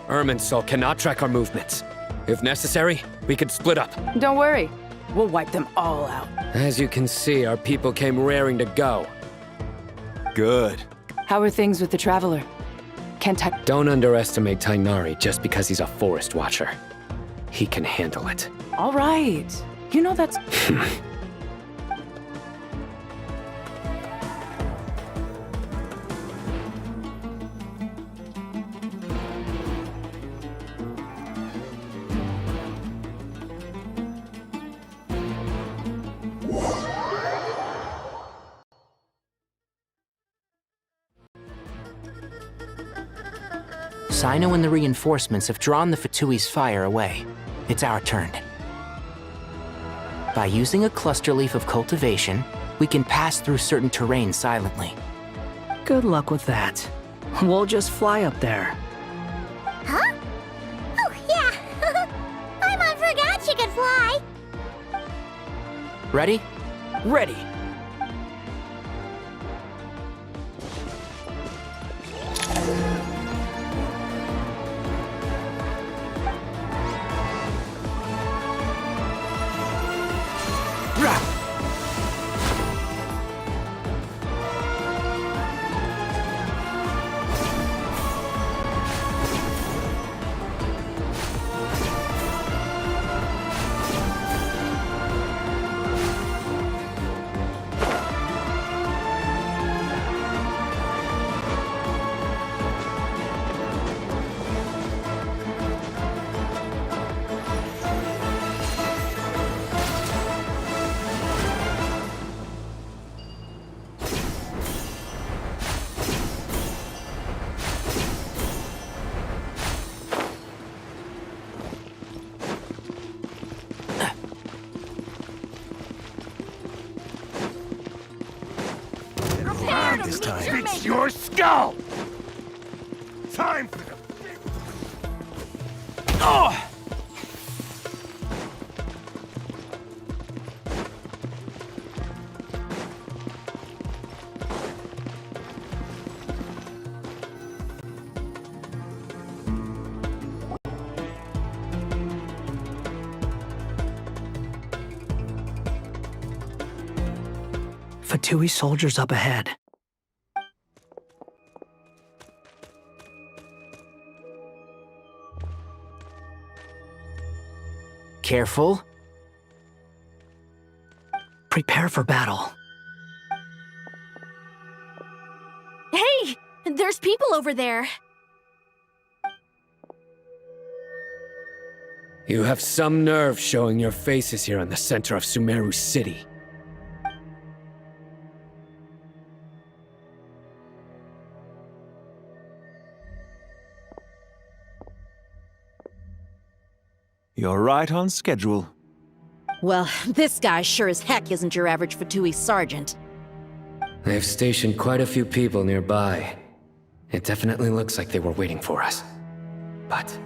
Irminsul cannot track our movements. If necessary, we could split up.
Don't worry. We'll wipe them all out.
As you can see, our people came raring to go.
Good.
How are things with the Traveler?
Don't underestimate Tainari just because he's a forest watcher. He can handle it.
All right. You know that's...
Sino and the reinforcements have drawn the Fatui's fire away. It's our turn. By using a cluster leaf of cultivation, we can pass through certain terrain silently.
Good luck with that. We'll just fly up there.
Huh? Oh, yeah. I forgot she could fly.
Ready?
Ready.
This time. It's your skull! Time for the... Oh!
Fatui soldiers up ahead.
Careful.
Prepare for battle.
Hey! There's people over there.
You have some nerve showing your faces here in the center of Sumeru City.
You're right on schedule.
Well, this guy sure as heck isn't your average Fatui sergeant.
They've stationed quite a few people nearby. It definitely looks like they were waiting for us. But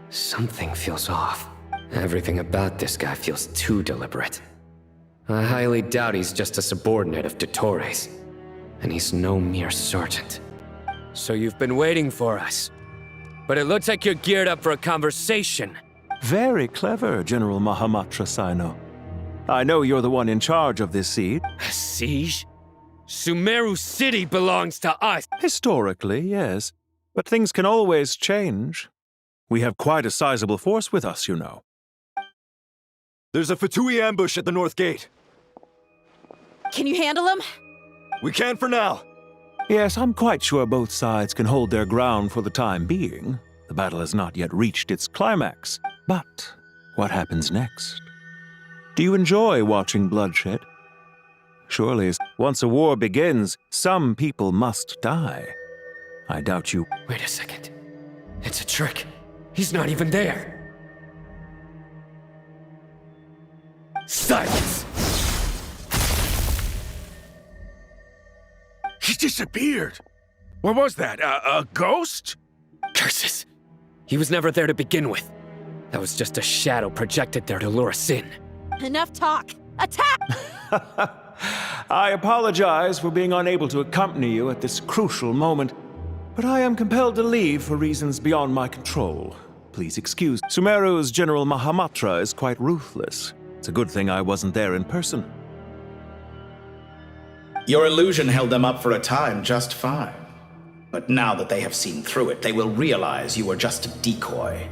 something feels off. Everything about this guy feels too deliberate. I highly doubt he's just a subordinate of Dottores. And he's no mere sergeant. So you've been waiting for us. But it looks like you're geared up for a conversation.
Very clever, General Mahamatra Sino. I know you're the one in charge of this siege.
A siege? Sumeru City belongs to us!
Historically, yes. But things can always change. We have quite a sizable force with us, you know.
There's a Fatui ambush at the north gate.
Can you handle him?
We can for now.
Yes, I'm quite sure both sides can hold their ground for the time being. The battle has not yet reached its climax. But what happens next? Do you enjoy watching bloodshed? Surely, once a war begins, some people must die. I doubt you...
Wait a second. It's a trick. He's not even there. Silence!
He disappeared. What was that? A ghost?
Curses! He was never there to begin with. That was just a shadow projected there to lure us in.
Enough talk! Attack!
I apologize for being unable to accompany you at this crucial moment, but I am compelled to leave for reasons beyond my control. Please excuse. Sumeru's General Mahamatra is quite ruthless. It's a good thing I wasn't there in person.
Your illusion held them up for a time just fine. But now that they have seen through it, they will realize you were just a decoy.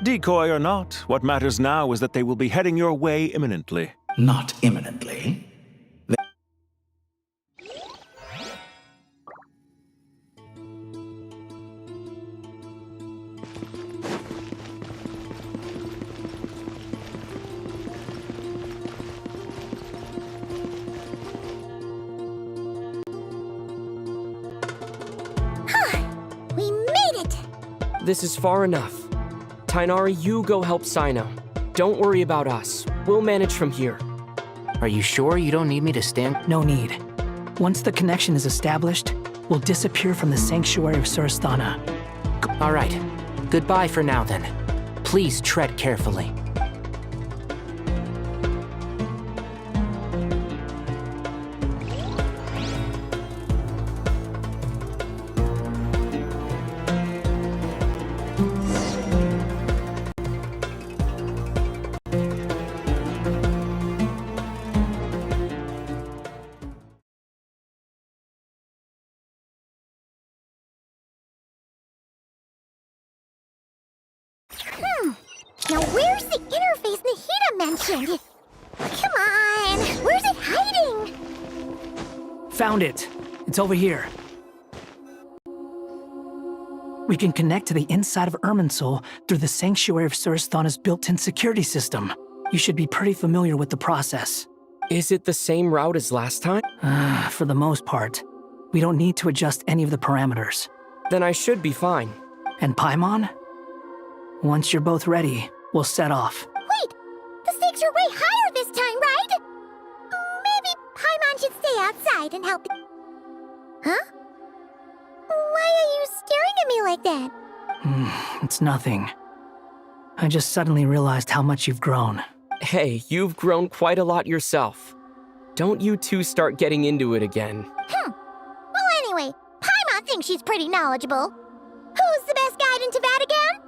Decoy or not, what matters now is that they will be heading your way imminently.
Not imminently.
We made it!
This is far enough. Tainari, you go help Sino. Don't worry about us. We'll manage from here.
Are you sure you don't need me to stand?
No need. Once the connection is established, we'll disappear from the sanctuary of Surasthana.
All right. Goodbye for now, then. Please tread carefully.
Now where's the interface Nahida mentioned? Come on, where's it hiding?
Found it. It's over here. We can connect to the inside of Irminsul through the Sanctuary of Surasthana's built-in security system. You should be pretty familiar with the process.
Is it the same route as last time?
For the most part. We don't need to adjust any of the parameters.
Then I should be fine.
And Paimon? Once you're both ready, we'll set off.
Wait! The stakes are way higher this time, right? Maybe Paimon should stay outside and help. Huh? Why are you staring at me like that?
It's nothing. I just suddenly realized how much you've grown.
Hey, you've grown quite a lot yourself. Don't you two start getting into it again.
Well, anyway, Paimon thinks she's pretty knowledgeable. Who's the best guide in Teyvat again?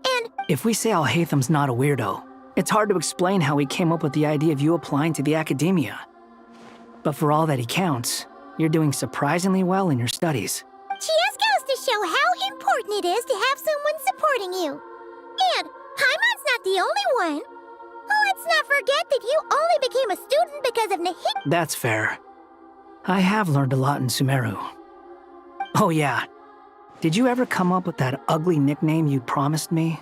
And
if we say Alhatham's not a weirdo, it's hard to explain how he came up with the idea of you applying to the academia. But for all that he counts, you're doing surprisingly well in your studies.
She just goes to show how important it is to have someone supporting you. And Paimon's not the only one. Let's not forget that you only became a student because of Nahida.
That's fair. I have learned a lot in Sumeru. Oh yeah. Did you ever come up with that ugly nickname you promised me?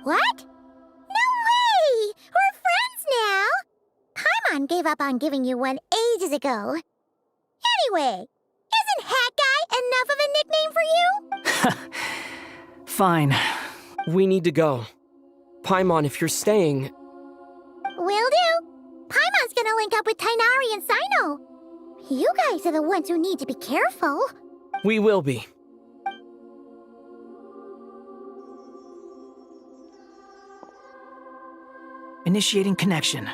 What? No way! We're friends now! Paimon gave up on giving you one ages ago. Anyway, isn't Hat Guy enough of a nickname for you?
Fine.
We need to go. Paimon, if you're staying...
Will do. Paimon's gonna link up with Tighnari and Cyno. You guys are the ones who need to be careful.
We will be.
Initiating connection.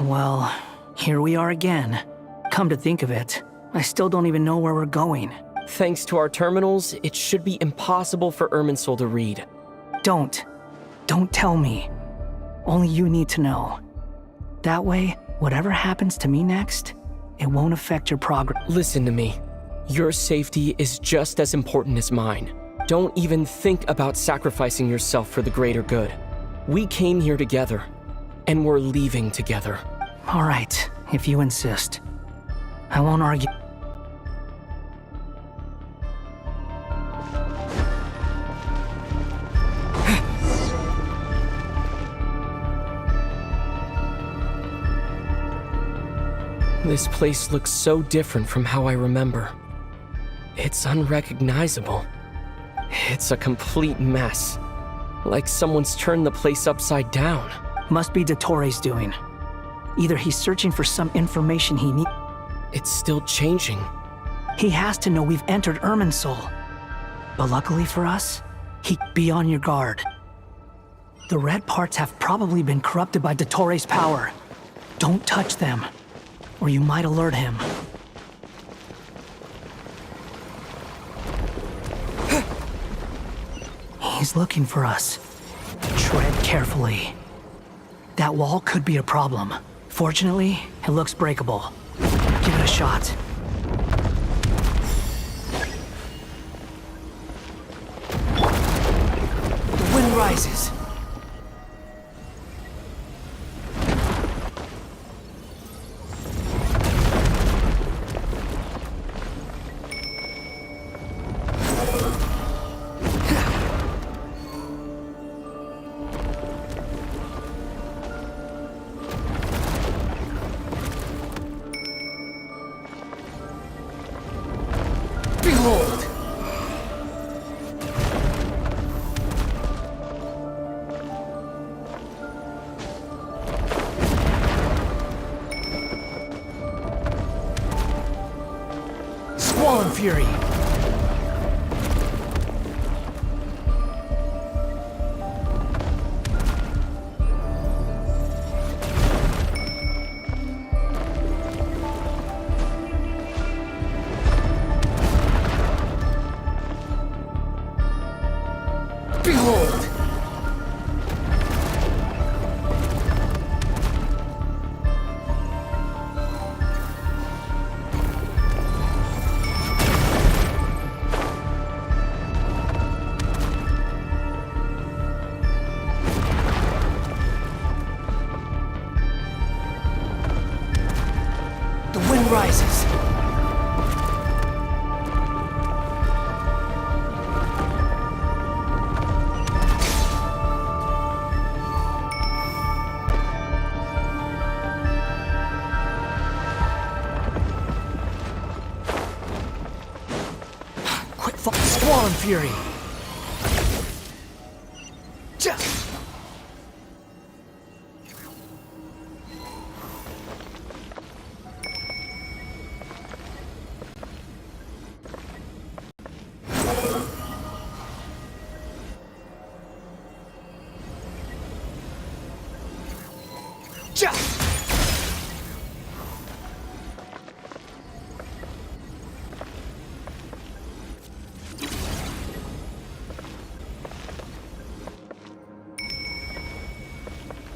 Well, here we are again. Come to think of it, I still don't even know where we're going.
Thanks to our terminals, it should be impossible for Irminsul to read.
Don't tell me. Only you need to know. That way, whatever happens to me next, it won't affect your progress.
Listen to me. Your safety is just as important as mine. Don't even think about sacrificing yourself for the greater good. We came here together, and we're leaving together.
All right, if you insist. I won't argue.
This place looks so different from how I remember. It's unrecognizable. It's a complete mess. Like someone's turned the place upside down.
Must be Dottores' doing. Either he's searching for some information he needs.
It's still changing.
He has to know we've entered Irminsul. But luckily for us, he'd be on your guard. The red parts have probably been corrupted by Dottores' power. Don't touch them, or you might alert him. He's looking for us. Tread carefully. That wall could be a problem. Fortunately, it looks breakable. Give it a shot. The wind rises. Fury. Behold! Rises. Quick, Squall and Fury.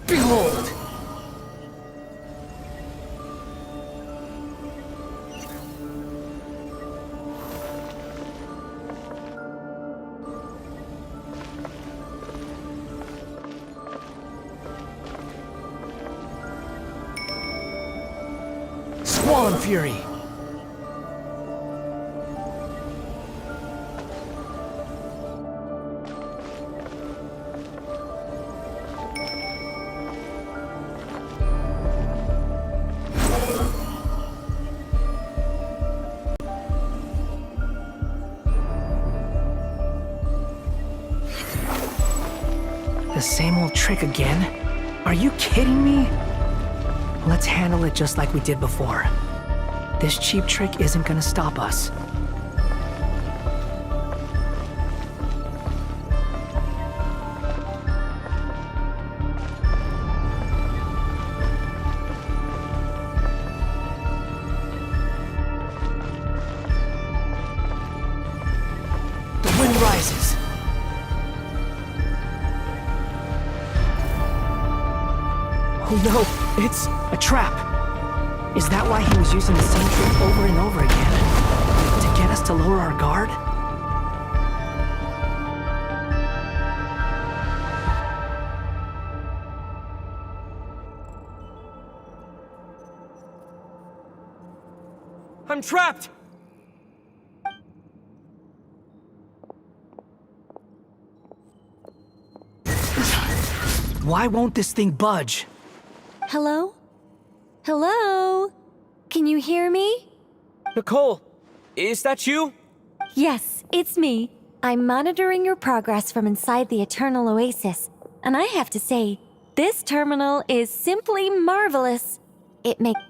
Behold! Squall Fury! The same old trick again? Are you kidding me? Let's handle it just like we did before. This cheap trick isn't gonna stop us. The wind rises.
Oh no, it's
a trap. Is that why he was using the same trick over and over again? To get us to lower our guard?
I'm trapped!
Why won't this thing budge?
Hello? Hello? Can you hear me?
Nicole, is that you?
Yes, it's me. I'm monitoring your progress from inside the Eternal Oasis, and I have to say, this terminal is simply marvelous.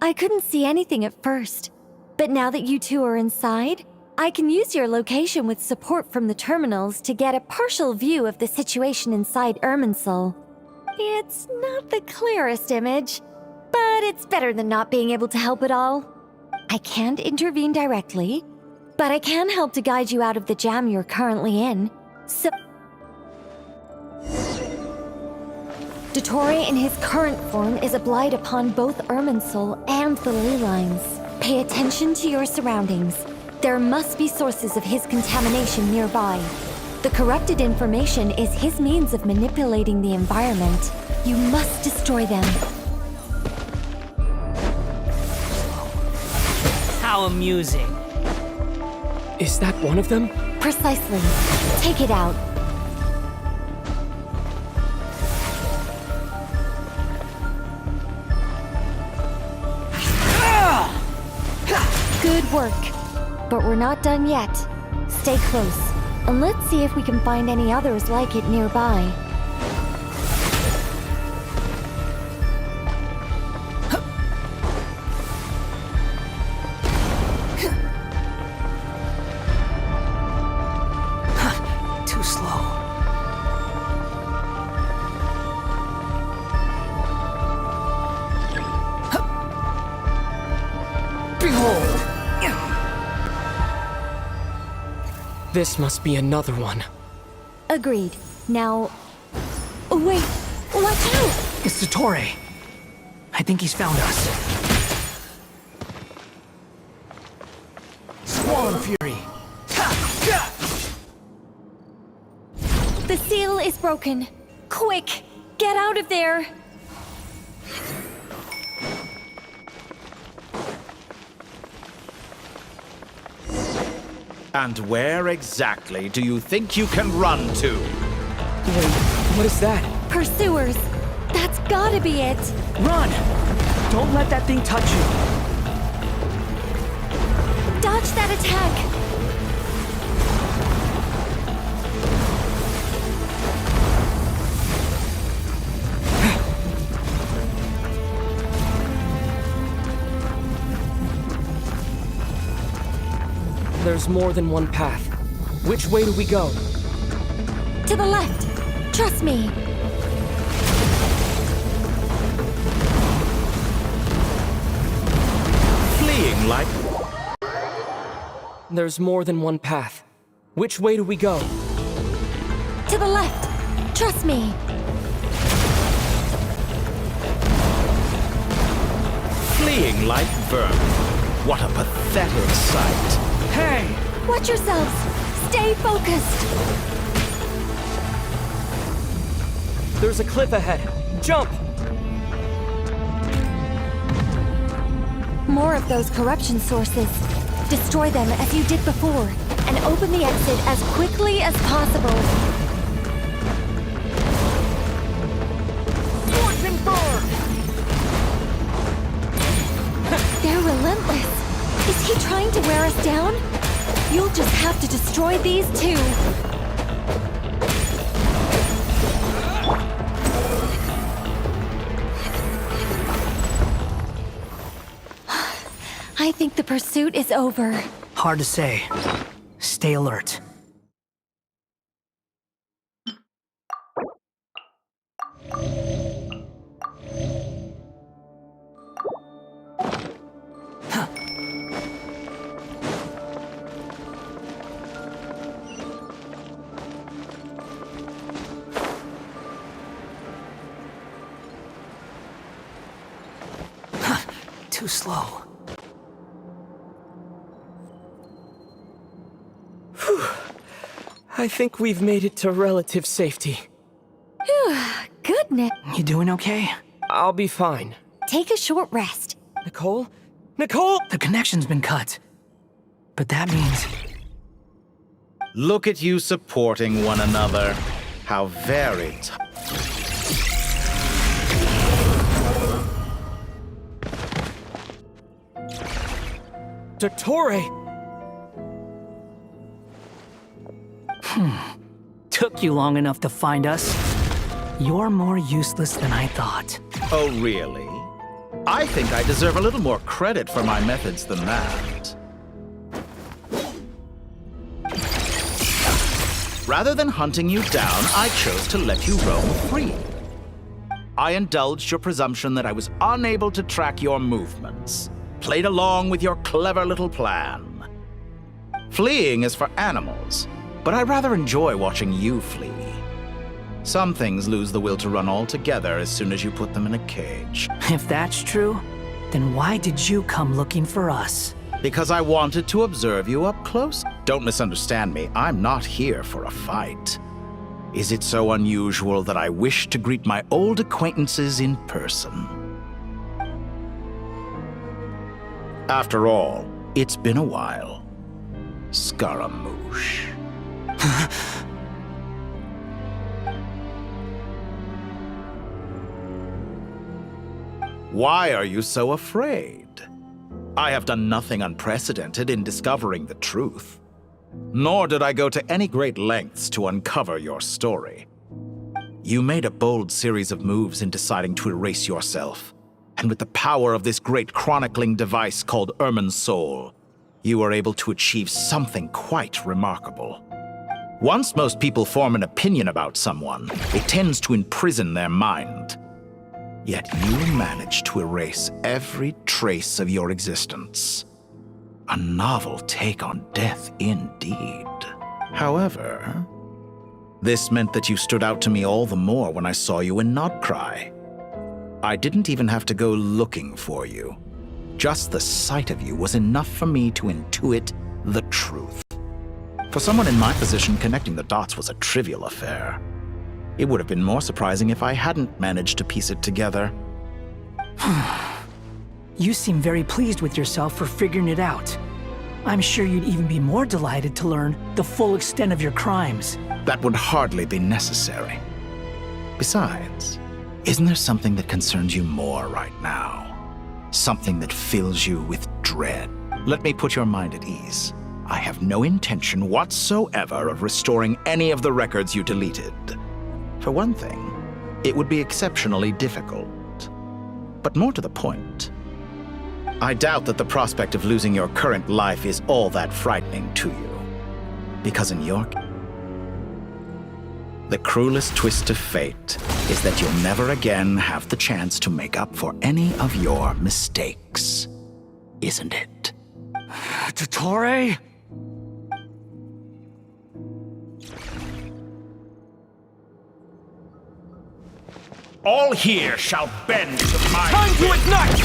I couldn't see anything at first, but now that you two are inside, I can use your location with support from the terminals to get a partial view of the situation inside Irminsul. It's not the clearest image, but it's better than not being able to help at all. I can't intervene directly, but I can help to guide you out of the jam you're currently in. So, Dottore in his current form is a blight upon both Irminsul and the ley lines. Pay attention to your surroundings. There must be sources of his contamination nearby. The corrupted information is his means of manipulating the environment. You must destroy them.
How amusing.
Is that one of them?
Precisely. Take it out. Good work. But we're not done yet. Stay close, and let's see if we can find any others like it nearby.
Too slow. Behold!
This must be another one.
Agreed. Now... Wait! Watch out!
It's Dottore. I think he's found us. Squall Fury!
The seal is broken. Quick! Get out of there!
And where exactly do you think you can run to?
Wait, what is that?
Pursuers! That's gotta be it!
Run! Don't let that thing touch you!
Dodge that attack!
There's more than one path. Which way do we go?
To the left! Trust me!
Fleeing like...
There's more than one path. Which way do we go?
To the left! Trust me!
Fleeing like vermin. What a pathetic sight.
Hey!
Watch yourselves! Stay focused!
There's a cliff ahead. Jump!
More of those corruption sources. Destroy them as you did before, and open the exit as quickly as possible.
Poison burn!
They're relentless. Is he trying to wear us down? You'll just have to destroy these too. I think the pursuit is over.
Hard to say. Stay alert. Too slow.
I think we've made it to relative safety.
Goodness.
You doing okay?
I'll be fine.
Take a short rest.
Nicole? Nicole!
The connection's been cut. But that means...
Look at you supporting one another. How very
Dottore!
Took you long enough to find us. You're more useless than I thought.
Oh, really? I think I deserve a little more credit for my methods than that. Rather than hunting you down, I chose to let you roam free. I indulged your presumption that I was unable to track your movements, played along with your clever little plan. Fleeing is for animals, but I rather enjoy watching you flee. Some things lose the will to run altogether as soon as you put them in a cage.
If that's true, then why did you come looking for us?
Because I wanted to observe you up close. Don't misunderstand me, I'm not here for a fight. Is it so unusual that I wish to greet my old acquaintances in person? After all, it's been a while. Scaramouche. Why are you so afraid? I have done nothing unprecedented in discovering the truth. Nor did I go to any great lengths to uncover your story. You made a bold series of moves in deciding to erase yourself. And with the power of this great chronicling device called Irmin's Soul, you were able to achieve something quite remarkable. Once most people form an opinion about someone, it tends to imprison their mind. Yet you managed to erase every trace of your existence. A novel take on death indeed. However, this meant that you stood out to me all the more when I saw you in Nodcry. I didn't even have to go looking for you. Just the sight of you was enough for me to intuit the truth. For someone in my position, connecting the dots was a trivial affair. It would have been more surprising if I hadn't managed to piece it together.
You seem very pleased with yourself for figuring it out. I'm sure you'd even be more delighted to learn the full extent of your crimes.
That would hardly be necessary. Besides, isn't there something that concerns you more right now? Something that fills you with dread. Let me put your mind at ease. I have no intention whatsoever of restoring any of the records you deleted. For one thing, it would be exceptionally difficult. But more to the point, I doubt that the prospect of losing your current life is all that frightening to you. Because in your case, the cruelest twist of fate is that you'll never again have the chance to make up for any of your mistakes. Isn't it?
Dottore?
All here shall bend to my
Time to ignite!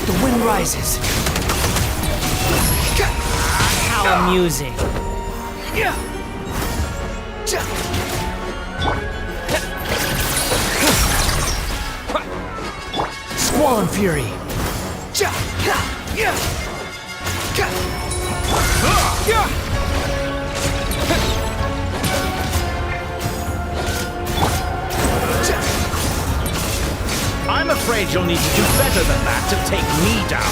The wind rises. How amusing.
Swan Fury!
I'm afraid you'll need to do better than that to take me down.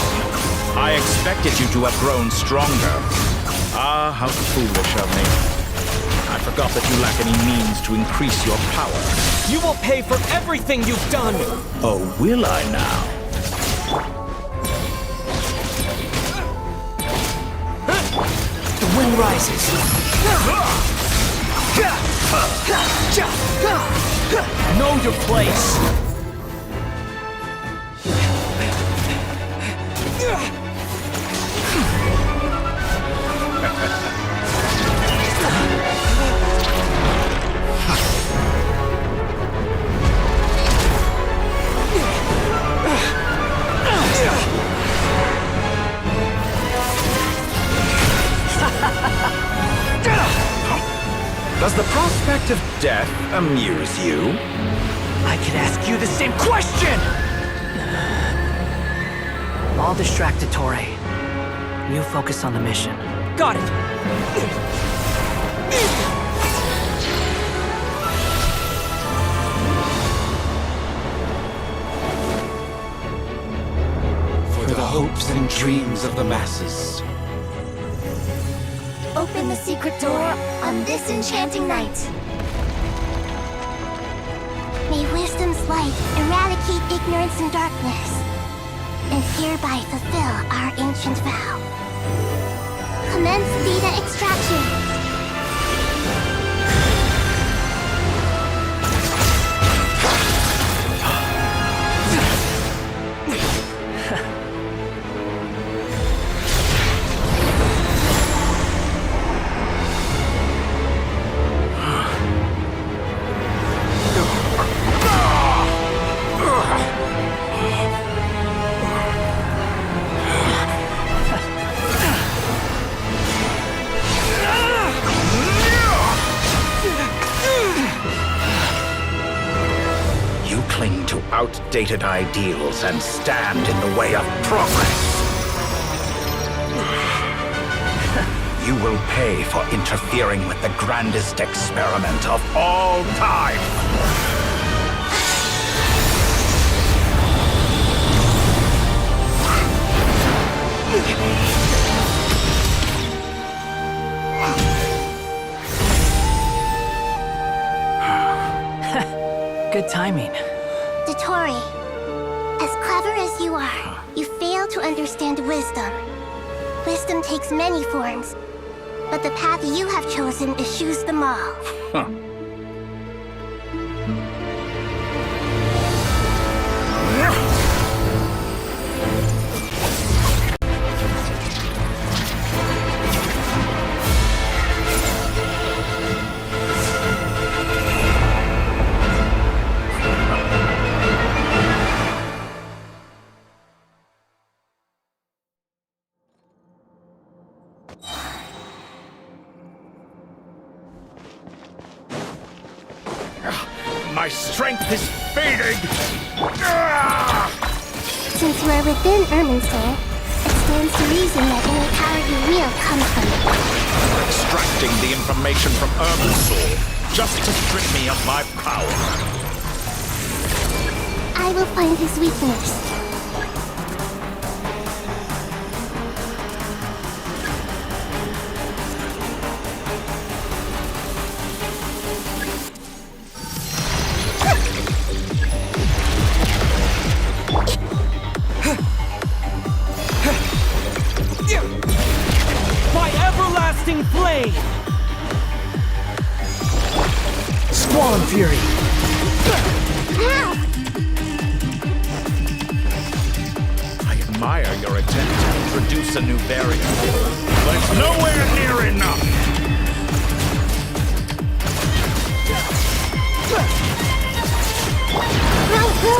I expected you to have grown stronger. Ah, how foolish of me. I forgot that you lack any means to increase your power.
You will pay for everything you've done!
Oh, will I now?
The wind rises. Know your place!
Does the prospect of death amuse you?
I could ask you the same question! I'll distract Torre. You focus on the mission.
Got it!
For the hopes and dreams of the masses.
Open the secret door on this enchanting night.
May wisdom's light eradicate ignorance and darkness, and hereby fulfill our ancient vow. Commence data extraction.
Outdated ideals and stand in the way of progress. You will pay for interfering with the grandest experiment of all time.
Good timing.
Dottore, as clever as you are, you fail to understand wisdom. Wisdom takes many forms, but the path you have chosen eschews them all.
Huh. My strength is fading!
Since you are within Irminsul, it stands to reason that any power you wield comes from it.
Extracting the information from Irminsul, just to strip me of my power.
I will find his weakness.
Flame! Swan Fury!
I admire your attempt to introduce a new variant, but it's nowhere near enough!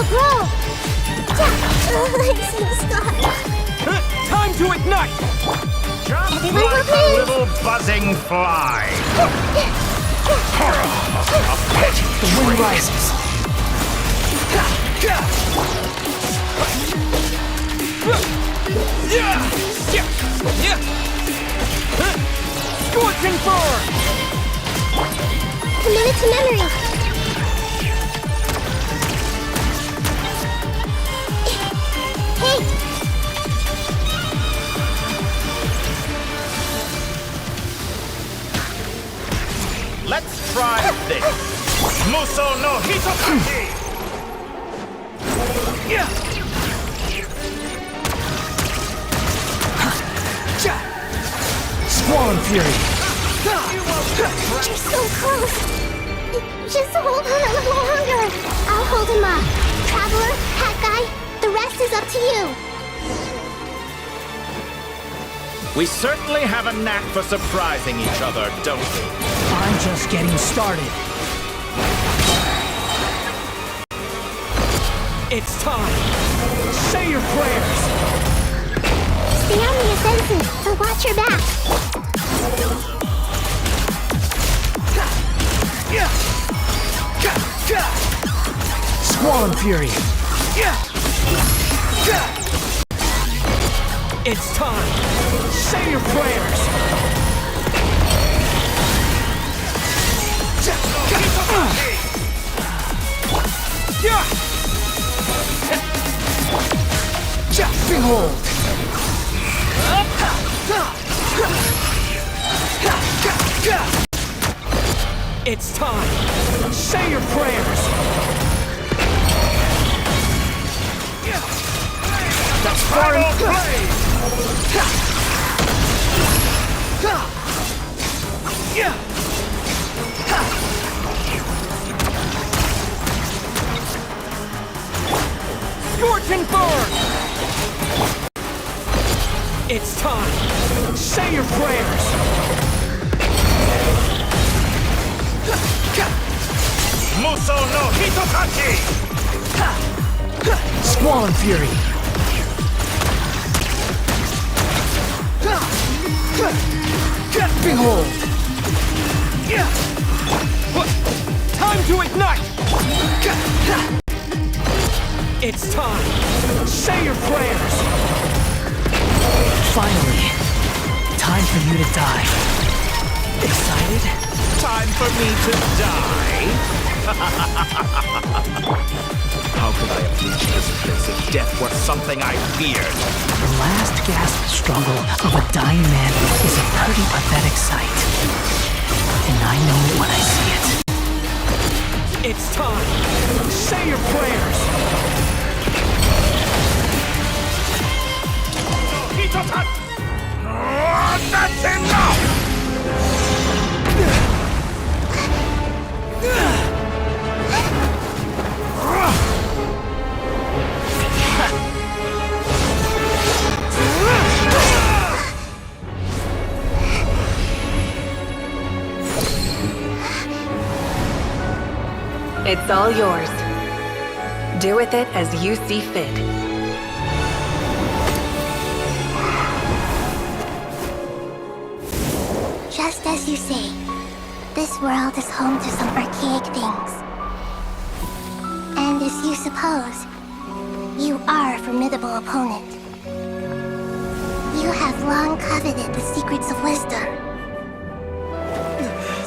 Grow! I'm so stuck.
Time to ignite!
Just like a little buzzing fly. A petty
the wind rises. Scorching burn!
Committed to memory. Hey!
Let's try this. Muso no Hitokaki!
Squall Fury!
You're so close! Just hold on a little longer! I'll hold him up. Traveler, Hat Guy, the rest is up to you.
We certainly have a knack for surprising each other, don't we?
I'm just getting started.
It's time! Say your prayers!
Stay on the offensive, so watch your back.
Squall Fury!
It's time! Say your prayers!
Behold!
It's time! Say your prayers!
That's foreign play!
Scorching burn! It's time! Say your prayers!
Muso no Hitokaki!
Squall Fury! Behold!
Time to ignite! It's time! Say your prayers!
Finally! Time for you to die. Excited?
Time for me to die? How could I have reached this place if death were something I feared?
The last gasp struggle of a dying man is a pretty pathetic sight. And I know it when I see it.
It's time! Say your prayers!
That's enough!
It's all yours. Do with it as you see fit.
Just as you say, this world is home to some archaic things. And as you suppose, you are a formidable opponent. You have long coveted the secrets of wisdom.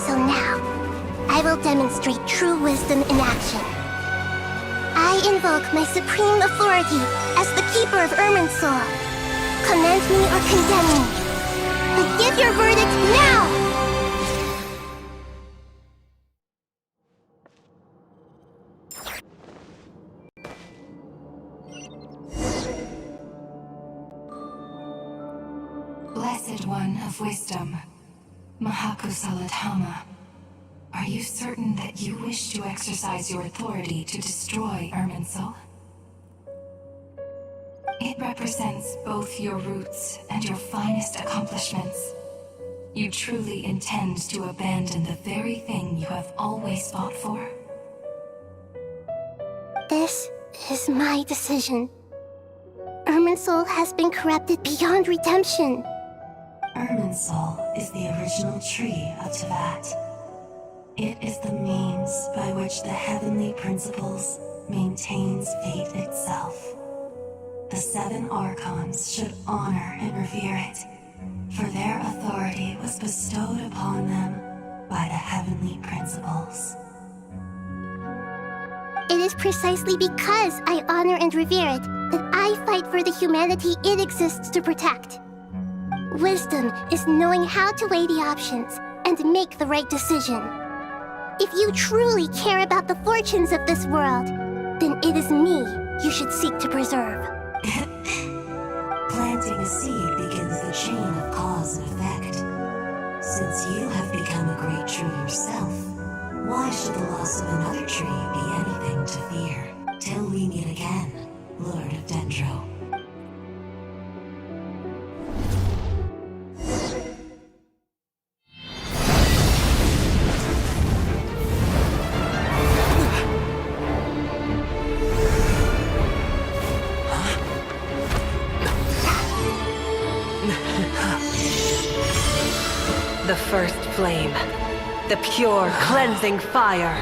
So now, I will demonstrate true wisdom in action. I invoke my supreme authority as the keeper of Irminsul. Commend me or condemn me. But give your verdict now!
Blessed One of Wisdom, Mahakusaladhama, are you certain that you wish to exercise your authority to destroy Irminsul? It represents both your roots and your finest accomplishments. You truly intend to abandon the very thing you have always fought for?
This is my decision. Irminsul has been corrupted beyond redemption.
Irminsul is the original tree of Tevat. It is the means by which the heavenly principles maintains fate itself. The 7 Archons should honor and revere it, for their authority was bestowed upon them by the heavenly principles.
It is precisely because I honor and revere it that I fight for the humanity it exists to protect. Wisdom is knowing how to weigh the options and make the right decision. If you truly care about the fortunes of this world, then it is me you should seek to preserve.
Planting a seed begins the chain of cause and effect. Since you have become a great tree yourself, why should the loss of another tree be anything to fear? Till we meet again, Lord of Dendro.
The first flame. The pure, cleansing fire.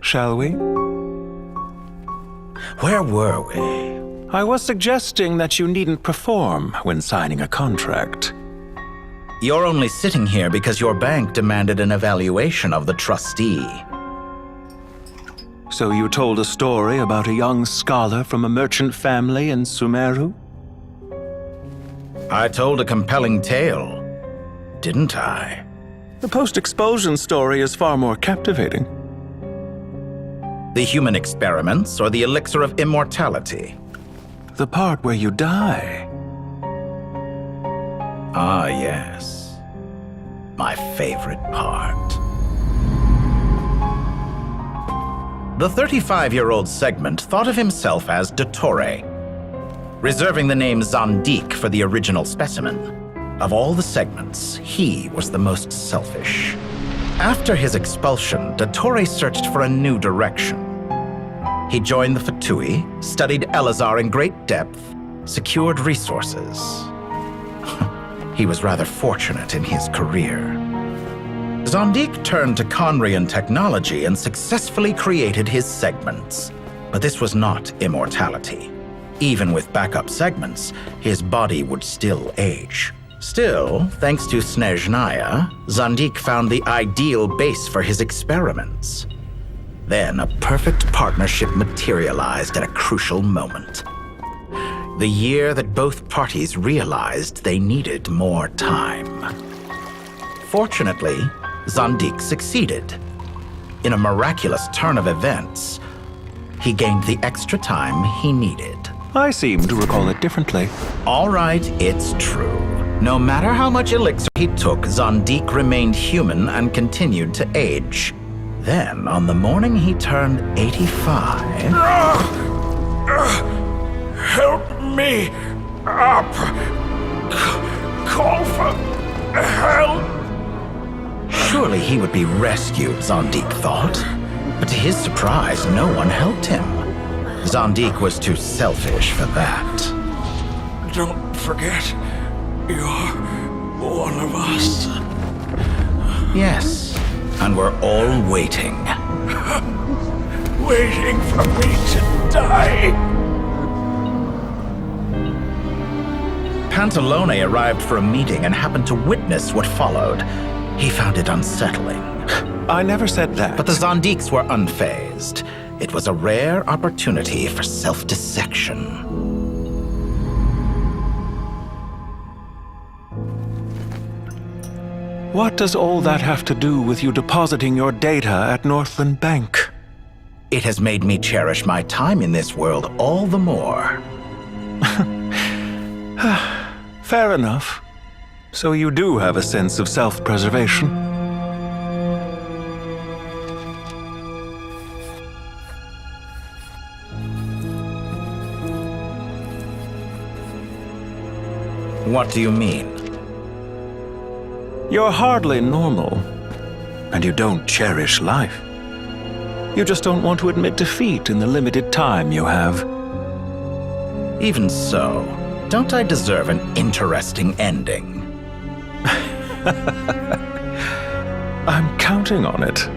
Shall we?
Where were we?
I was suggesting that you needn't perform when signing a contract.
You're only sitting here because your bank demanded an evaluation of the trustee.
So you told a story about a young scholar from a merchant family in Sumeru?
I told a compelling tale, didn't I?
The post-expulsion story is far more captivating.
The human experiments or the elixir of immortality?
The part where you die.
Ah, yes. My favorite part. The 35-year-old Segment thought of himself as Dottore, reserving the name Zandik for the original specimen. Of all the Segments, he was the most selfish. After his expulsion, Dottore searched for a new direction. He joined the Fatui, studied Elazar in great depth, secured resources. He was rather fortunate in his career. Zandik turned to Conrian technology and successfully created his segments. But this was not immortality. Even with backup segments, his body would still age. Still, thanks to Snezhnaya, Zandik found the ideal base for his experiments. Then a perfect partnership materialized at a crucial moment. The year that both parties realized they needed more time. Fortunately, Zandik succeeded. In a miraculous turn of events, he gained the extra time he needed.
I seem to recall it differently.
All right, it's true. No matter how much elixir he took, Zandik remained human and continued to age. Then, on the morning he turned 85...
Help me up! Call for help!
Surely he would be rescued, Zandik thought. But to his surprise, no one helped him. Zandik was too selfish for that.
Don't forget, you're one of us.
Yes, and we're all waiting.
Waiting for me to die.
Pantalone arrived for a meeting and happened to witness what followed. He found it unsettling.
I never said that.
But the Zandiks were unfazed. It was a rare opportunity for self-dissection.
What does all that have to do with you depositing your data at Northland Bank?
It has made me cherish my time in this world all the more.
Fair enough. So you do have a sense of self-preservation.
What do you mean?
You're hardly normal, and you don't cherish life. You just don't want to admit defeat in the limited time you have.
Even so, don't I deserve an interesting ending?
I'm counting on it.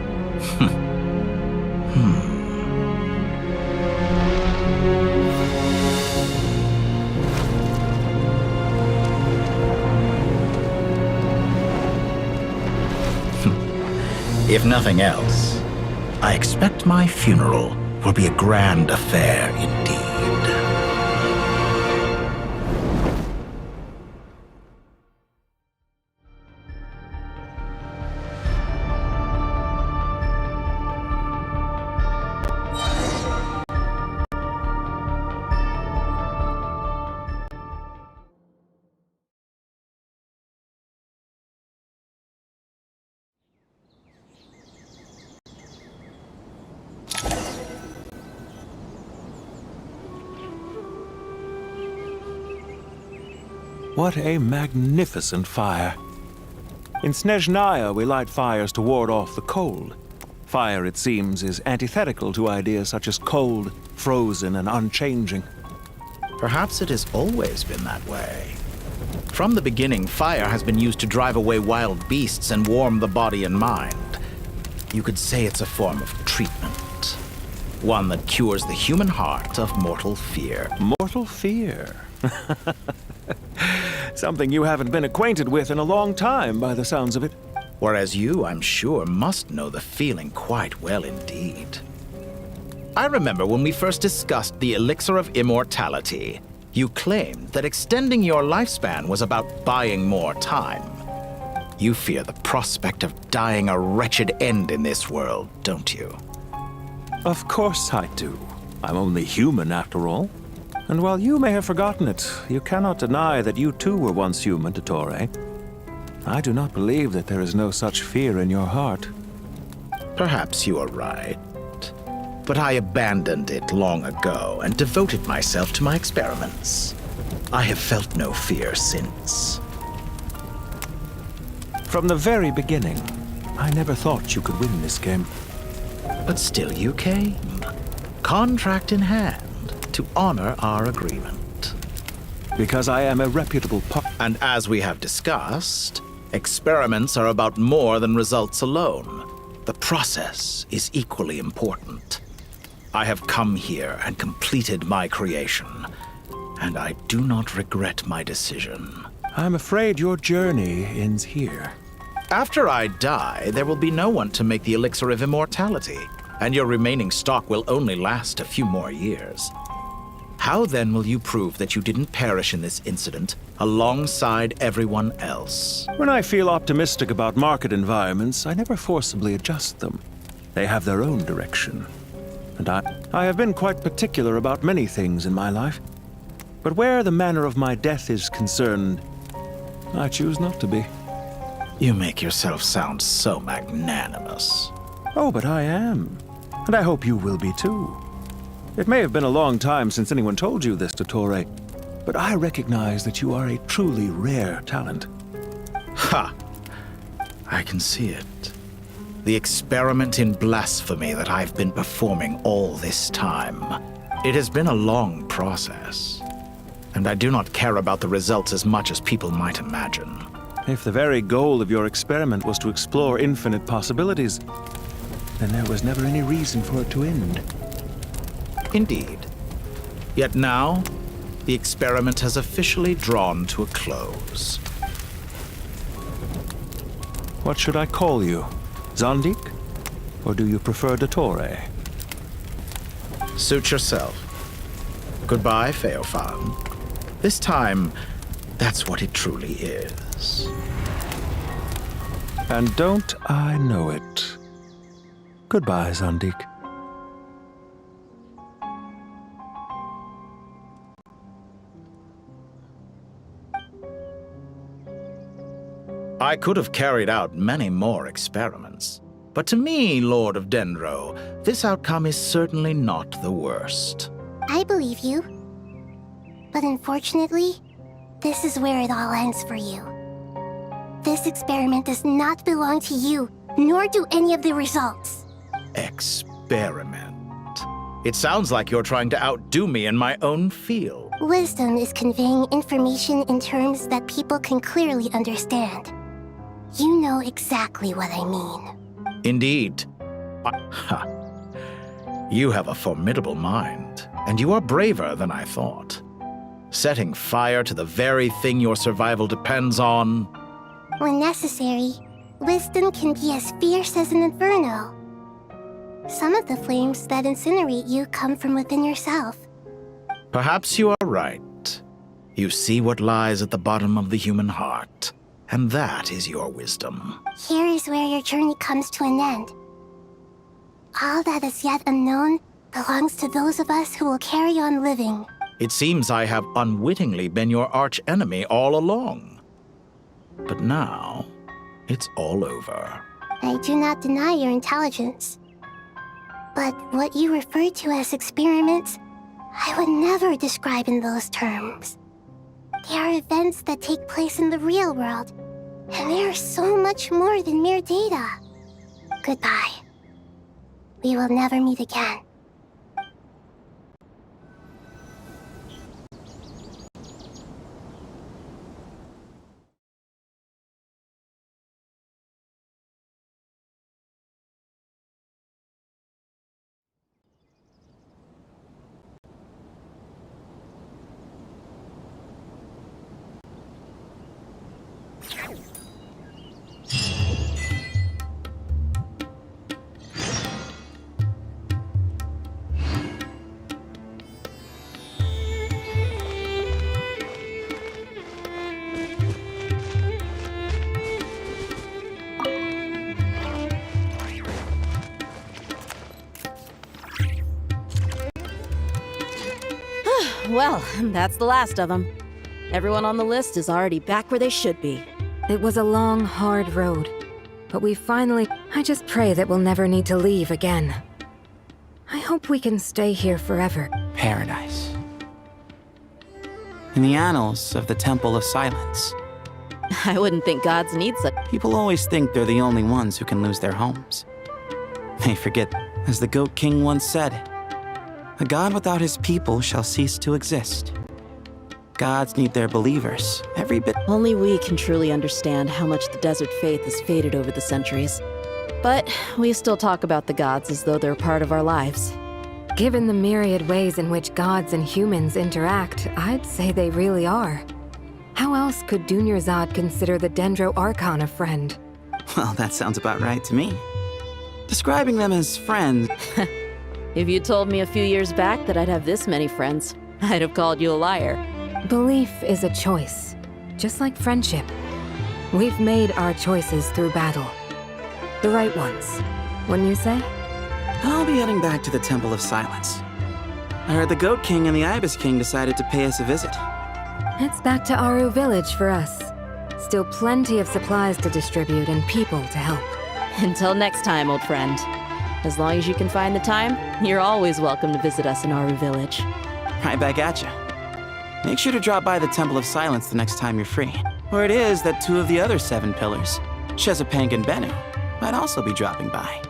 If nothing else, I expect my funeral will be a grand affair indeed.
What a magnificent fire. In Snezhnaya, we light fires to ward off the cold. Fire, it seems, is antithetical to ideas such as cold, frozen, and unchanging.
Perhaps it has always been that way. From the beginning, fire has been used to drive away wild beasts and warm the body and mind. You could say it's a form of treatment. One that cures the human heart of mortal fear.
Mortal fear? Something you haven't been acquainted with in a long time, by the sounds of it.
Whereas you, I'm sure, must know the feeling quite well indeed. I remember when we first discussed the elixir of immortality, you claimed that extending your lifespan was about buying more time. You fear the prospect of dying a wretched end in this world, don't you?
Of course I do. I'm only human, after all. And while you may have forgotten it, you cannot deny that you too were once human, Dottore. I do not believe that there is no such fear in your heart.
Perhaps you are right. But I abandoned it long ago and devoted myself to my experiments. I have felt no fear since.
From the very beginning, I never thought you could win this game.
But still you came, contract in hand, to honor our agreement.
Because I am a reputable
And as we have discussed, experiments are about more than results alone. The process is equally important. I have come here and completed my creation, and I do not regret my decision.
I'm afraid your journey ends here.
After I die, there will be no one to make the elixir of immortality, and your remaining stock will only last a few more years. How then will you prove that you didn't perish in this incident alongside everyone else?
When I feel optimistic about market environments, I never forcibly adjust them. They have their own direction. And I have been quite particular about many things in my life. But where the manner of my death is concerned, I choose not to be.
You make yourself sound so magnanimous.
Oh, but I am. And I hope you will be too. It may have been a long time since anyone told you this, Dottore, but I recognize that you are a truly rare talent.
Ha! I can see it. The experiment in blasphemy that I've been performing all this time. It has been a long process, and I do not care about the results as much as people might imagine.
If the very goal of your experiment was to explore infinite possibilities, then there was never any reason for it to end.
Indeed. Yet now, the experiment has officially drawn to a close.
What should I call you? Zondik? Or do you prefer Dottore?
Suit yourself. Goodbye, Feofan. This time, that's what it truly is.
And don't I know it? Goodbye, Zandik.
I could have carried out many more experiments. But to me, Lord of Dendro, this outcome is certainly not the worst.
I believe you. But unfortunately, this is where it all ends for you. This experiment does not belong to you, nor do any of the results.
Experiment. It sounds like you're trying to outdo me in my own field.
Wisdom is conveying information in terms that people can clearly understand. You know exactly what I mean.
Indeed. You have a formidable mind, and you are braver than I thought. Setting fire to the very thing your survival depends on.
When necessary, wisdom can be as fierce as an inferno. Some of the flames that incinerate you come from within yourself.
Perhaps you are right. You see what lies at the bottom of the human heart, and that is your wisdom.
Here is where your journey comes to an end. All that is yet unknown belongs to those of us who will carry on living.
It seems I have unwittingly been your arch-enemy all along. But now, it's all over.
I do not deny your intelligence. But what you refer to as experiments, I would never describe in those terms. They are events that take place in the real world, and they are so much more than mere data. Goodbye. We will never meet again.
Well, that's the last of them. Everyone on the list is already back where they should be.
It was a long, hard road, but we finally... I just pray that we'll never need to leave again. I hope we can stay here forever.
Paradise. In the annals of the Temple of Silence.
I wouldn't think gods need such...
People always think they're the only ones who can lose their homes. They forget, as the Goat King once said, a god without his people shall cease to exist. Gods need their believers, every bit.
Only we can truly understand how much the desert faith has faded over the centuries. But we still talk about the gods as though they're part of our lives.
Given the myriad ways in which gods and humans interact, I'd say they really are. How else could Dunyarzad consider the Dendro Archon a friend?
Well, that sounds about right to me. Describing them as friends...
If you told me a few years back that I'd have this many friends, I'd have called you a liar.
Belief is a choice, just like friendship. We've made our choices through battle. The right ones, wouldn't you say?
I'll be heading back to the Temple of Silence. I heard the Goat King and the Ibis King decided to pay us a visit.
It's back to Aru Village for us. Still plenty of supplies to distribute and people to help.
Until next time, old friend. As long as you can find the time, you're always welcome to visit us in Aru Village.
Right back at ya. Make sure to drop by the Temple of Silence the next time you're free. Where it is that two of the other 7 pillars, Chesapank and Bennu, might also be dropping by.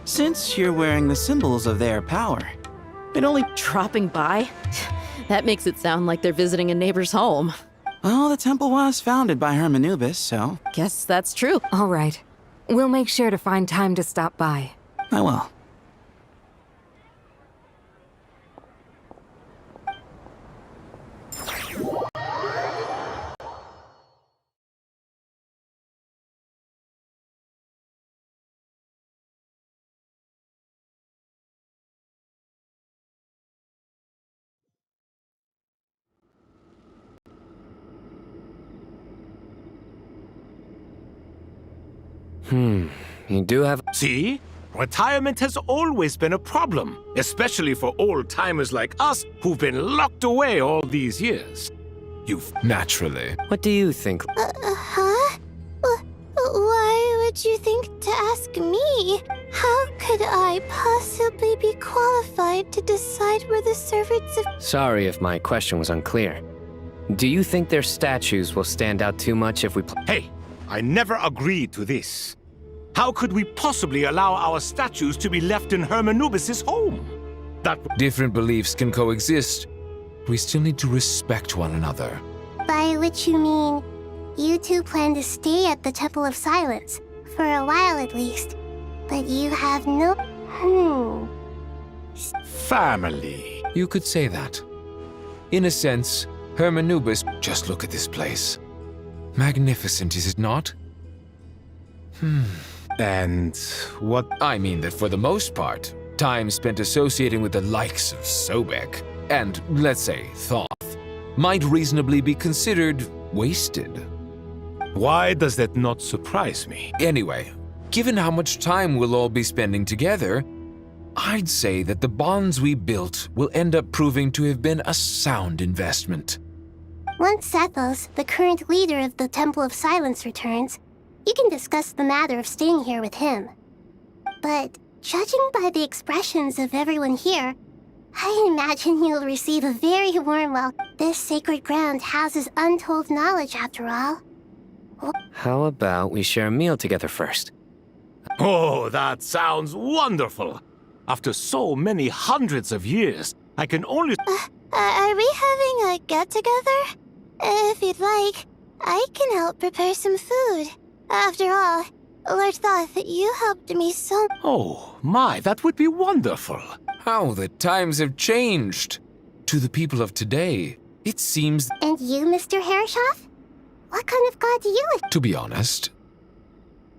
Since you're wearing the symbols of their power, it only...
Dropping by? That makes it sound like they're visiting a neighbor's home.
Well, the temple was founded by Hermanubis, so...
Guess that's true.
All right. We'll make sure to find time to stop by.
I will.
You do have...
See? Retirement has always been a problem, especially for old-timers like us who've been locked away all these years. You've...
Naturally. What do you think?
Huh? Why would you think to ask me? How could I possibly be qualified to decide where the servants of...
Sorry if my question was unclear. Do you think their statues will stand out too much if we...
Hey, I never agreed to this. How could we possibly allow our statues to be left in Hermanubis' home?
Different beliefs can coexist. We still need to respect one another.
By which you mean, you two plan to stay at the Temple of Silence, for a while at least. But you have no...
Family.
You could say that. In a sense, Hermanubis... Just look at this place. Magnificent, is it not?
And what...
I mean that for the most part, time spent associating with the likes of Sobek, and, let's say, Thoth, might reasonably be considered wasted.
Why does that not surprise me?
Anyway, given how much time we'll all be spending together, I'd say that the bonds we built will end up proving to have been a sound investment.
Once Sethos, the current leader of the Temple of Silence, returns, you can discuss the matter of staying here with him. But judging by the expressions of everyone here, I imagine you'll receive a very warm welcome. This sacred ground houses untold knowledge, after all.
How about we share a meal together first?
Oh, that sounds wonderful! After so many hundreds of years, I can only...
Are we having a get-together? If you'd like, I can help prepare some food. After all, Lord Thoth, you helped me so...
Oh, my, that would be wonderful.
How the times have changed. To the people of today, it seems...
And you, Mr. Herreshoff? What kind of god do you...
To be honest,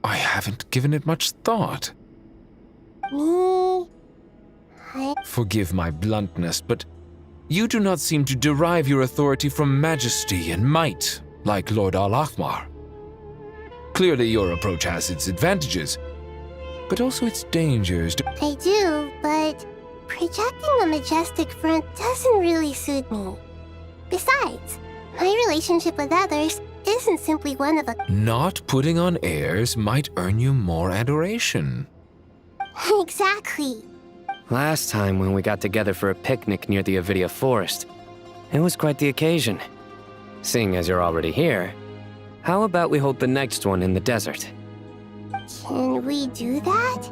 I haven't given it much thought.
Me...
Forgive my bluntness, but you do not seem to derive your authority from majesty and might, like Lord Al-Ahmar. Clearly your approach has its advantages, but also its dangers.
I do, but projecting a majestic front doesn't really suit me. Besides, my relationship with others isn't simply one of a...
Not putting on airs might earn you more adoration.
Exactly.
Last time when we got together for a picnic near the Avidia Forest, it was quite the occasion. Seeing as you're already here, how about we hold the next one in the desert?
Can we do that?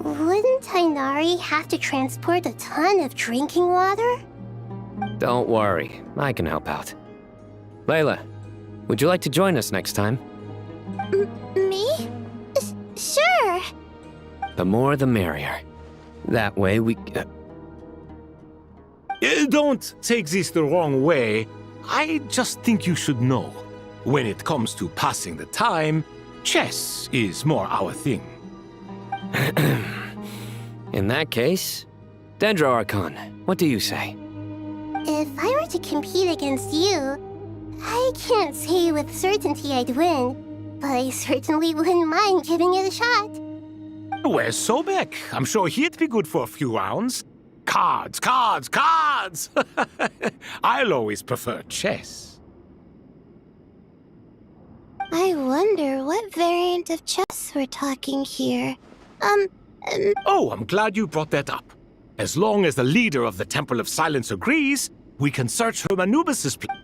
Wouldn't Tainari have to transport a ton of drinking water?
Don't worry, I can help out. Layla, would you like to join us next time?
Me? Sure.
The more the merrier. That way we...
Don't take this the wrong way. I just think you should know. When it comes to passing the time, chess is more our thing.
In that case, Dendro Archon, what do you say?
If I were to compete against you, I can't say with certainty I'd win, but I certainly wouldn't mind giving it a shot.
Where's Sobek? I'm sure he'd be good for a few rounds. Cards, cards, cards! I'll always prefer chess.
I wonder what variant of chess we're talking here.
Oh, I'm glad you brought that up. As long as the leader of the Temple of Silence agrees, we can search Hermanubis' place.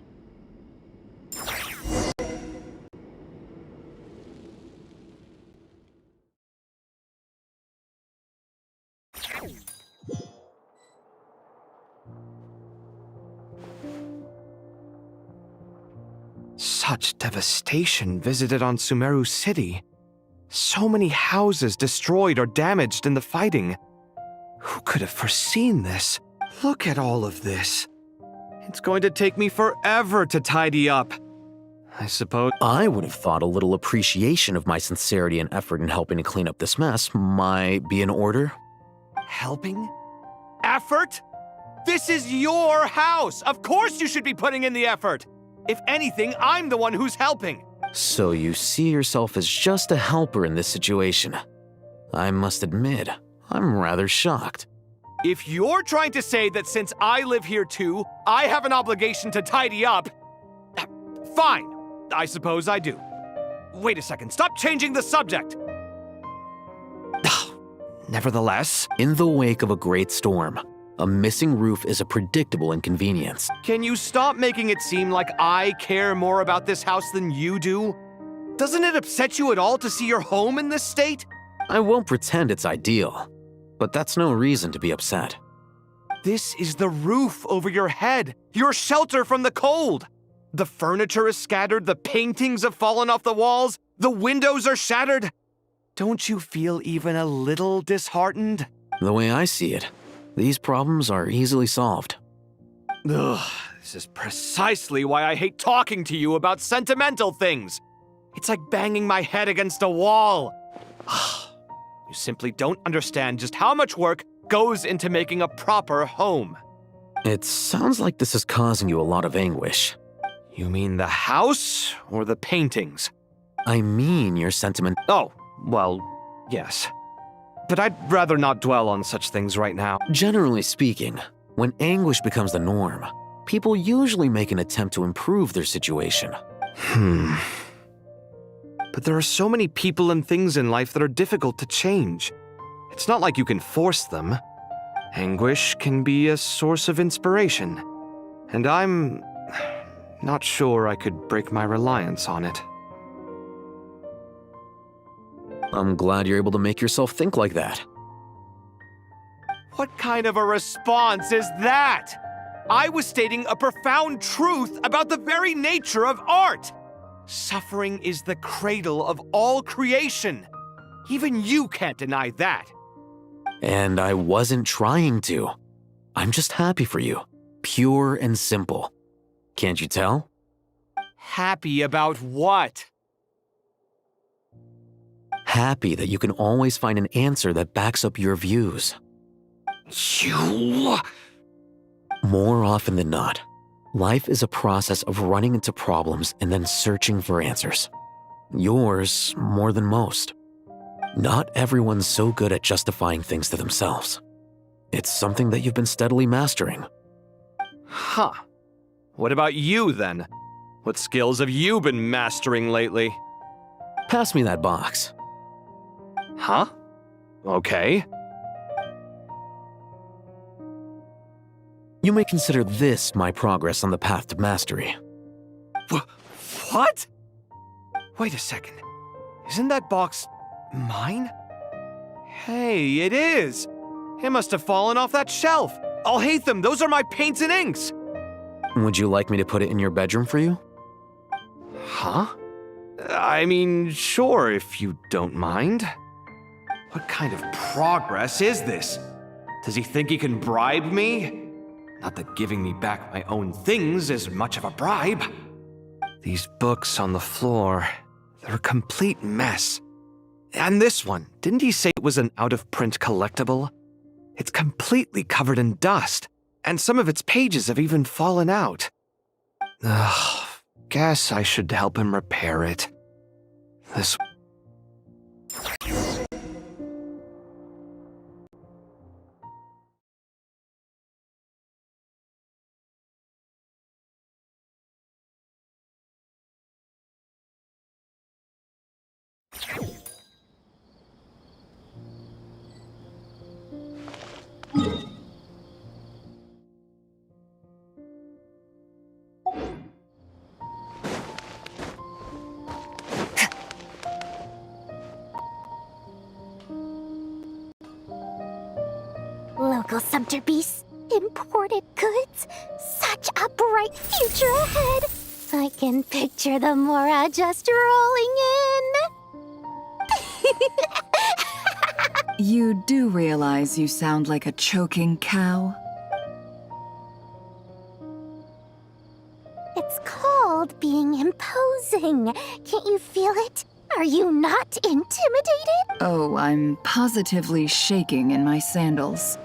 Such devastation visited on Sumeru City. So many houses destroyed or damaged in the fighting. Who could have foreseen this? Look at all of this. It's going to take me forever to tidy up. I suppose...
I would have thought a little appreciation of my sincerity and effort in helping to clean up this mess might be in order.
Helping? Effort? This is your house! Of course you should be putting in the effort! If anything, I'm the one who's helping.
So you see yourself as just a helper in this situation. I must admit, I'm rather shocked.
If you're trying to say that since I live here too, I have an obligation to tidy up, fine, I suppose I do. Wait a second, stop changing the subject!
Nevertheless, in the wake of a great storm, a missing roof is a predictable inconvenience.
Can you stop making it seem like I care more about this house than you do? Doesn't it upset you at all to see your home in this state?
I won't pretend it's ideal, but that's no reason to be upset.
This is the roof over your head, your shelter from the cold. The furniture is scattered, the paintings have fallen off the walls, the windows are shattered. Don't you feel even a little disheartened?
The way I see it, these problems are easily solved.
Ugh, this is precisely why I hate talking to you about sentimental things. It's like banging my head against a wall. You simply don't understand just how much work goes into making a proper home.
It sounds like this is causing you a lot of anguish.
You mean the house or the paintings?
I mean your sentiment.
Oh, well, yes. But I'd rather not dwell on such things right now.
Generally speaking, when anguish becomes the norm, people usually make an attempt to improve their situation.
But there are so many people and things in life that are difficult to change. It's not like you can force them. Anguish can be a source of inspiration, and I'm not sure I could break my reliance on it.
I'm glad you're able to make yourself think like that.
What kind of a response is that? I was stating a profound truth about the very nature of art. Suffering is the cradle of all creation. Even you can't deny that.
And I wasn't trying to. I'm just happy for you. Pure and simple. Can't you tell?
Happy about what?
Happy that you can always find an answer that backs up your views.
You...
More often than not, life is a process of running into problems and then searching for answers. Yours more than most. Not everyone's so good at justifying things to themselves. It's something that you've been steadily mastering.
Huh. What about you, then? What skills have you been mastering lately?
Pass me that box.
Huh? Okay.
You may consider this my progress on the path to mastery.
What? Wait a second. Isn't that box mine? Hey, it is! It must have fallen off that shelf. I'll hate them. Those are my paints and inks.
Would you like me to put it in your bedroom for you?
Huh? I mean, sure, if you don't mind. What kind of progress is this? Does he think he can bribe me? Not that giving me back my own things is much of a bribe. These books on the floor, they're a complete mess. And this one, didn't he say it was an out-of-print collectible? It's completely covered in dust, and some of its pages have even fallen out. Ugh, guess I should help him repair it. This...
Local subterbeasts, imported goods, such a bright future ahead. I can picture the Mora just rolling in.
You do realize you sound like a choking cow?
It's called being imposing. Can't you feel it? Are you not intimidated?
Oh, I'm positively shaking in my sandals.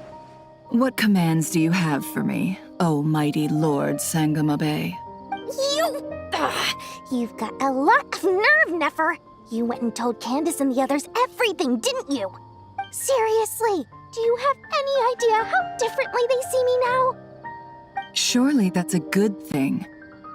What commands do you have for me, oh mighty Lord Sangamabe?
You... You've got a lot of nerve, Nefer. You went and told Candace and the others everything, didn't you? Seriously, do you have any idea how differently they see me now?
Surely that's a good thing.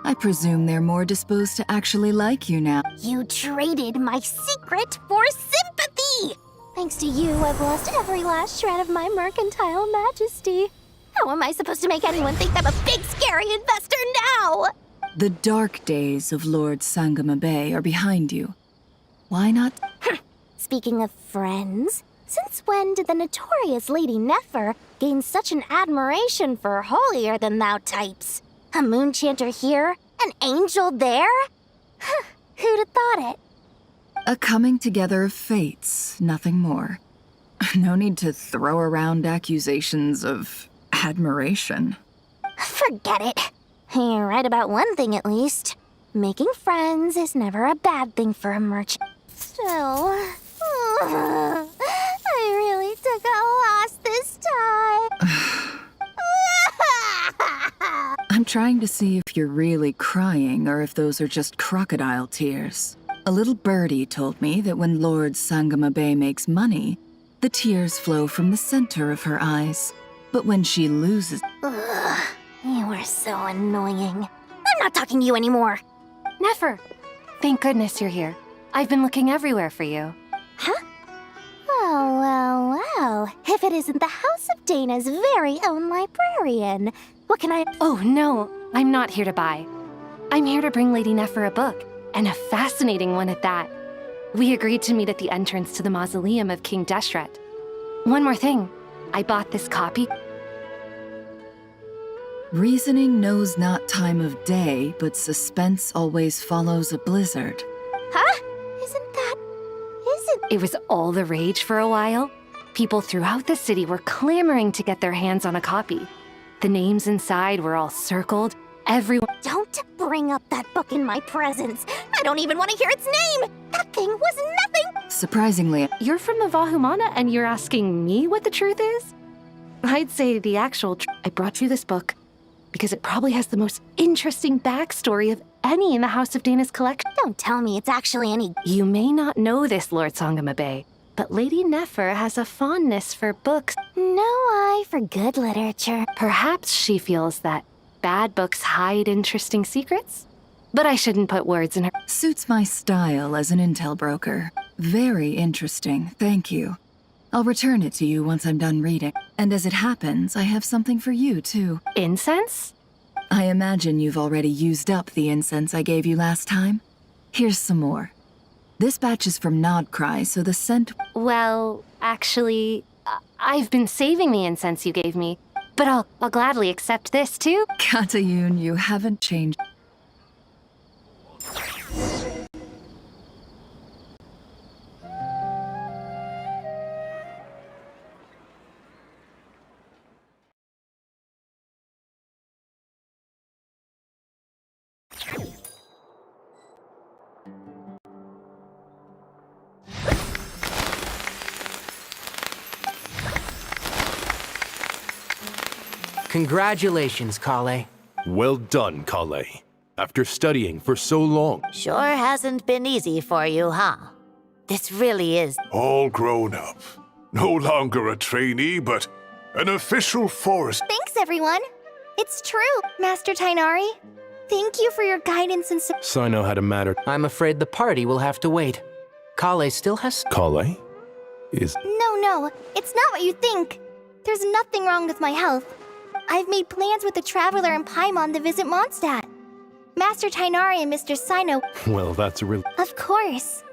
I presume they're more disposed to actually like you now.
You traded my secret for sympathy! Thanks to you, I've lost every last shred of my mercantile majesty. How am I supposed to make anyone think I'm a big, scary investor now?
The dark days of Lord Sangama Bay are behind you. Why not?
Speaking of friends, since when did the notorious Lady Nefer gain such an admiration for holier-than-thou types? A moon chanter here? An angel there? Who'd have thought it?
A coming together of fates, nothing more. No need to throw around accusations of admiration.
Forget it. You're right about one thing at least. Making friends is never a bad thing for a merchant. Still, I really took a loss this time.
I'm trying to see if you're really crying or if those are just crocodile tears. A little birdie told me that when Lord Sangama Bay makes money, the tears flow from the center of her eyes. But when she loses...
Ugh, you are so annoying. I'm not talking to you anymore.
Nefer, thank goodness you're here. I've been looking everywhere for you.
Huh? Well. If it isn't the House of Dana's very own librarian, what can I...
Oh, no, I'm not here to buy. I'm here to bring Lady Nefer a book, and a fascinating one at that. We agreed to meet at the entrance to the mausoleum of King Deshret. One more thing, I bought this copy.
Reasoning knows not time of day, but suspense always follows a blizzard.
Huh?
It was all the rage for a while. People throughout the city were clamoring to get their hands on a copy. The names inside were all circled. Everyone...
Don't bring up that book in my presence. I don't even want to hear its name. That thing was nothing.
Surprisingly...
You're from the Vahumana and you're asking me what the truth is? I'd say the actual I brought you this book because it probably has the most interesting backstory of any in the House of Dana's collection.
Don't tell me it's actually any...
You may not know this, Lord Sangama Bay, but Lady Nefer has a fondness for books.
No eye for good literature.
Perhaps she feels that bad books hide interesting secrets? But I shouldn't put words in her...
Suits my style as an intel broker. Very interesting, thank you. I'll return it to you once I'm done reading. And as it happens, I have something for you, too.
Incense?
I imagine you've already used up the incense I gave you last time. Here's some more. This batch is from Nodcry, so the scent...
Well, actually, I've been saving the incense you gave me, but I'll gladly accept this, too.
Katayun, you haven't changed.
Congratulations, Kale.
Well done, Kale. After studying for so long.
Sure hasn't been easy for you, huh? This really is...
All grown up. No longer a trainee, but an official forest...
Thanks, everyone. It's true, Master Tainari. Thank you for your guidance and support.
Sino had a matter.
I'm afraid the party will have to wait. Kale still has...
Kale? Is...
No, it's not what you think. There's nothing wrong with my health. I've made plans with the Traveler and Paimon to visit Mondstadt. Master Tainari and Mr. Sino...
Well, that's a real...
Of course.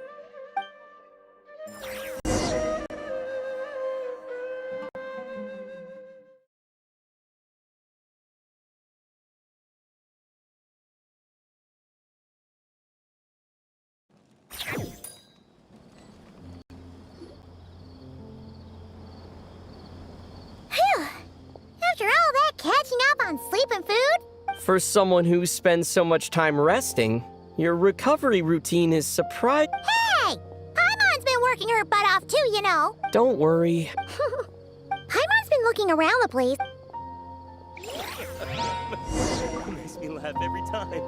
After all that catching up on sleep and food?
For someone who spends so much time resting, your recovery routine is surprising.
Hey! Paimon's been working her butt off too, you know.
Don't worry.
Paimon's been looking around the place.
Makes me laugh every time.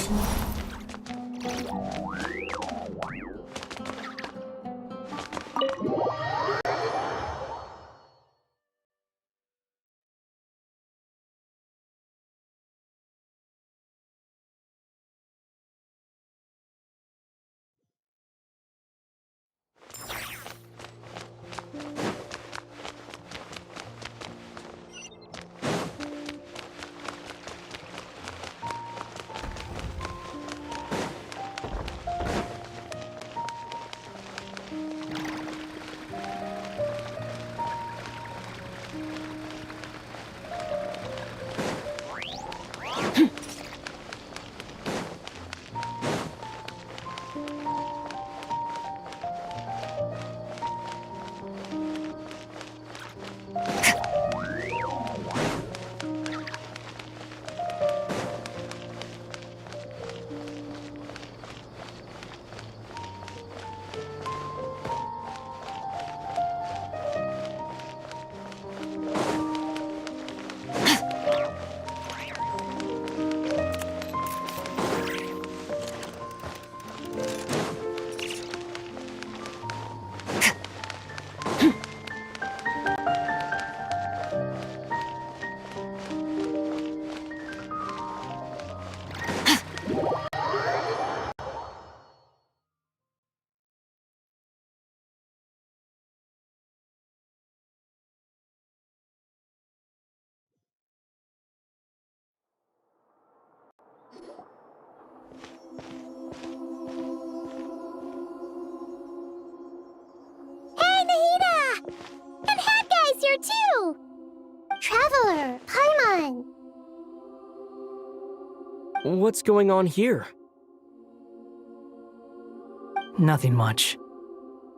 Hey, Nahida! And Hat Guy's here too! Traveler, Paimon!
What's going on here?
Nothing much.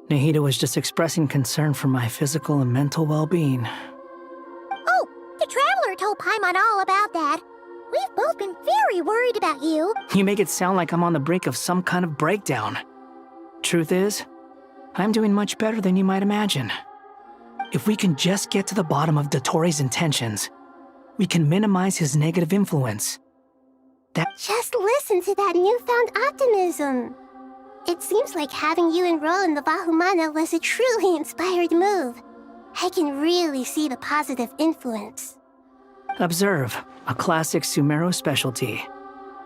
Nahida was just expressing concern for my physical and mental well-being.
Oh, the Traveler told Paimon all about that. We've both been very worried about you.
You make it sound like I'm on the brink of some kind of breakdown. Truth is, I'm doing much better than you might imagine. If we can just get to the bottom of Dottoro's intentions, we can minimize his negative influence.
Just listen to that newfound optimism. It seems like having you enroll in the Vahumana was a truly inspired move. I can really see the positive influence.
Observe, a classic Sumeru specialty.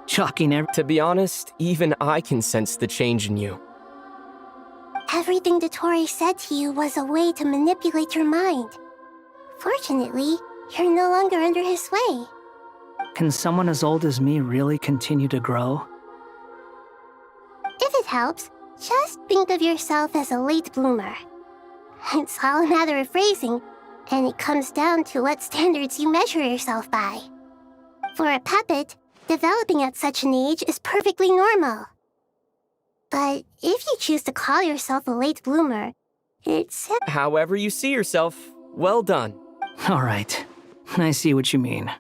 Shocking
To be honest, even I can sense the change in you.
Everything Dottore said to you was a way to manipulate your mind. Fortunately, you're no longer under his sway.
Can someone as old as me really continue to grow?
If it helps, just think of yourself as a late bloomer. It's all a matter of phrasing, and it comes down to what standards you measure yourself by. For a puppet, developing at such an age is perfectly normal. But if you choose to call yourself a late bloomer, it's...
However you see yourself, well done.
All right, I see what you mean.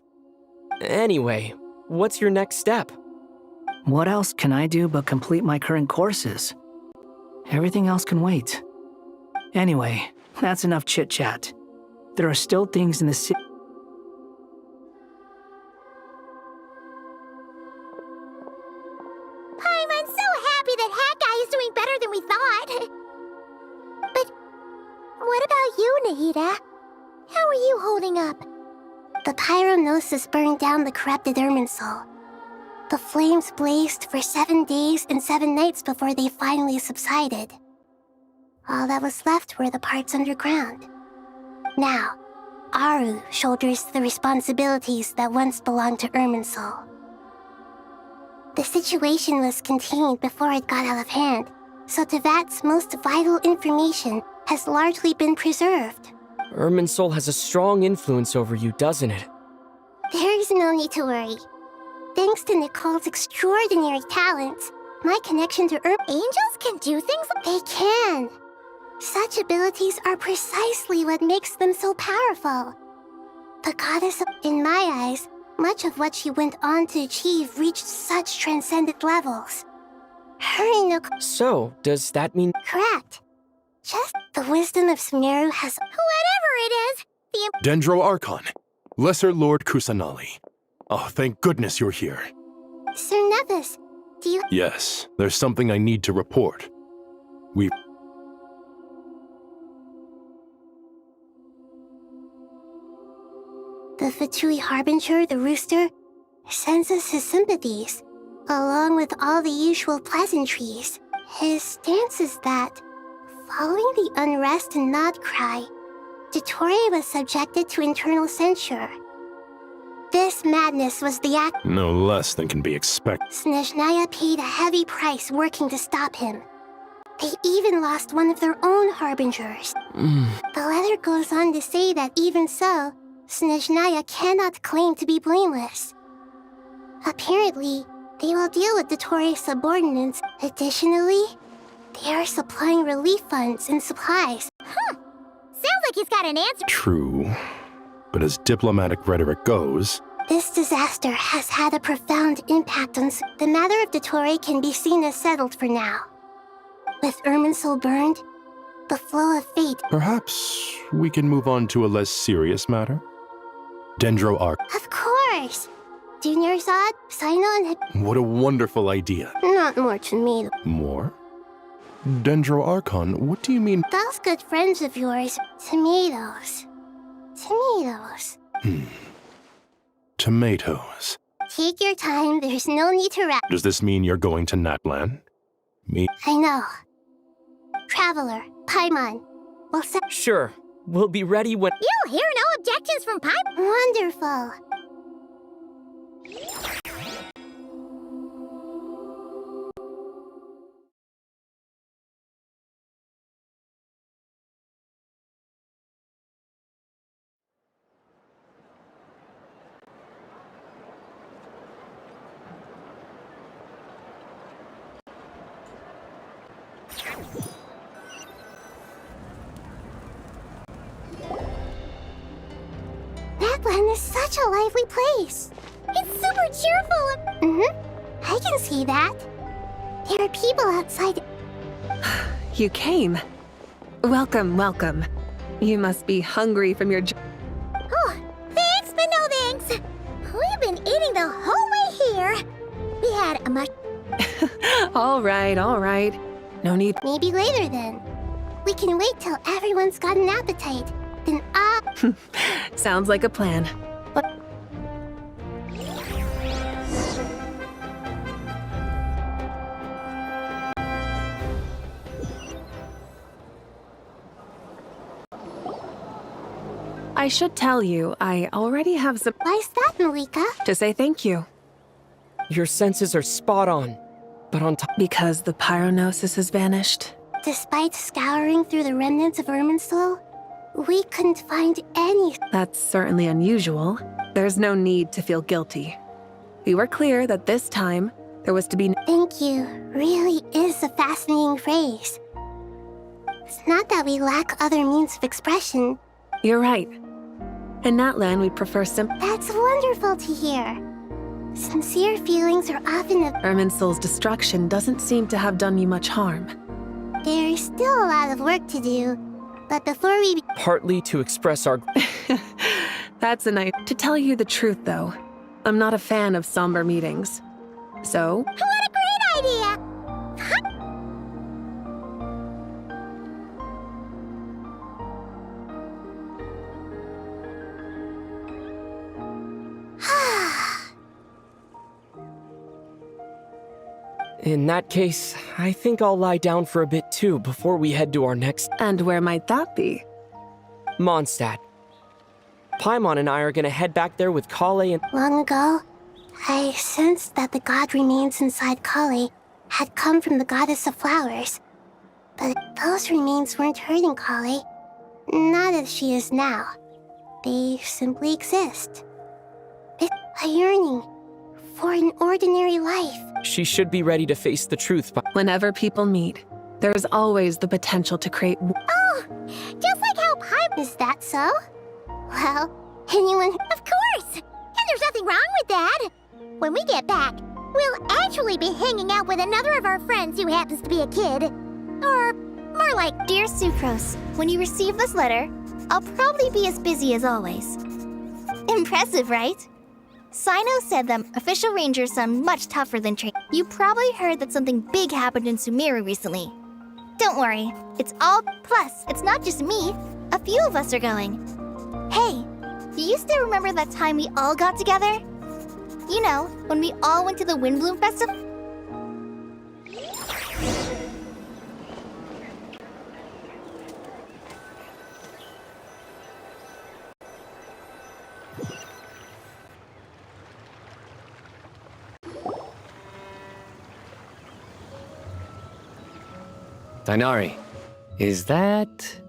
Anyway, what's your next step?
What else can I do but complete my current courses? Everything else can wait. Anyway, that's enough chit-chat. There are still things in the city.
I'm so happy that Hat Guy is doing better than we thought. But what about you, Nahida? How are you holding up? The pyronosis burned down the corrupted Irminsul. The flames blazed for 7 days and 7 nights before they finally subsided. All that was left were the parts underground. Now, Aru shoulders the responsibilities that once belonged to Irminsul. The situation was contained before it got out of hand, so Tevat's most vital information has largely been preserved.
Irminsul has a strong influence over you, doesn't it?
There is no need to worry. Thanks to Nicole's extraordinary talents, my connection to Angels can do things? They can. Such abilities are precisely what makes them so powerful. The goddess, in my eyes, much of what she went on to achieve reached such transcendent levels. Her and Nicole...
So, does that mean...
Correct. Just the wisdom of Sumeru has... Whatever it is, the...
Dendro Archon, Lesser Lord Kusanali. Oh, thank goodness you're here.
Sir Nevis, do you...
Yes, there's something I need to report.
The Fatui Harbinger, the rooster, sends us his sympathies, along with all the usual pleasantries. His stance is that, following the unrest and Nod cry, Dottore was subjected to internal censure. This madness was the act.
No less than can be expected.
Snezhnaya paid a heavy price working to stop him. They even lost one of their own harbingers. The letter goes on to say that even so, Snezhnaya cannot claim to be blameless. Apparently, they will deal with Dottore's subordinates. Additionally, they are supplying relief funds and supplies.
Sounds like he's got an answer.
True. But as diplomatic rhetoric goes...
This disaster has had a profound impact on... The matter of Dottore can be seen as settled for now. With Irminsul burned, the flow of fate...
Perhaps we can move on to a less serious matter? Dendro Arc.
Of course! Junior Zod, Sino, and...
What a wonderful idea.
Not more to me.
More? Dendro Archon, what do you mean?
Those good friends of yours, tomatoes. Tomatoes.
Tomatoes.
Take your time, there's no need to rush.
Does this mean you're going to Natlan? Me?
I know. Traveler, Paimon. We'll set...
Sure. We'll be ready when...
You'll hear no objections from Paimon.
Wonderful. Natlan is such a lively place.
It's super cheerful.
I can see that. There are people outside.
You came. Welcome, welcome. You must be hungry from your...
Oh, thanks, but no thanks. We've been eating the whole way here. We had a much...
All right. No need...
Maybe later then. We can wait till everyone's got an appetite. Then
Sounds like a plan. I should tell you, I already have some...
Why's that, Malika?
To say thank you.
Your senses are spot on, but on top...
Because the pyronosis has vanished.
Despite scouring through the remnants of Irminsul, we couldn't find any...
That's certainly unusual. There's no need to feel guilty. We were clear that this time, there was to be...
Thank you really is a fascinating phrase. It's not that we lack other means of expression.
You're right. In Natlan, we prefer
That's wonderful to hear. Sincere feelings are often a...
Irminsul's destruction doesn't seem to have done you much harm.
There's still a lot of work to do, but before we...
Partly to express our...
That's a nice... To tell you the truth, though, I'm not a fan of somber meetings. So...
What a great idea!
In that case, I think I'll lie down for a bit too before we head to our next...
And where might that be?
Mondstadt. Paimon and I are gonna head back there with Kale and...
Long ago, I sensed that the god remains inside Kale had come from the goddess of flowers. But those remains weren't hurting Kale. Not as she is now. They simply exist. It's a yearning for an ordinary life.
She should be ready to face the truth by...
Whenever people meet, there's always the potential to create...
Oh, just like how Paimon... Is that so? Well, anyone...
Of course! And there's nothing wrong with that. When we get back, we'll actually be hanging out with another of our friends who happens to be a kid. Or more like...
Dear Sucrose, when you receive this letter, I'll probably be as busy as always.
Impressive, right? Sino said that official rangers sound much tougher than trained. You probably heard that something big happened in Sumeru recently. Don't worry, it's all. Plus, it's not just me. A few of us are going. Hey, do you still remember that time we all got together? You know, when we all went to the Windbloom Festival?
Dainari, is that...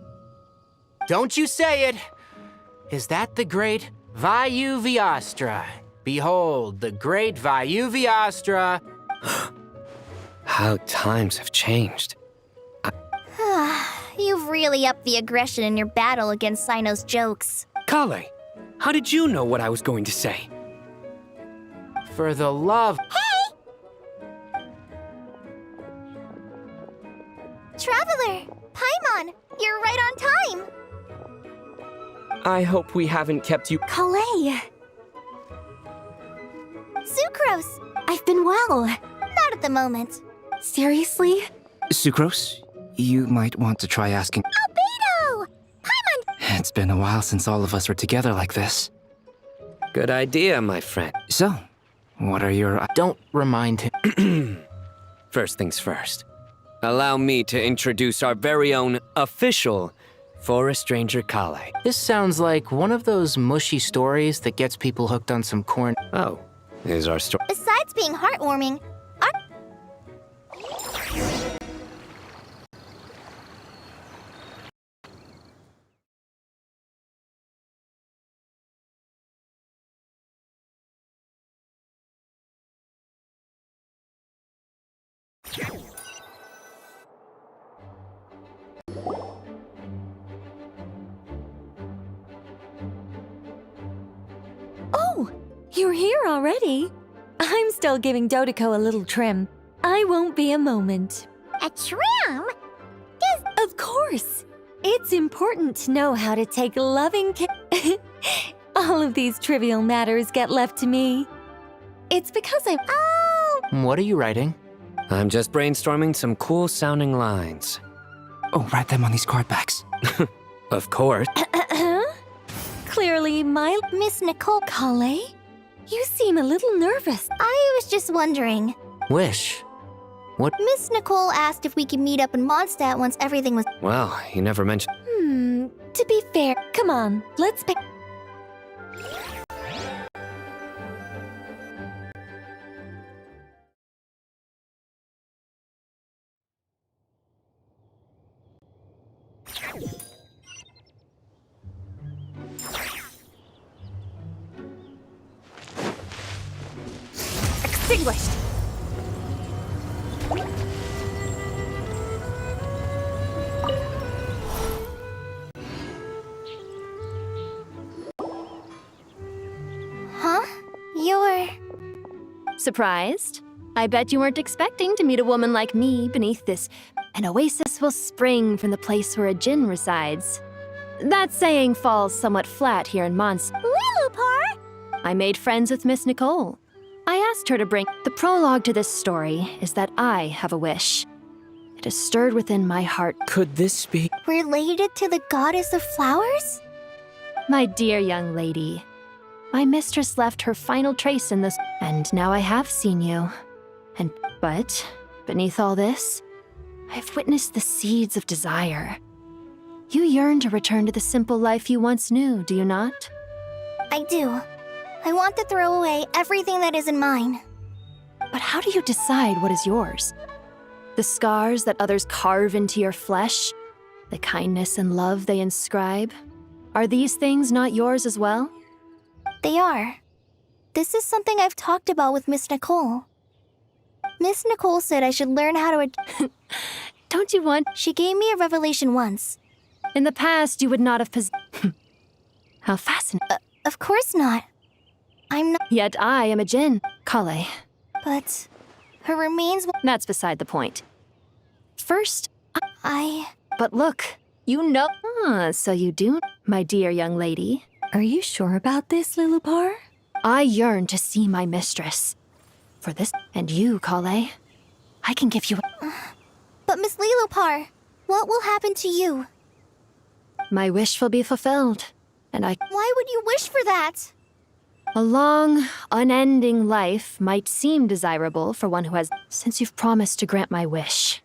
Don't you say it! Is that the great Vayu-Viastra? Behold, the great Vayu-Viastra!
How times have changed.
You've really upped the aggression in your battle against Sino's jokes.
Kale, how did you know what I was going to say?
For the love...
Traveler! Paimon! You're right on time!
I hope we haven't kept you.
Kalei!
Sucrose!
I've been well.
Not at the moment.
Seriously?
Sucrose, you might want to try asking.
Albedo! Paimon!
It's been a while since all of us were together like this.
Good idea, my friend.
So, what are your...
Don't remind him.
First things first. Allow me to introduce our very own official Forest Ranger Kale.
This sounds like one of those mushy stories that gets people hooked on some corn.
Oh, is our story.
Besides being heartwarming,
Oh, you're here already? I'm still giving Dodeko a little trim. I won't be a moment.
A trim?
Of course. It's important to know how to take loving care. All of these trivial matters get left to me. It's because I'm...
Oh!
What are you writing?
I'm just brainstorming some cool-sounding lines.
Oh, write them on these card backs.
Of course.
Clearly, my...
Miss Nicole...
Kale? You seem a little nervous.
I was just wondering.
Wish. What?
Miss Nicole asked if we could meet up in Mondstadt once everything was...
Well, you never mentioned...
To be fair, come on, let's pick...
Extinguished! Huh? You're...
Surprised? I bet you weren't expecting to meet a woman like me beneath this. An oasis will spring from the place where a djinn resides. That saying falls somewhat flat here in Mondstadt.
Lilupar!
I made friends with Miss Nicole. I asked her to bring... The prologue to this story is that I have a wish. It is stirred within my heart.
Could this be...
related to the goddess of flowers?
My dear young lady, my mistress left her final trace in this... And now I have seen you. But, beneath all this, I've witnessed the seeds of desire. You yearn to return to the simple life you once knew, do you not?
I do. I want to throw away everything that isn't mine.
But how do you decide what is yours? The scars that others carve into your flesh? The kindness and love they inscribe? Are these things not yours as well?
They are. This is something I've talked about with Miss Nicole. Miss Nicole said I should learn how to...
Don't you want...
She gave me a revelation once.
In the past, you would not have How fascinating.
Of course not. I'm not...
Yet I am a djinn, Kale.
But her remains...
That's beside the point. First,
I...
But look, you know... So you do, my dear young lady.
Are you sure about this, Lilupar?
I yearn to see my mistress. For this, and you, Kale, I can give you.
But Miss Lilopar, what will happen to you?
My wish will be fulfilled, and I.
Why would you wish for that?
A long, unending life might seem desirable for one who has. Since you've promised to grant my wish,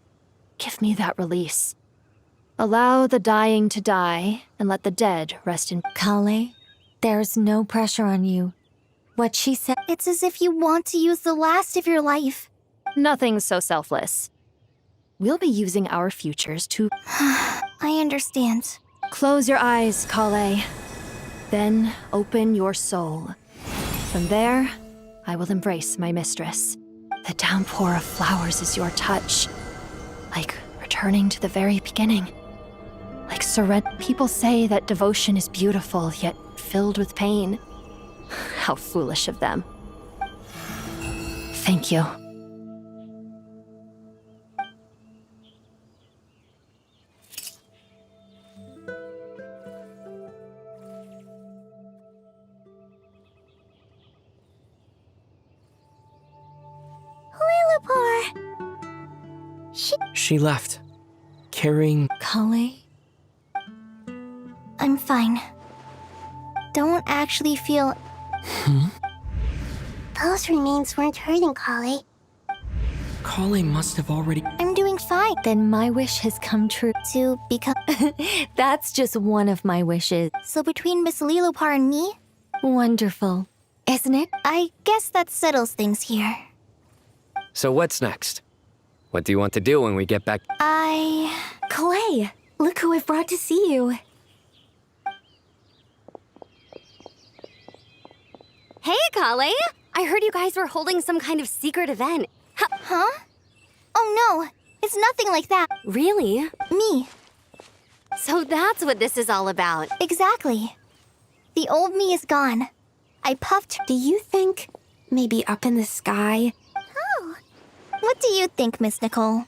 give me that release. Allow the dying to die, and let the dead rest in.
Kale, there's no pressure on you. What she said.
It's as if you want to use the last of your life.
Nothing so selfless. We'll be using our futures to.
I understand.
Close your eyes, Kale. Then open your soul. From there, I will embrace my mistress. The downpour of flowers is your touch. Like returning to the very beginning. Like surrender. People say that devotion is beautiful, yet filled with pain. How foolish of them. Thank you.
She left, carrying.
Kale?
I'm fine. Don't actually feel.
Those remains weren't hurting Kale.
Kale must have already.
I'm doing fine.
Then my wish has come true.
To become.
That's just one of my wishes.
So between Miss Lilopar and me?
Wonderful, isn't it?
I guess that settles things here.
So what's next? What do you want to do when we get back?
Kale, look who I've brought to see you.
Hey, Kale! I heard you guys were holding some kind of secret event.
Huh? Oh no, it's nothing like that.
Really?
Me.
So that's what this is all about.
Exactly. The old me is gone. I puffed.
Do you think maybe up in the sky?
Oh. What do you think, Miss Nicole?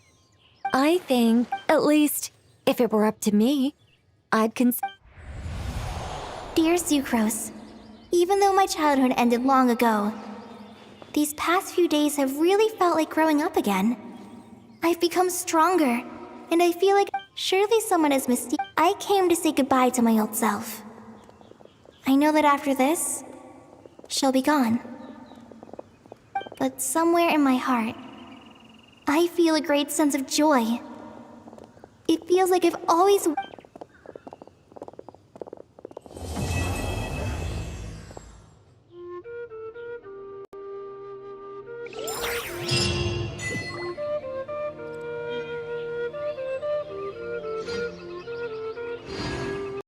I think, at least, if it were up to me, I'd
Dear Sucrose, even though my childhood ended long ago, these past few days have really felt like growing up again. I've become stronger, and I feel like surely someone has missed. I came to say goodbye to my old self. I know that after this, she'll be gone. But somewhere in my heart, I feel a great sense of joy. It feels like I've always.